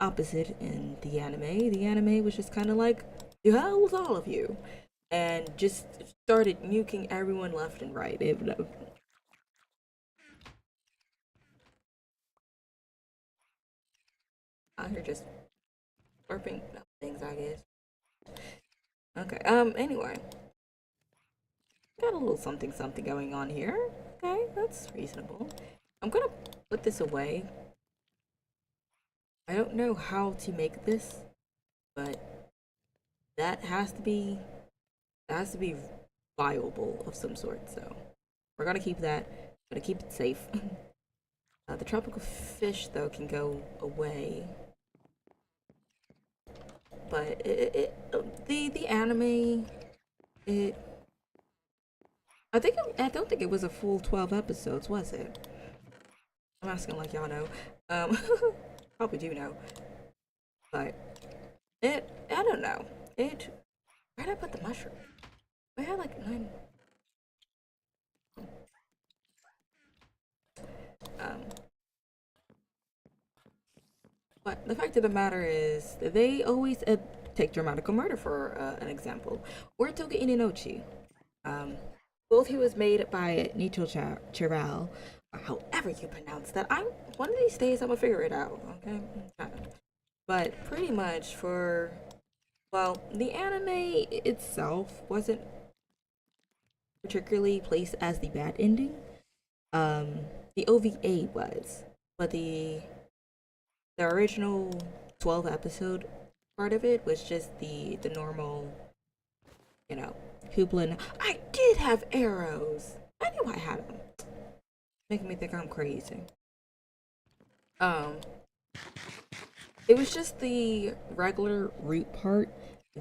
opposite in the anime. The anime was just kind of like, the hell was all of you? And just started nuking everyone left and right. Out here just warping things, I guess. Okay, anyway. Got a little something something going on here. Okay, that's reasonable. I'm gonna put this away. I don't know how to make this, but that has to be viable of some sort. So we're gonna keep that. Gonna keep it safe. The tropical fish though can go away, but the anime, it I don't think it was a full 12 episodes, was it? I'm asking like y'all know. Um, Probably do know, but I don't know. Where did I put the mushroom? I had like 9. Um, but the fact of the matter is, they always take Dramatical Murder for an example, or Toga Ininochi. Um, Both he was made by Nicho Chiral, or however you pronounce that. One of these days I'm gonna figure it out. Okay, but pretty much well, the anime itself wasn't particularly placed as the bad ending. The OVA was, but the original 12 episode part of it was just the normal, you know, hoopla. I did have arrows. I knew I had them. Making me think I'm crazy. Um, it was just the regular route part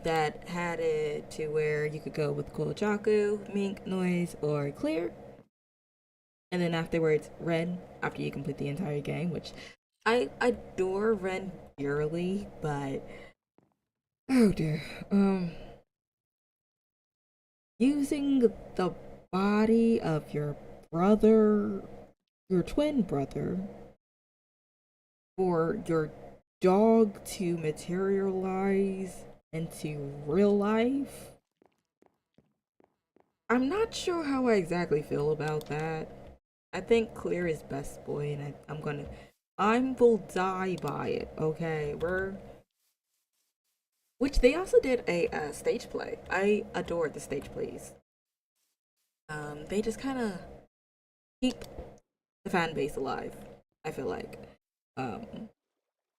that had it to where you could go with Kojaku, Mink, Noise, or Clear. And then afterwards, Ren, after you complete the entire game, which I adore Ren dearly, but oh dear. Using the body of your brother, your twin brother, for your dog to materialize into real life. I'm not sure how I exactly feel about that. I think Clear is best boy, and I will die by it. Okay, which they also did a stage play. I adored the stage plays. They just kind of keep the fan base alive. I feel like, um,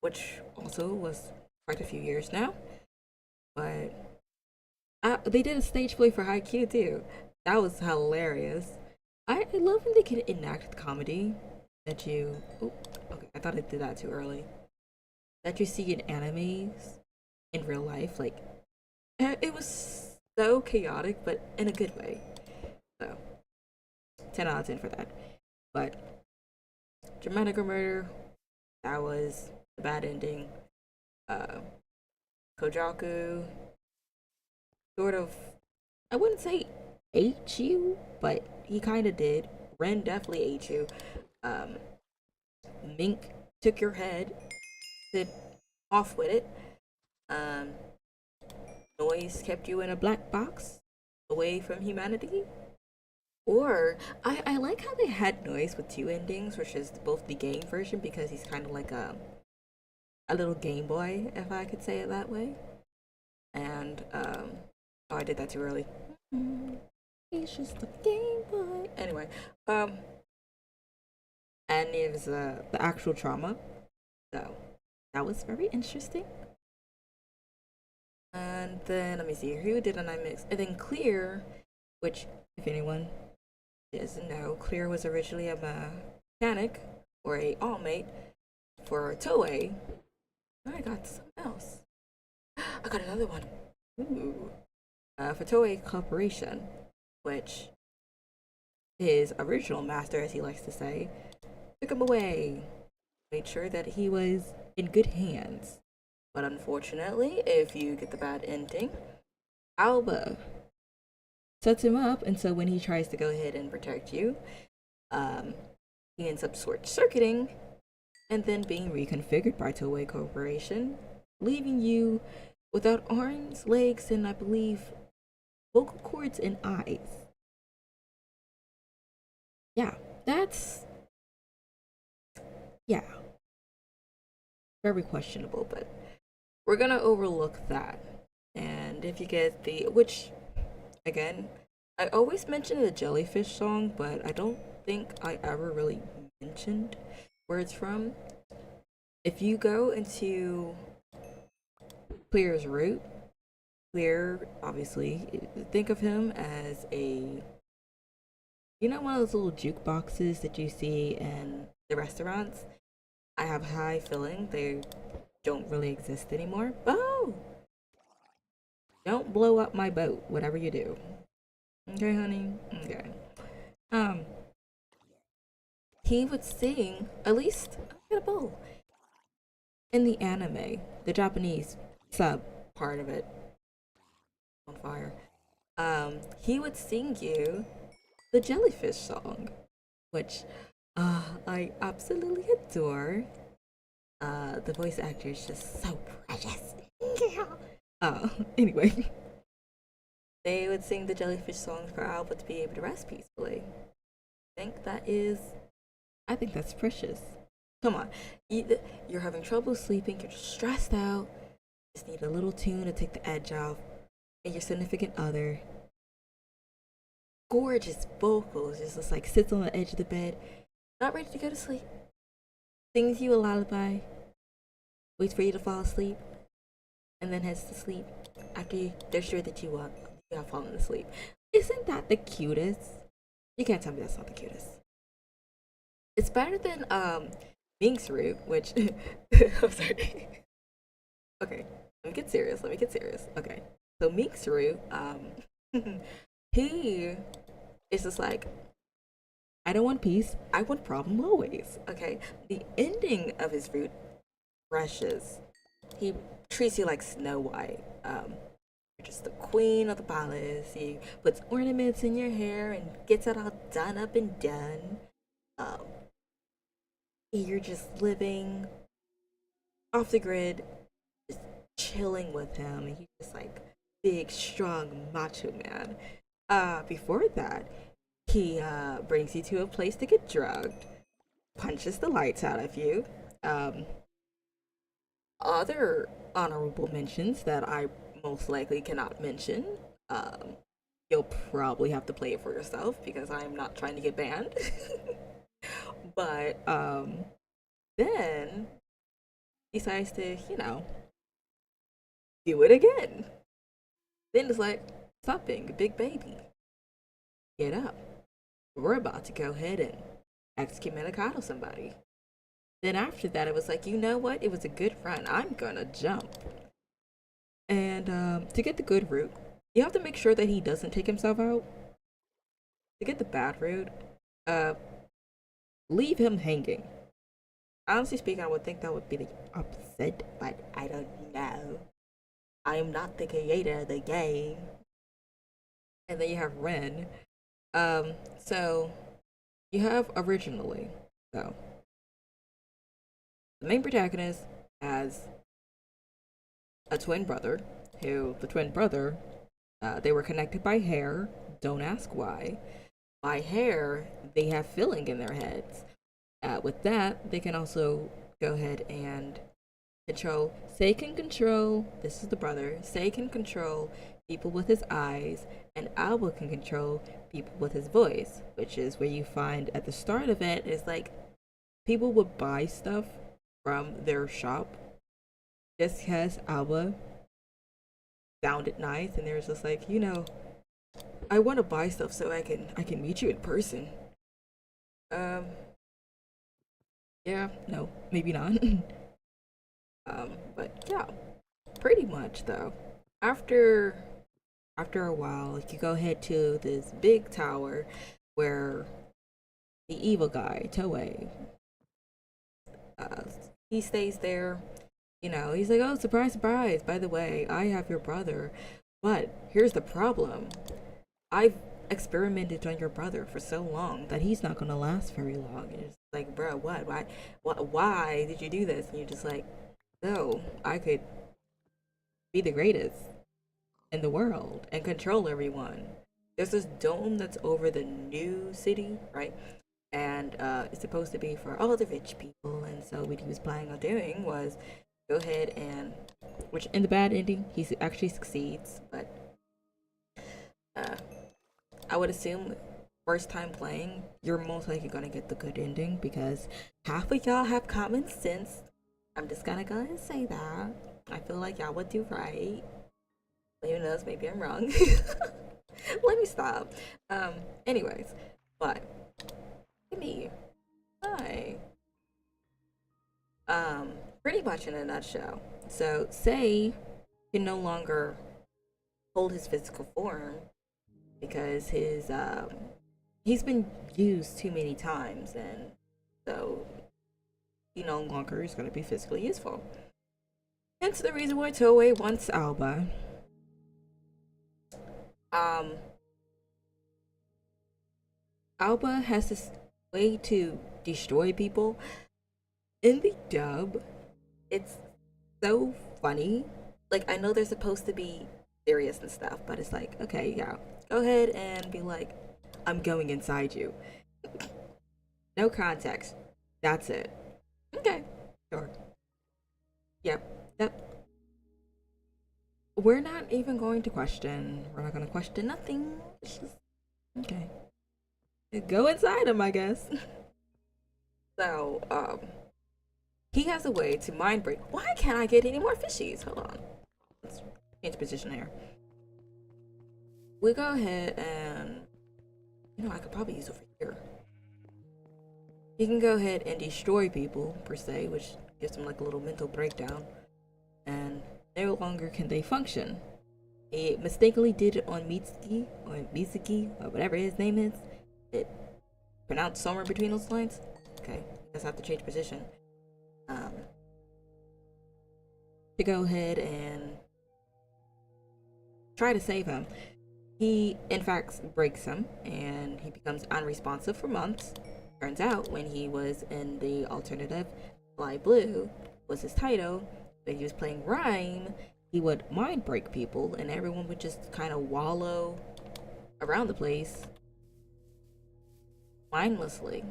which also was quite a few years now. But they did a stage play for Haikyuu too. That was hilarious. I love when they can enact comedy that you. Oh, okay, I thought I did that too early. That you see in animes in real life. Like, it was so chaotic, but in a good way. So, 10 out of 10 for that. But, Dramatic Murder, that was a bad ending. Uh, Kojaku, sort of, I wouldn't say ate you, but he kind of did. Ren definitely ate you. Um, Mink took your head, did off with it. Um, Noise kept you in a black box, away from humanity. Or I like how they had Noise with two endings, which is both the game version because he's kind of like a little Game Boy, if I could say it that way. And oh, I did that too early. He's just a Game Boy. Anyway, and it was the actual trauma, so that was very interesting. And then let me see who did an I mix, and then Clear, which if anyone doesn't know, Clear was originally a mechanic or a all mate for Toei. I got something else. I got another one. Ooh. For Toei Corporation, which his original master, as he likes to say, took him away, made sure that he was in good hands. But unfortunately, if you get the bad ending, Alba sets him up, and so when he tries to go ahead and protect you, he ends up short circuiting and then being reconfigured by Toei Corporation, leaving you without arms, legs, and I believe vocal cords and eyes. Yeah, that's yeah, very questionable, but we're gonna overlook that. And if you get which again, I always mention the jellyfish song, but I don't think I ever really mentioned where it's from. If you go into Clear's route, Clear, obviously, think of him as one of those little jukeboxes that you see in the restaurants. I have a high feeling they don't really exist anymore. Oh! Don't blow up my boat, whatever you do. Okay, honey? Okay. Um, he would sing, at least, get a bowl. In the anime, the Japanese sub part of it, on fire, he would sing you the jellyfish song, which I absolutely adore. The voice actor is just so precious. Anyway, they would sing the jellyfish song for Alba to be able to rest peacefully. I think that's precious. Come on, you're having trouble sleeping, you're just stressed out, just need a little tune to take the edge off, and your significant other, gorgeous vocals, just like sits on the edge of the bed, not ready to go to sleep, sings you a lullaby, waits for you to fall asleep, and then heads to sleep after they're sure that you have fallen asleep. Isn't that the cutest? You can't tell me that's not the cutest. It's better than Mink's root, which I'm sorry. Okay, let me get serious. Okay, so Mink's root, he is just like, I don't want peace, I want problem always. Okay, the ending of his root, precious. He treats you like Snow White. You're just the queen of the palace. He puts ornaments in your hair and gets it all done up and done. Um, you're just living off the grid, just chilling with him. And he's just like big, strong, macho man. Before that, he brings you to a place to get drugged, punches the lights out of you. Um, Other honorable mentions that I most likely cannot mention. Um, you'll probably have to play it for yourself because I'm not trying to get banned. But then decides to, do it again. Then it's like, stop being a big baby. Get up. We're about to go ahead and excommunicado somebody. Then after that, it was like, you know what? It was a good run. I'm gonna jump. And to get the good route, you have to make sure that he doesn't take himself out. To get the bad route, uh, leave him hanging. Honestly speaking, I would think that would be the opposite, but I don't know. I am not the creator of the game. And then you have Ren. So you have originally, so the main protagonist has a twin brother, who the twin brother, they were connected by hair. Don't ask why. By hair, they have filling in their heads. With that, they can also go ahead and control. Say can control. This is the brother. Say can control people with his eyes, and Alba can control people with his voice, which is where you find at the start of it is like people would buy stuff from their shop just because Alba sounded nice, and there's just like, I want to buy stuff so I can meet you in person. Yeah, no, maybe not. But yeah, pretty much though. After a while, you go head to this big tower where the evil guy, Toei, he stays there. He's like, oh, surprise, surprise. By the way, I have your brother. But here's the problem. I've experimented on your brother for so long that he's not going to last very long. And it's like, bro, what? Why did you do this? And you're just like, no, I could be the greatest in the world and control everyone. There's this dome that's over the new city, right? And it's supposed to be for all the rich people. And so what he was planning on doing was go ahead and, which in the bad ending, he actually succeeds. But I would assume first time playing, you're most likely gonna get the good ending because half of y'all have common sense. I'm just gonna go ahead and say that. I feel like y'all would do right. Who knows? Maybe I'm wrong. Let me stop. Anyways, but me, hi. Pretty much in a nutshell. So, Say can no longer hold his physical form because he's been used too many times, and so he no longer is going to be physically useful. Hence the reason why Toei wants Alba. Alba has this way to destroy people. In the dub, it's so funny. Like, I know they're supposed to be serious and stuff, but it's like, okay, yeah, go ahead and be like, I'm going inside you. No context. That's it. Okay, sure. Yep, yep. We're not even going to question. We're not going to question nothing. It's just, okay. Go inside him, I guess. So, he has a way to mind break. Why can't I get any more fishies? Hold on. Let's change position here. We go ahead and, I could probably use over here. He can go ahead and destroy people, per se, which gives them like a little mental breakdown. And no longer can they function. He mistakenly did it on Mitsuki, or whatever his name is. It pronounced somewhere between those lines. Okay, just have to change position. To go ahead and try to save him. He, in fact, breaks him, and he becomes unresponsive for months. Turns out, when he was in the alternative, Fly Blue was his title. When he was playing Rhyme, he would mind break people, and everyone would just kind of wallow around the place mindlessly.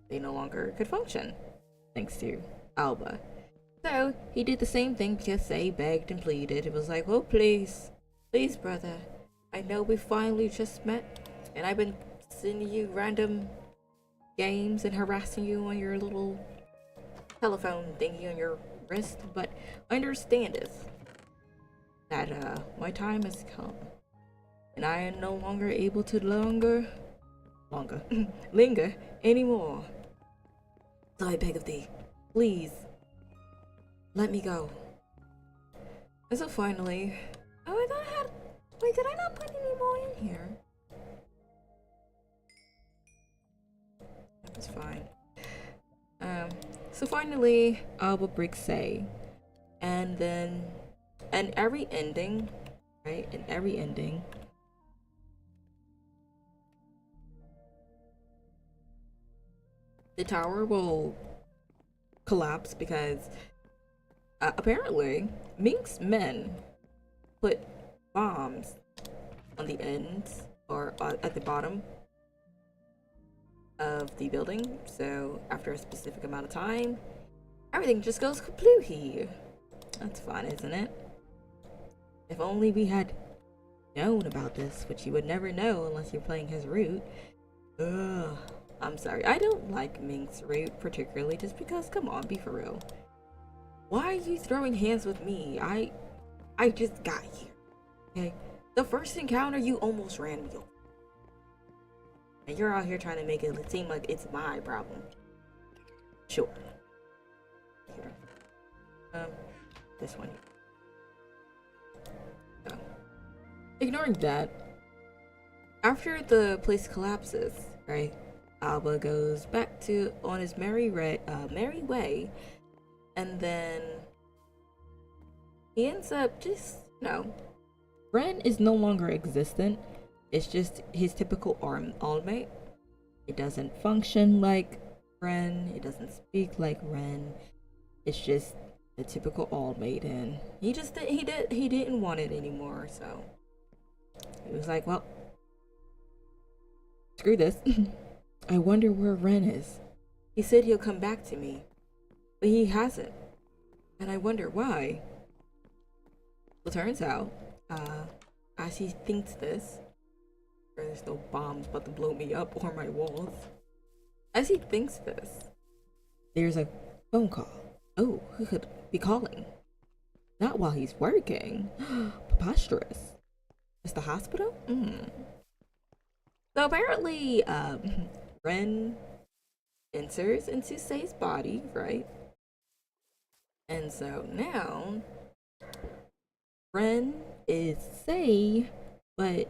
They no longer could function, thanks to Alba. So he did the same thing because they begged and pleaded. It was like, oh, please, please, brother. I know we finally just met, and I've been sending you random games and harassing you on your little telephone thingy on your wrist, but understand this, that my time has come, and I am no longer able to linger anymore. So I beg of thee, please, let me go. And so finally, oh, I thought I had, wait, did I not put any more in here? It's fine. So finally, Alba breaks Say, and then, and every ending, right? In every ending, the tower will collapse because apparently Mink's men put bombs on the ends or at the bottom of the building, so after a specific amount of time, everything just goes kaplooey. That's fun, isn't it? If only we had known about this, which you would never know unless you're playing his route. Ugh. I'm sorry, I don't like Mink's route particularly, just because, come on, be for real. Why are you throwing hands with me? I just got here, okay? The first encounter, you almost ran me over. And you're out here trying to make it seem like it's my problem. Sure. Here. This one here. So, ignoring that, after the place collapses, right? Alba goes back to on his merry way, and then he ends up just, you know, Ren is no longer existent. It's just his typical all-mate. It doesn't function like Ren. It doesn't speak like Ren. It's just the typical all-mate, and he didn't want it anymore. So he was like, well, screw this. I wonder where Ren is. He said he'll come back to me, but he hasn't, and I wonder why. Well, turns out, as he thinks this. There's no bombs about to blow me up or my walls. As he thinks this, there's a phone call. Oh, who could be calling? Not while he's working. Preposterous. It's the hospital? So apparently, Ren enters into Say's body, right? And so now, Ren is Say, but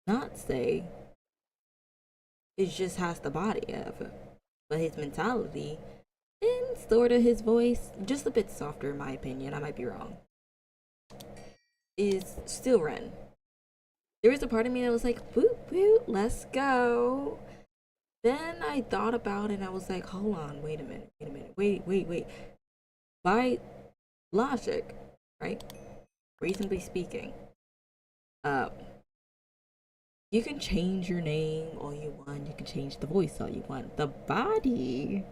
not Say. It just has the body of it, but his mentality and sort of his voice, just a bit softer in my opinion, I might be wrong, is still Ren. There was a part of me that was like, boop boop, let's go. Then I thought about it and I was like, hold on, wait a minute, wait. By logic, right? Reasonably speaking, you can change your name all you want, you can change the voice all you want. The body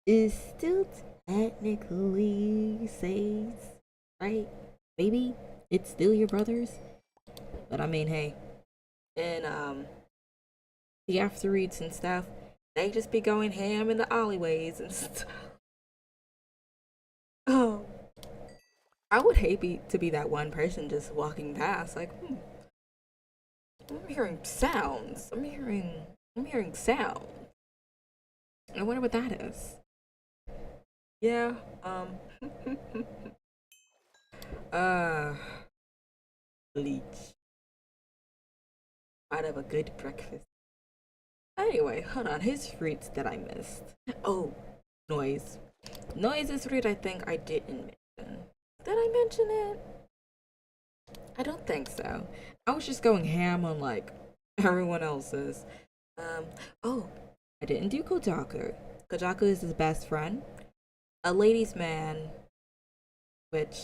is still technically Say's, right? Maybe it's still your brother's. But I mean, hey, and the after reads and stuff, they just be going ham in the alleyways and stuff. Oh, I would hate to be that one person just walking past, like, I'm hearing sounds. I'm hearing sound. I wonder what that is. Yeah, bleach. I'd have a good breakfast. Anyway, hold on, his fruits that I missed. Oh, noise. Noise is fruit I think I didn't mention. Did I mention it? I don't think so. I was just going ham on like everyone else's. Um, oh, I didn't do Kojaku. Kojaku is his best friend, a ladies' man, which,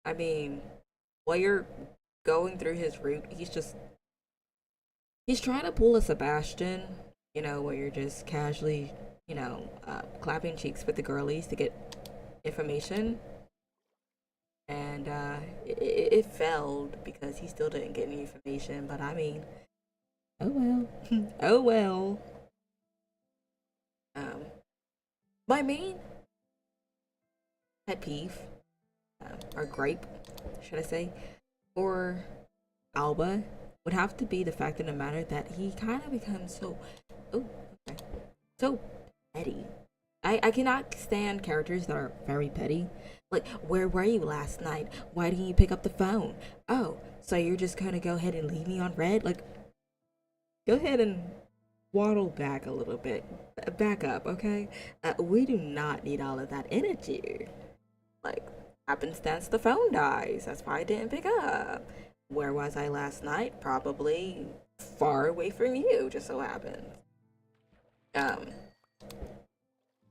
I mean, while you're going through his route, he's trying to pull a Sebastian, where you're just casually, clapping cheeks with the girlies to get information. And it failed because he still didn't get any information. But I mean, oh well. Oh well. Um, my main pet peeve, or gripe, should I say, for Alba would have to be the fact of the matter that he kind of becomes oh, okay, so petty. I cannot stand characters that are very petty. Like, where were you last night? Why didn't you pick up the phone? Oh, so you're just gonna go ahead and leave me on red? Like, go ahead and waddle back a little bit. Back up, okay? We do not need all of that energy. Like, happenstance the phone dies. That's why I didn't pick up. Where was I last night? Probably far away from you, just so happens. Um,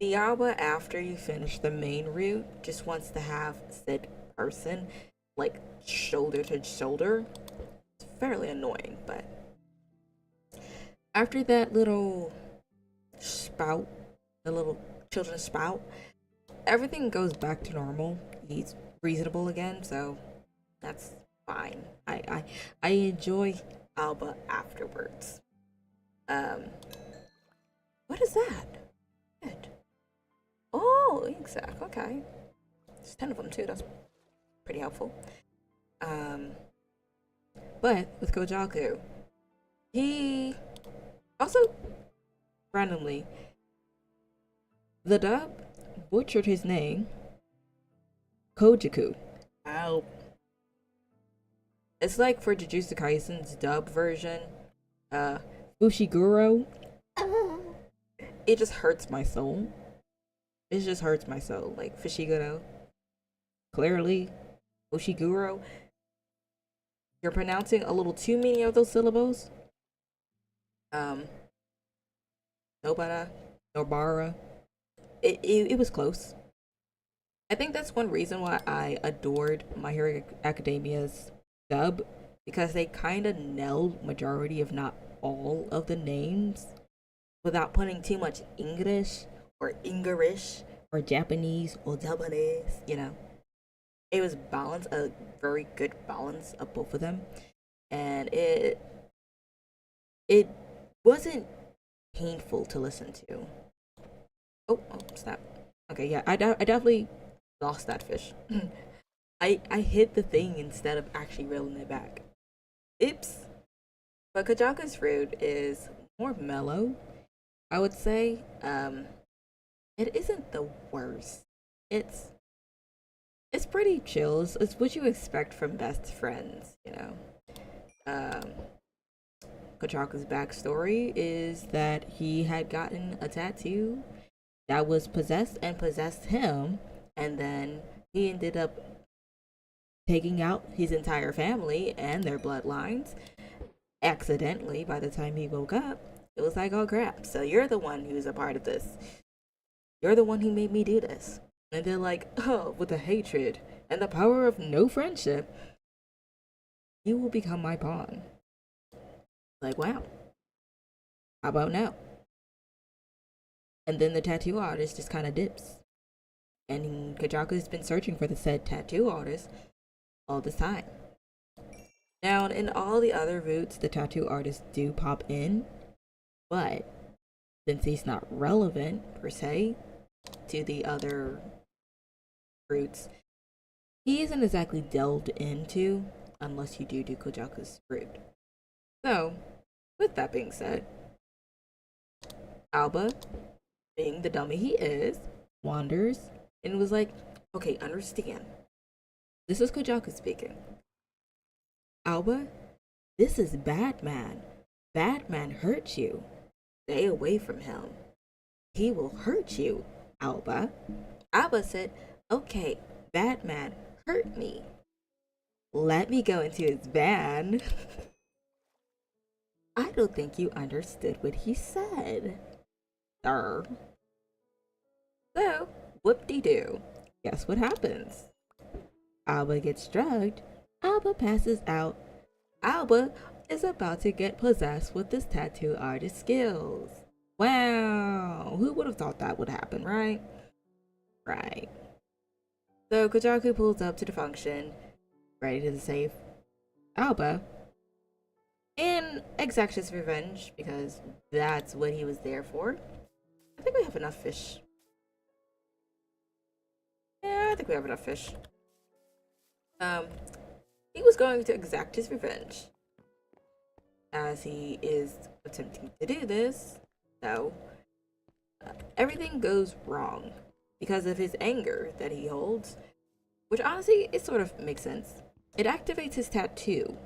the Alba, after you finish the main route, just wants to have said person, like, shoulder to shoulder. It's fairly annoying, but after that little spout, the little children's spout, everything goes back to normal. He's reasonable again, so that's fine. I enjoy Alba afterwards. What is that? Good. Oh, exact. Okay. There's 10 of them too. That's pretty helpful. But with Kojaku, he also randomly the dub butchered his name, Kojaku. Ow. It's like for Jujutsu Kaisen's dub version, Fushiguro. It just hurts my soul. It just hurts my soul. Like Fushiguro. Clearly, Fushiguro. You're pronouncing a little too many of those syllables. Nobara, Nobara. It was close. I think that's one reason why I adored My Hero Academia's dub, because they kind of nailed majority, if not all, of the names without putting too much English or English or Japanese or Japanese. It was balanced, a very good balance of both of them, and it wasn't painful to listen to. Oh, snap. Okay, yeah, I definitely lost that fish. I hit the thing instead of actually reeling it back. Oops. But Kajaku's fruit is more mellow, I would say. It isn't the worst. It's pretty chill. It's what you expect from best friends, Kajaku's backstory is that he had gotten a tattoo that was possessed and possessed him, and then he ended up taking out his entire family and their bloodlines accidentally. By the time he woke up, it was like, oh crap, so you're the one who's a part of this. You're the one who made me do this. And they're like, oh, with the hatred and the power of no friendship, you will become my pawn. Like, wow. How about now? And then the tattoo artist just kind of dips. And Kajaku has been searching for the said tattoo artist all this time. Now, in all the other routes, the tattoo artists do pop in, but since he's not relevant, per se, to the other routes, he isn't exactly delved into unless you do Kojaku's route. So, with that being said, Alba, being the dummy he is, wanders and was like, okay, understand. This is Kojaku speaking. Alba, this is Batman. Batman hurt you. Stay away from him. He will hurt you, Alba. Alba said, okay, Batman hurt me. let me go into his van. I don't think you understood what he said, sir. So, whoop-de-doo. Guess what happens? Alba gets drugged. Alba passes out. Alba is about to get possessed with this tattoo artist skills. Wow, who would have thought that would happen, right? Right. So Kojaku pulls up to the function, ready to save Alba, and exacts his revenge because that's what he was there for. I think we have enough fish. Yeah, I think we have enough fish. He was going to exact his revenge. As he is attempting to do this, so everything goes wrong because of his anger that he holds, which honestly, it sort of makes sense. It activates his tattoo.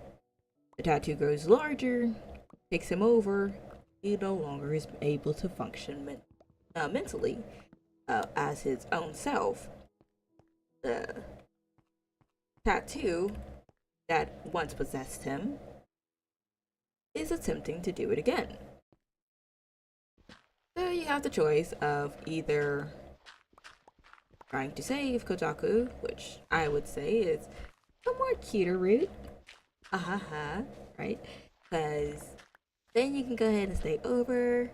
The tattoo grows larger, takes him over. He no longer is able to function mentally as his own self. The tattoo that once possessed him is attempting to do it again. So you have the choice of either trying to save Kojaku, which I would say is a more cuter route. Right? Because then you can go ahead and stay over.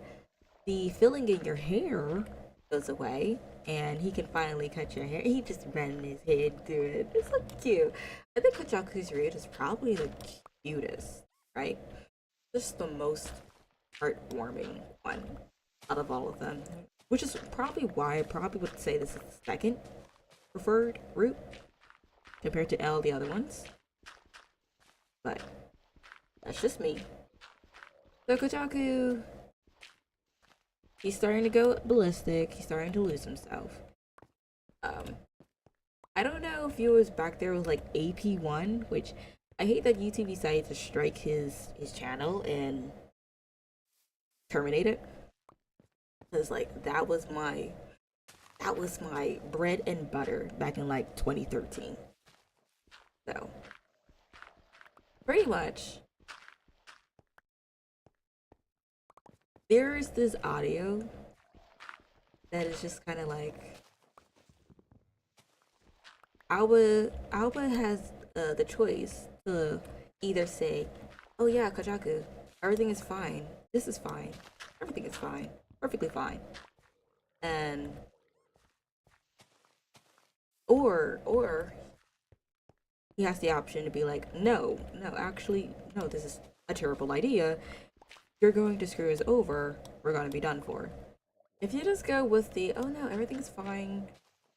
The filling in your hair goes away, and he can finally cut your hair. He just ran his head through it. It's so cute. I think Kojaku's route is probably the cutest, right? Just the most heartwarming one out of all of them, which is probably why I probably would say this is the second preferred route compared to all the other ones. But that's just me. So Kojaku, he's starting to go ballistic. He's starting to lose himself. I don't know if viewers back there was like AP1, which I hate that YouTube decided to strike his channel and terminate it. Cause like that was my bread and butter back in like 2013. So pretty much there's this audio that is just kind of like Alba has the choice to either say, oh yeah, Kojaku, everything is fine, this is fine, everything is fine, perfectly fine, and or he has the option to be like, no, actually, no, this is a terrible idea, you're going to screw us over, we're going to be done for. If you just go with the, oh no, everything's fine,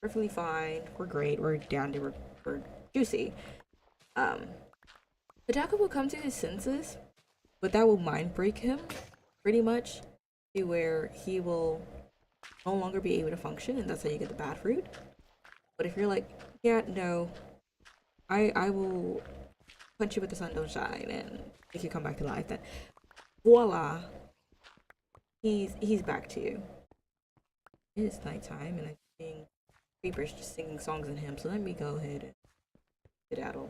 perfectly fine, we're great, we're down to, we're juicy, Kojaku will come to his senses, but that will mind break him, pretty much, to where he will no longer be able to function, and that's how you get the bad fruit. But if you're like, yeah, no, I will punch you with the sun don't shine and make you come back to life, then voila, he's back to you. It is nighttime, and I'm seeing creepers just singing songs in him, so let me go ahead and skedaddle.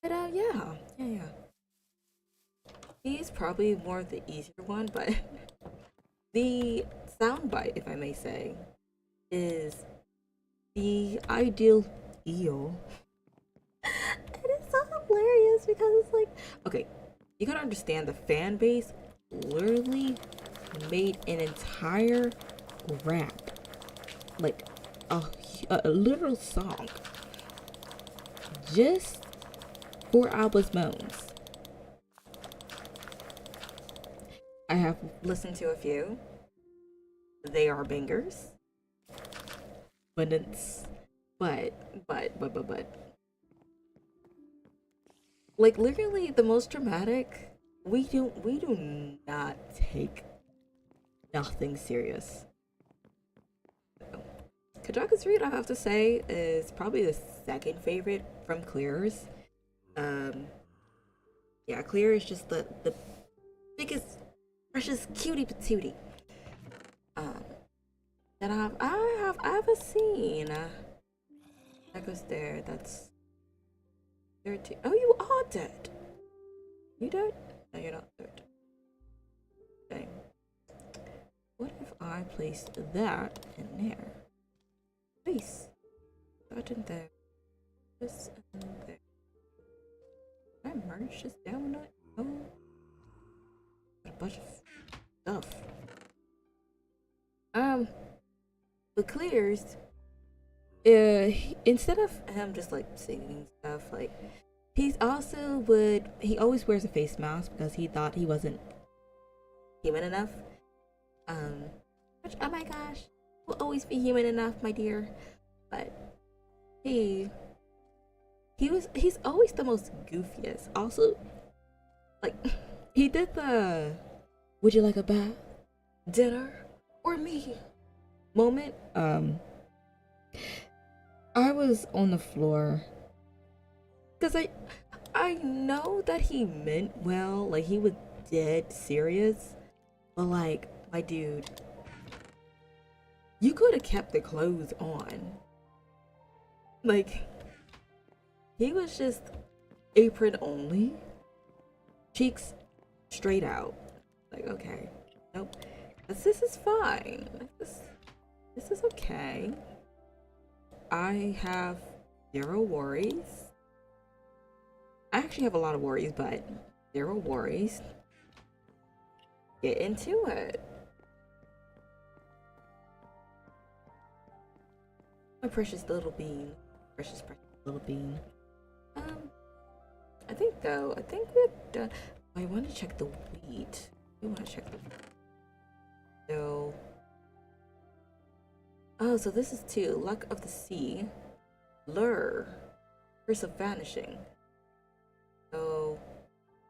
But yeah. He's probably more of the easier one, but the soundbite, if I may say, is the ideal eel. And it's so hilarious because it's like, okay, you gotta understand the fan base literally made an entire rap, like a literal song, just for Alba's moans. I have listened to a few. They are bangers. But it's but like literally the most dramatic, we do not take nothing serious. Kajaku's read, I have to say, is probably the second favorite from Clear's. Yeah, Clear is just the biggest, precious cutie patootie that I've ever seen. That goes there. That's 13. Oh, you are dead. You dead? No, you're not dead. Okay. What if I placed that in there? Place that in there. This in there. Can I merge this down? No. A bunch of stuff. The clears. Instead of him just like singing stuff, like he always wears a face mask because he thought he wasn't human enough. Which, oh my gosh, will always be human enough, my dear. But he's always the most goofiest. Also, like he did the "Would you like a bath, dinner, or me?" moment. I was on the floor because I know that he meant well, like he was dead serious, but like, my dude, you could have kept the clothes on. Like, he was just apron only, cheeks straight out. Like, okay, nope, this is fine. This is okay. I have 0 worries. I actually have a lot of worries, but 0 worries. Get into it. My precious little bean. Precious little bean. I think we're done. I want to check the wheat. We want to check the wheat. So, oh, so this is 2. Luck of the Sea. Lure. Curse of Vanishing. So,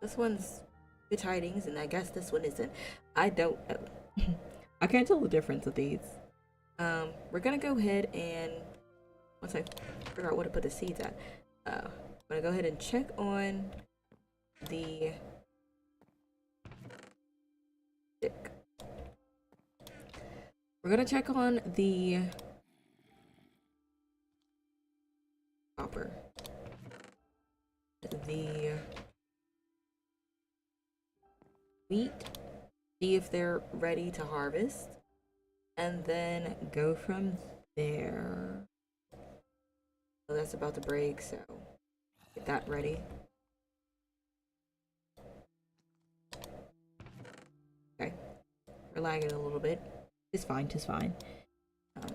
this one's good tidings, and I guess this one isn't. I don't know. I can't tell the difference of these. We're gonna go ahead and, once I figure out where to put the seeds at, I'm gonna go ahead and check on the stick. We're gonna check on the copper, the wheat, see if they're ready to harvest, and then go from there. So that's about to break, so get that ready. Okay, we're lagging a little bit. It's fine, just fine. I'm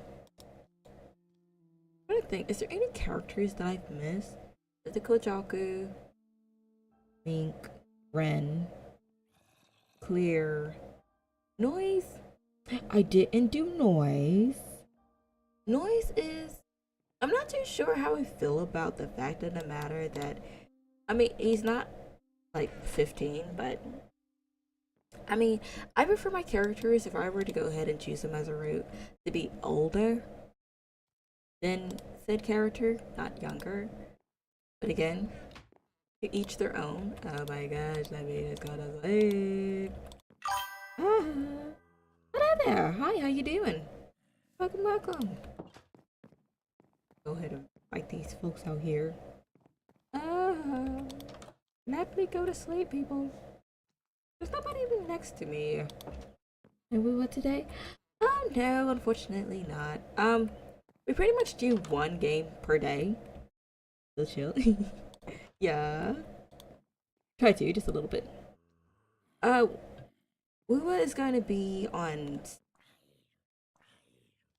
trying to think, is there any characters that I've missed? Is it Kojaku, Mink, Ren, Clear, Noise? I didn't do Noise. Noise is, I'm not too sure how I feel about the fact of the matter that, I mean, he's not like 15, but I mean, I prefer my characters, if I were to go ahead and choose them as a route, to be older than said character, not younger. But again, to each their own. Oh my gosh, that made it got us late. Ah, hello there. Hi, how you doing? Welcome, welcome. Go ahead and fight these folks out here. Let me go to sleep, people. There's nobody even next to me. And we what today? Oh no, unfortunately not. We pretty much do 1 game per day. So chill. Yeah. Try to, just a little bit. Wuwa is going to be on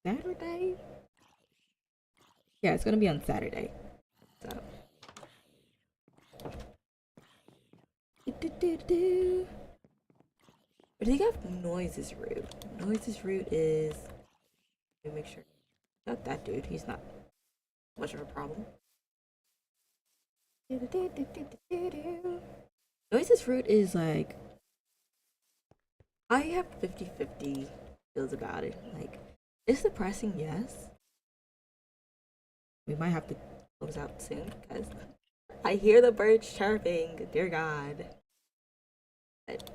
Saturday? Yeah, it's going to be on Saturday. So. But they got Noise's route. Noise's route is, let me make sure. Not that dude, he's not much of a problem. Noise's route is like, I have 50-50 feels about it. Like, it's depressing, yes. We might have to close out soon because I hear the birds chirping. Dear God. But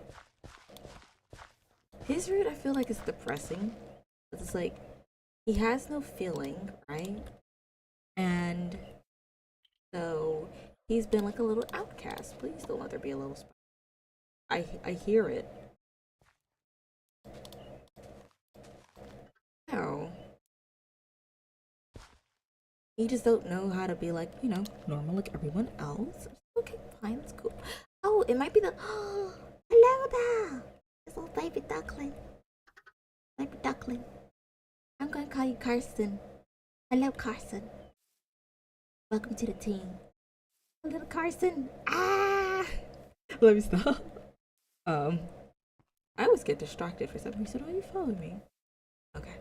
his route, I feel like, is depressing. It's like, he has no feeling, right? And so he's been like a little outcast. Please don't let there be a little spot. I hear it. No. He just don't know how to be like, you know, normal like everyone else. Okay, fine, that's cool. Oh, it might be the hello there. This little baby duckling. Baby duckling. I'm gonna call you Carson. Hello, Carson. Welcome to the team. Little Carson. Ah! Let me stop. I always get distracted for some reason. Are you following me? Okay.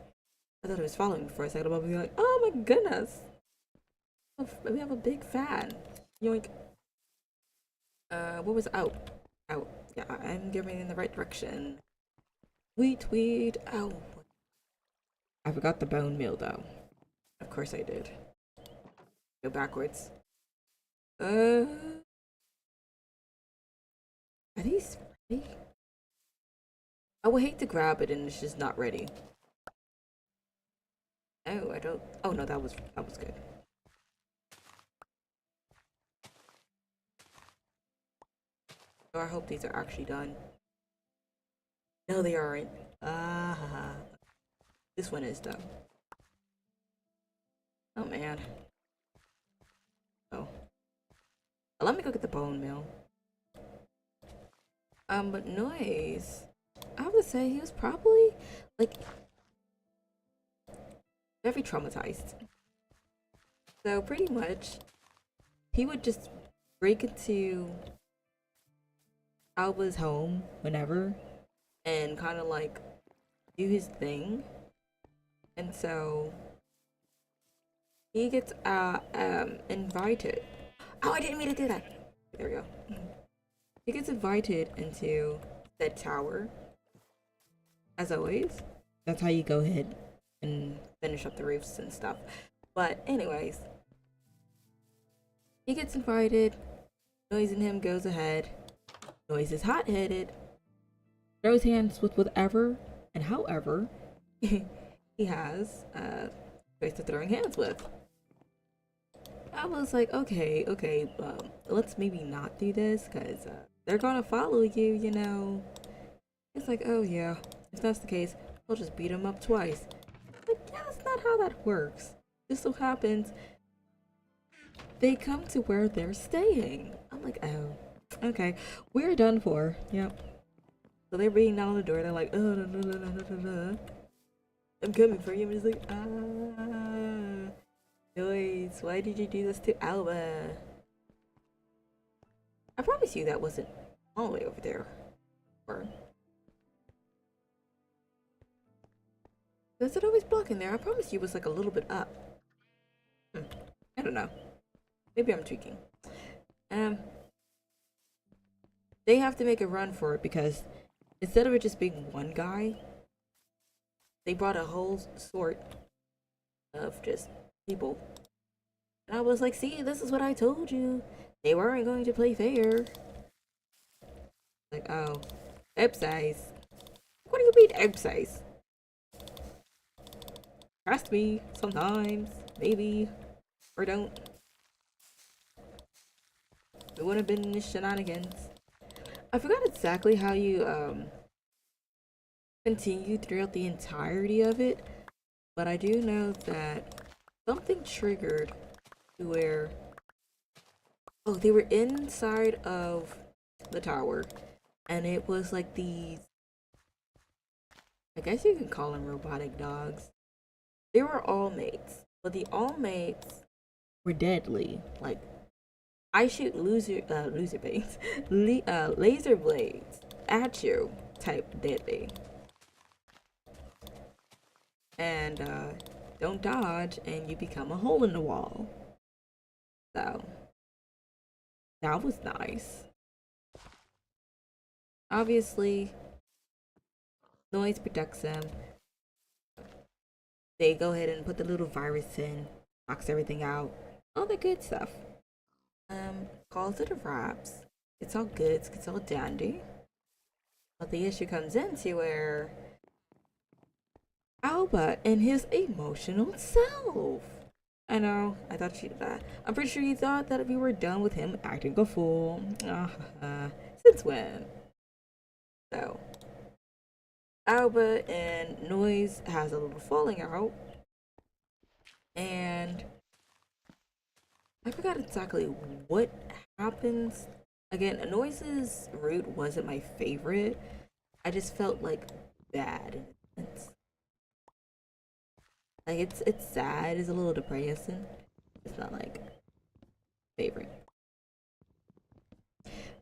I thought it was following me for a second. I'll be like, oh my goodness. We have a big fan. Yoink. What was out? Out. Yeah, I'm going in the right direction. Tweet. Oh. I forgot the bone meal though. Of course I did. Go backwards. Are these ready? I would hate to grab it and it's just not ready. Oh, I don't. Oh no, that was good. So I hope these are actually done. No, they aren't. This one is though. Oh man. Oh. Let me go get the bone meal. But Noise, I have to say he was probably like very traumatized. So pretty much, he would just break into Alba's home whenever and kind of like do his thing. And so he gets invited. Oh, I didn't mean to do that. There we go. He gets invited into said tower. As always. That's how you go ahead and finish up the roofs and stuff. But anyways, he gets invited. Noise and him goes ahead. Noise is hot-headed. Throws hands with whatever and however he has choice to throwing hands with. I was like, okay, let's maybe not do this because they're gonna follow you, you know. It's like, oh yeah, if that's the case, I'll just beat him up twice. Like, yeah, that's not how that works. Just so happens they come to where they're staying. I'm like, oh, okay, we're done for. Yep. So they're beating down on the door. They're like, oh, I'm coming for you. I'm just like, Noise, why did you do this to Alba? I promise you that wasn't all the way over there. Or does it always block in there? I promise you it was like a little bit up. I don't know. Maybe I'm tweaking. They have to make a run for it because instead of it just being one guy, they brought a whole sort of just people. And I was like, see, this is what I told you. They weren't going to play fair. Like, oh, upsize. What do you mean upsize? Trust me, sometimes, maybe, or don't. It would have been shenanigans. I forgot exactly how you continue throughout the entirety of it, but I do know that something triggered to where, oh, they were inside of the tower, and it was like these, I guess you can call them robotic dogs. They were all mates, but the all mates were deadly. Like, I shoot laser blades at you type deadly. And don't dodge and you become a hole in the wall. So that was nice. Obviously, Noise protects them. They go ahead and put the little virus in, knocks everything out, all the good stuff. Calls it a wraps. It's all good, it's all dandy. But the issue comes into where Alba and his emotional self. I know. I thought she. I'm pretty sure you thought that we were done with him acting a fool. Since when? So, Alba and Noise has a little falling out, and I forgot exactly what happens. Again, Noise's route wasn't my favorite. I just felt like bad. It's sad. It's a little depressing. It's not like favorite.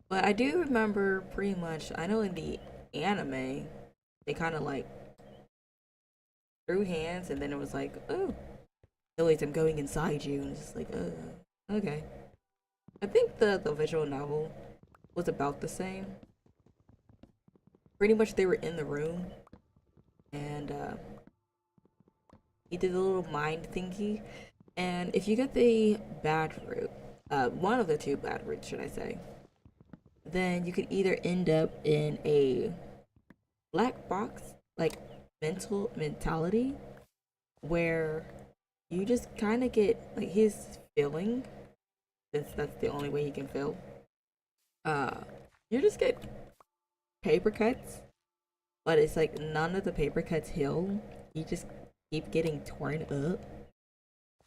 But I do remember pretty much. I know in the anime, they kind of like threw hands, and then it was like, oh, Noise, I'm going inside you, and it's just like, oh, okay. I think the visual novel was about the same. Pretty much, they were in the room, and he did a little mind thingy. And if you get the bad route, one of the two bad routes, should I say, then you could either end up in a black box, like mentality, where you just kind of get like his feeling, since that's the only way he can feel. You just get paper cuts, but it's like none of the paper cuts heal. You just keep getting torn up.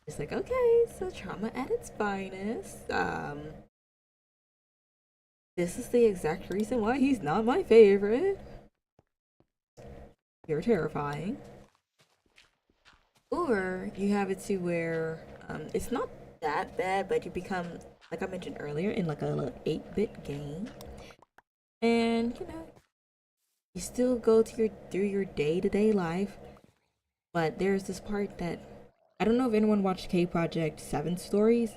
It's like, okay, so trauma at its finest. This is the exact reason why he's not my favorite. You're terrifying. Or you have it to where it's not that bad, but you become, like I mentioned earlier, in like a little 8-bit game, and you know, you still go to through your day-to-day life. But there's this part that I don't know if anyone watched K Project 7 stories,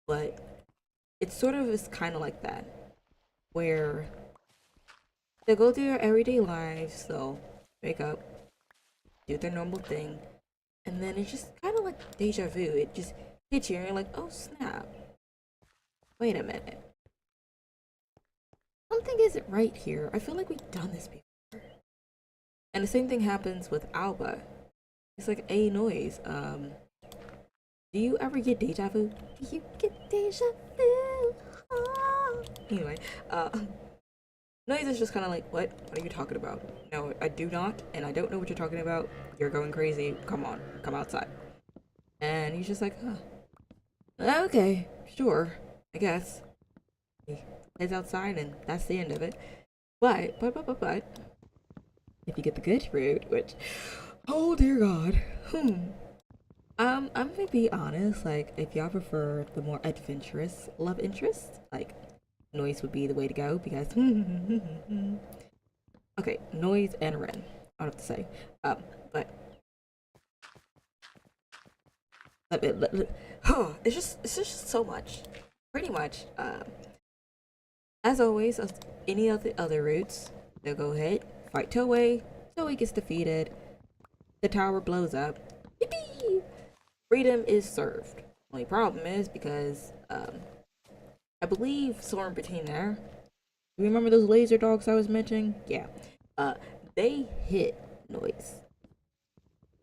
but it sort of is kind of like that, where they go through their everyday lives, so wake up, do their normal thing, and then it's just kind of like deja vu. It just hits you, and you're like, oh snap, wait a minute. Something isn't right here. I feel like we've done this before. And the same thing happens with Alba. It's like a Noise. Do you ever get deja vu? Do you get deja vu? Oh. Anyway, Noise is just kind of like, what? What are you talking about? No, I do not, and I don't know what you're talking about. You're going crazy. Come on, come outside. And he's just like, huh. Okay, sure, I guess. He heads outside, and that's the end of it. But, if you get the good route, which, oh dear God, I'm gonna be honest, like, if y'all prefer the more adventurous love interest, like, Noise would be the way to go, because, okay, Noise and Ren, I don't have to say, but, it's just so much, pretty much, as always, any of the other routes, they'll go ahead, fight Toei, Toei gets defeated, the tower blows up, yippee! Freedom is served. Only problem is because, I believe somewhere between there, you remember those laser dogs I was mentioning? Yeah. They hit Noise.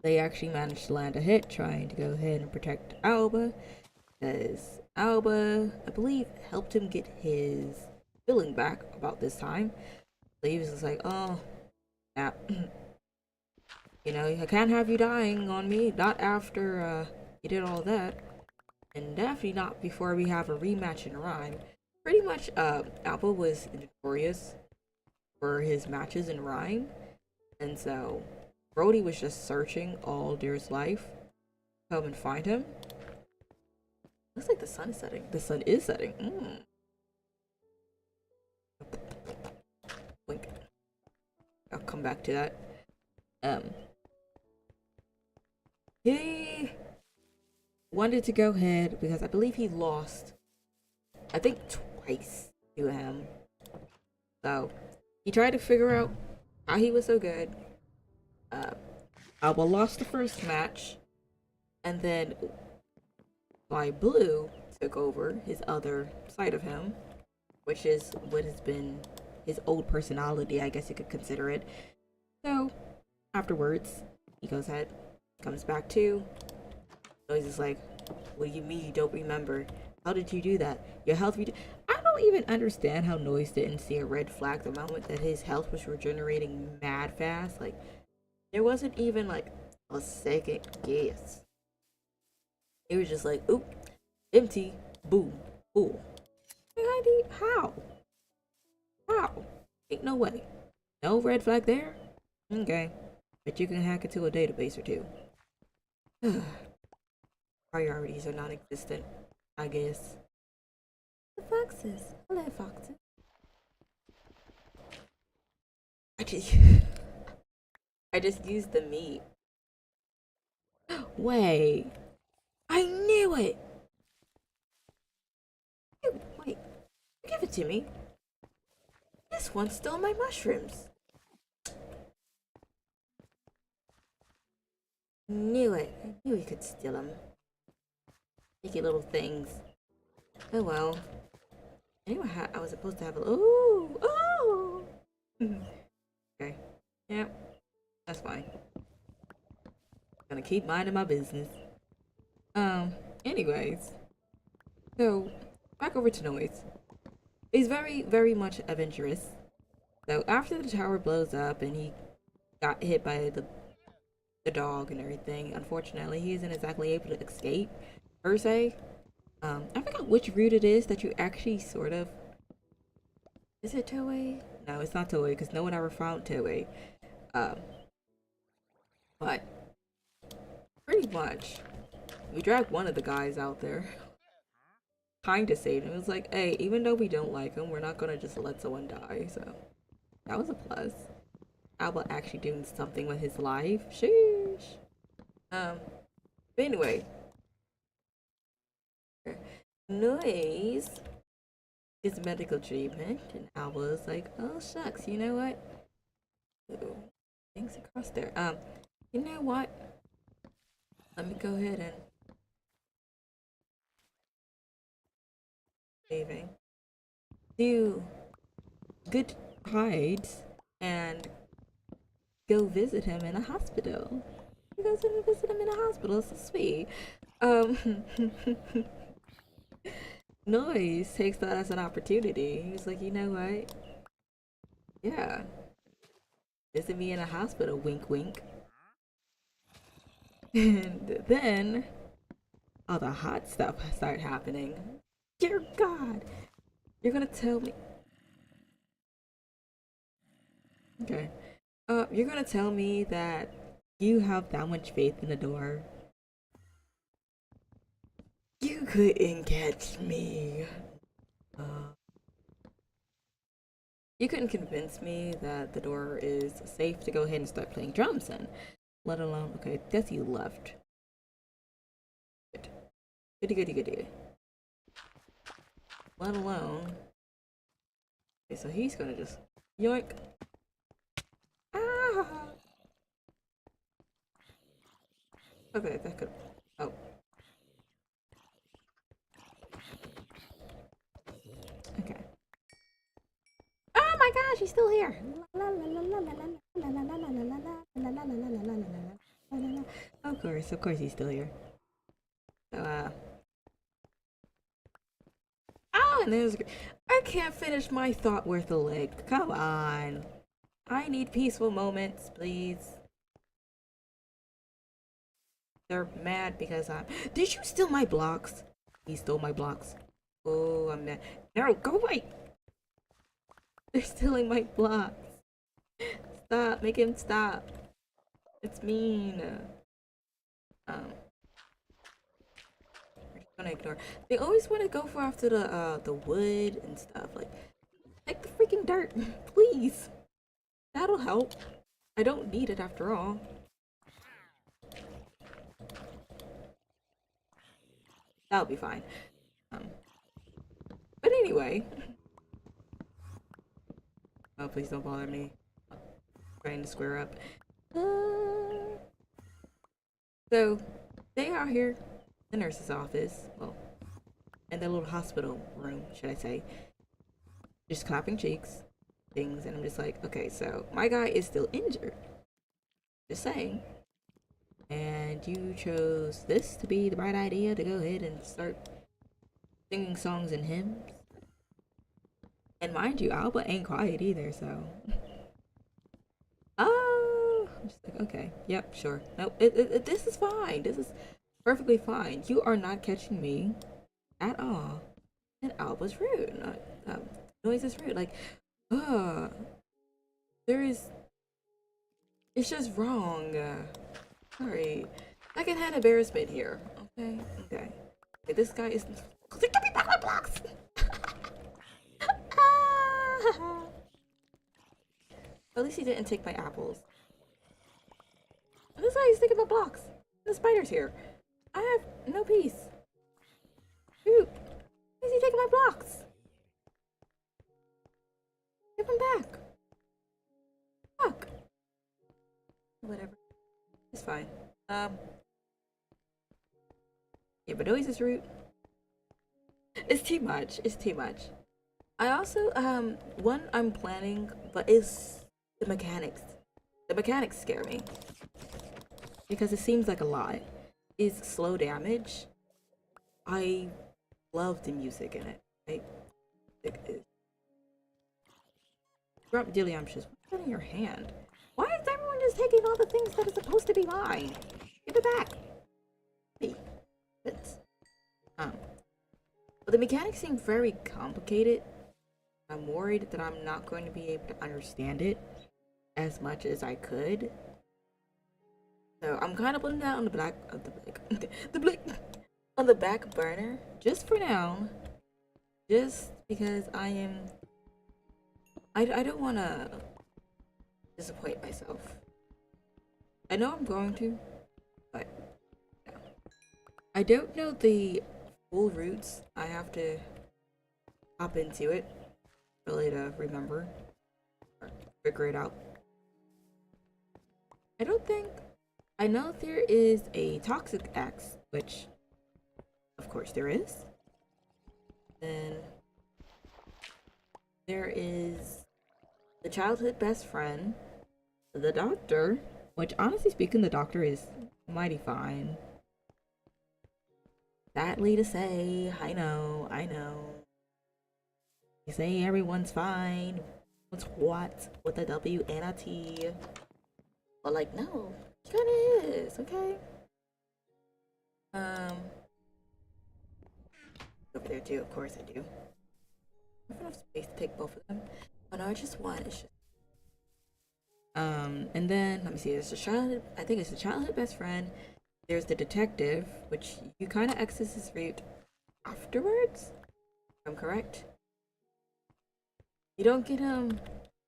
They actually managed to land a hit trying to go ahead and protect Alba, because Alba, I believe, helped him get his feeling back about this time. So he was just like, oh, yeah. You know, I can't have you dying on me, not after you did all that, and definitely not before we have a rematch in Rhyme. Pretty much, Alba was notorious for his matches in Rhyme, and so Brody was just searching all Deer's life to come and find him. Looks like the sun is setting. The sun is setting. Blink. I'll come back to that. He wanted to go ahead because I believe he lost, I think, twice to him. So he tried to figure out how he was so good. Alba lost the first match, and then Fly Blue took over his other side of him, which is what has been his old personality, I guess you could consider it. So afterwards, he goes ahead, comes back to. So he's just like, What do you mean you don't remember? How did you do that? Your health I don't even understand how Noise didn't see a red flag the moment that his health was regenerating mad fast. Like, there wasn't even like a second guess. It was just like, oop, empty, boom, cool. How? How? Ain't no way. No red flag there? Okay. But you can hack into a database or two. Priorities are non-existent, I guess. The foxes. Hello, foxes. I just, I just used the meat. Wait. I knew it. Wait. Give it to me. This one stole my mushrooms. Knew it. I knew he could steal them. Picky little things. Oh well. Anyway, I was supposed to have a. Ooh! Oh! Okay. Yep. That's fine. Gonna keep minding my business. Anyways. So, back over to Noise. He's very, very much adventurous. So, after the tower blows up and he got hit by the dog and everything, unfortunately, he isn't exactly able to escape, per se. I forgot which route it is that you actually sort of. Is it Toei? No, it's not Toei because no one ever found Toei. But pretty much, we dragged one of the guys out there. Kinda saved him. It was like, hey, even though we don't like him, we're not gonna just let someone die. So that was a plus. Alba actually doing something with his life. Sheesh. But anyway. Noise is medical treatment, and Alba is like, oh shucks, you know what? Ooh, things across there. You know what? Let me go ahead and saving. Do good hides and go visit him in a hospital. He goes in and visit him in a hospital. It's so sweet. Noise takes that as an opportunity. He was like, you know what? Yeah. Visit me in a hospital, wink wink. And then all the hot stuff started happening. Dear God. You're gonna tell me. Okay. You're gonna tell me that you have that much faith in the door. You couldn't catch me. You couldn't convince me that the door is safe to go ahead and start playing drums in. Let alone, okay, guess you left. Good. Goody. Let alone. Okay, so he's gonna just yoink. Ah! Okay, that could. Oh. Okay. Oh my gosh, he's still here. Of course he's still here. So, oh, and there's. I can't finish my thought worth a lick. Come on. I need peaceful moments, please. They're mad because I'm. Did you steal my blocks? He stole my blocks. Oh, I'm mad. No, go away. They're stealing my blocks. Stop. Make him stop. It's mean. We're just gonna ignore. They always want to go for after the wood and stuff. Like the freaking dirt, please. That'll help. I don't need it after all. That'll be fine. But anyway. Oh, please don't bother me. I'm trying to square up. So, they are here, the nurse's office, well, in the little hospital room, should I say. Just clapping cheeks, things, and I'm just like, okay, so my guy is still injured. Just saying. And you chose this to be the right idea to go ahead and start singing songs and hymns. And mind you, Alba ain't quiet either, so. Oh, I'm just like, okay, yep, sure. Nope, this is fine. This is perfectly fine. You are not catching me at all. And Alba's rude. Not, Noise is rude. Like, uh, there is. It's just wrong. Sorry. Secondhand embarrassment here. Okay, okay. Okay, this guy is. Give me back my blocks! At least he didn't take my apples. This guy is taking my blocks. The spider's here. I have no peace. Shoot. Why is he taking my blocks? Give him back. Fuck. Whatever. It's fine. Yeah, but Noise is rude. It's too much. It's too much. I also, one I'm planning, but is the mechanics. The mechanics scare me. Because it seems like a lot. Is slow damage. I love the music in it. Drop dillyumptious. What's that in your hand? Why is everyone just taking all the things that are supposed to be mine? Give it back. Hey. But the mechanics seem very complicated. I'm worried that I'm not going to be able to understand it as much as I could. So I'm kind of putting that on the on the back burner just for now, just because I don't want to disappoint myself. I know I'm going to, but no. I don't know the full routes. I have to hop into it really to remember or figure it out. I know there is a toxic X, which of course there is. Then there is the childhood best friend, the doctor, which honestly speaking, the doctor is mighty fine. Sadly to say, I know. You say everyone's fine. What's what with a W and a T? But like, no, it kinda is, okay? Over there too, of course I do. I have enough space to take both of them. Oh no, I just one. It's just and then let me see. There's the childhood. I think it's the childhood best friend. There's the detective, which you kind of access his route afterwards. If I'm correct. You don't get him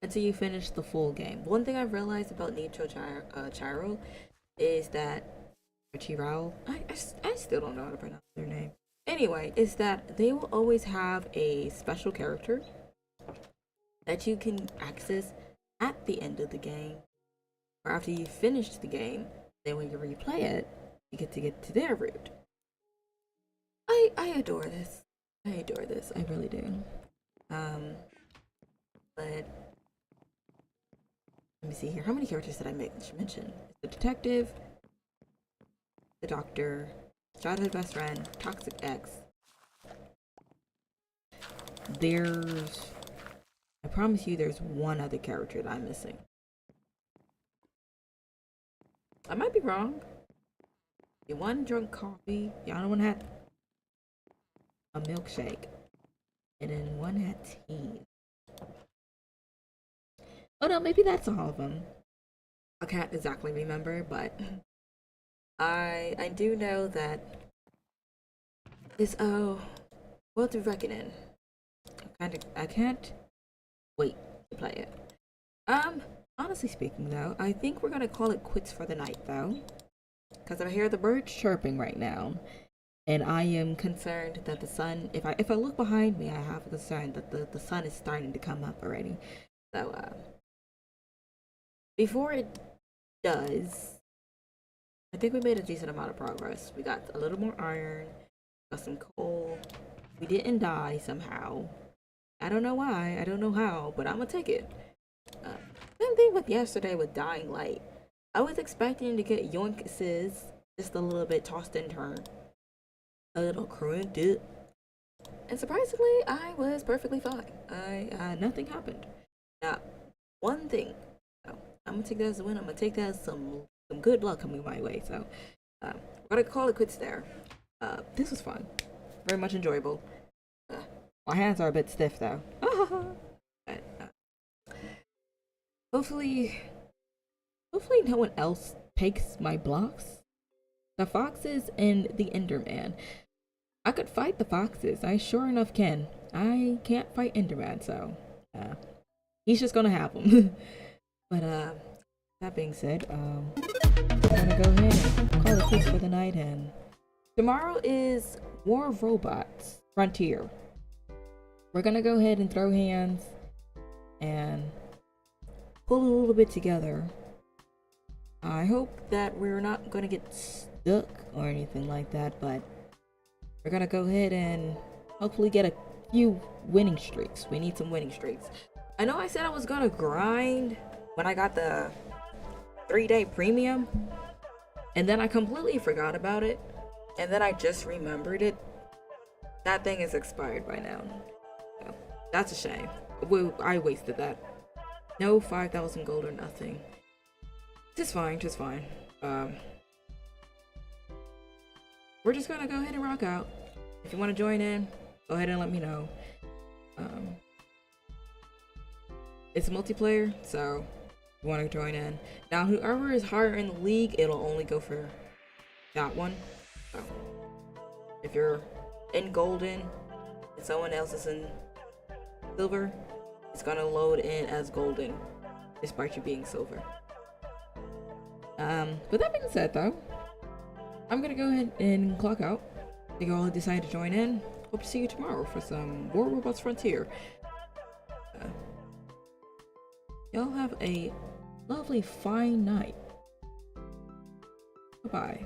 until you finish the full game. One thing I've realized about Nicho Chiro is that Chirao. I still don't know how to pronounce their name. Anyway, is that they will always have a special character that you can access at the end of the game or after you finish the game. Then when you replay it, you get to their route. I adore this. I really do. But let me see here. How many characters did I mention? The detective, the doctor, childhood best friend, toxic X. I promise you there's one other character that I'm missing. I might be wrong. The one drunk coffee, the other one had a milkshake, and then one had tea. Oh no, maybe that's all of them. I can't exactly remember, but I do know that this World of Reckoning. I can't wait to play it. Honestly speaking though, I think we're gonna call it quits for the night though, because I hear the birds chirping right now, and I am concerned that the sun. If I look behind me, I have a concern that the sun is starting to come up already. So before it does, I think we made a decent amount of progress. We got a little more iron, got some coal. We didn't die somehow. I don't know why, I don't know how, but I'm gonna take it. Same thing with yesterday with Dying Light. I was expecting to get yoinkuses just a little bit tossed and turned, a little crunched, and surprisingly, I was perfectly fine. Nothing happened. Not one thing. So I'm gonna take that as a win. I'm gonna take that as some good luck coming my way. So we're gonna call it quits there. This was fun, very much enjoyable. My hands are a bit stiff though. But, hopefully no one else takes my blocks. The foxes and the Enderman. I could fight the foxes. I sure enough can. I can't fight Enderman, so he's just gonna have them. But that being said, I'm gonna go ahead and call it quits for the night. And tomorrow is War of Robots Frontier. We're gonna go ahead and throw hands and pull a little bit together. I hope that we're not gonna get stuck or anything like that, but we're gonna go ahead and hopefully get a few winning streaks. We need some winning streaks. I know I said I was gonna grind when I got the 3-day premium, and then I completely forgot about it, and then I just remembered it. That thing is expired by now. So, that's a shame. I wasted that. No 5,000 gold or nothing. Just fine, just fine. We're just gonna go ahead and rock out. If you want to join in, go ahead and let me know. It's multiplayer, so if you want to join in. Now, whoever is higher in the league, it'll only go for that one. So, if you're in golden and someone else is in silver, it's gonna load in as golden, despite you being silver. But that being said, though, I'm gonna go ahead and clock out. If you all decide to join in, hope to see you tomorrow for some War Robots Frontier. Y'all have a lovely, fine night. Bye-bye.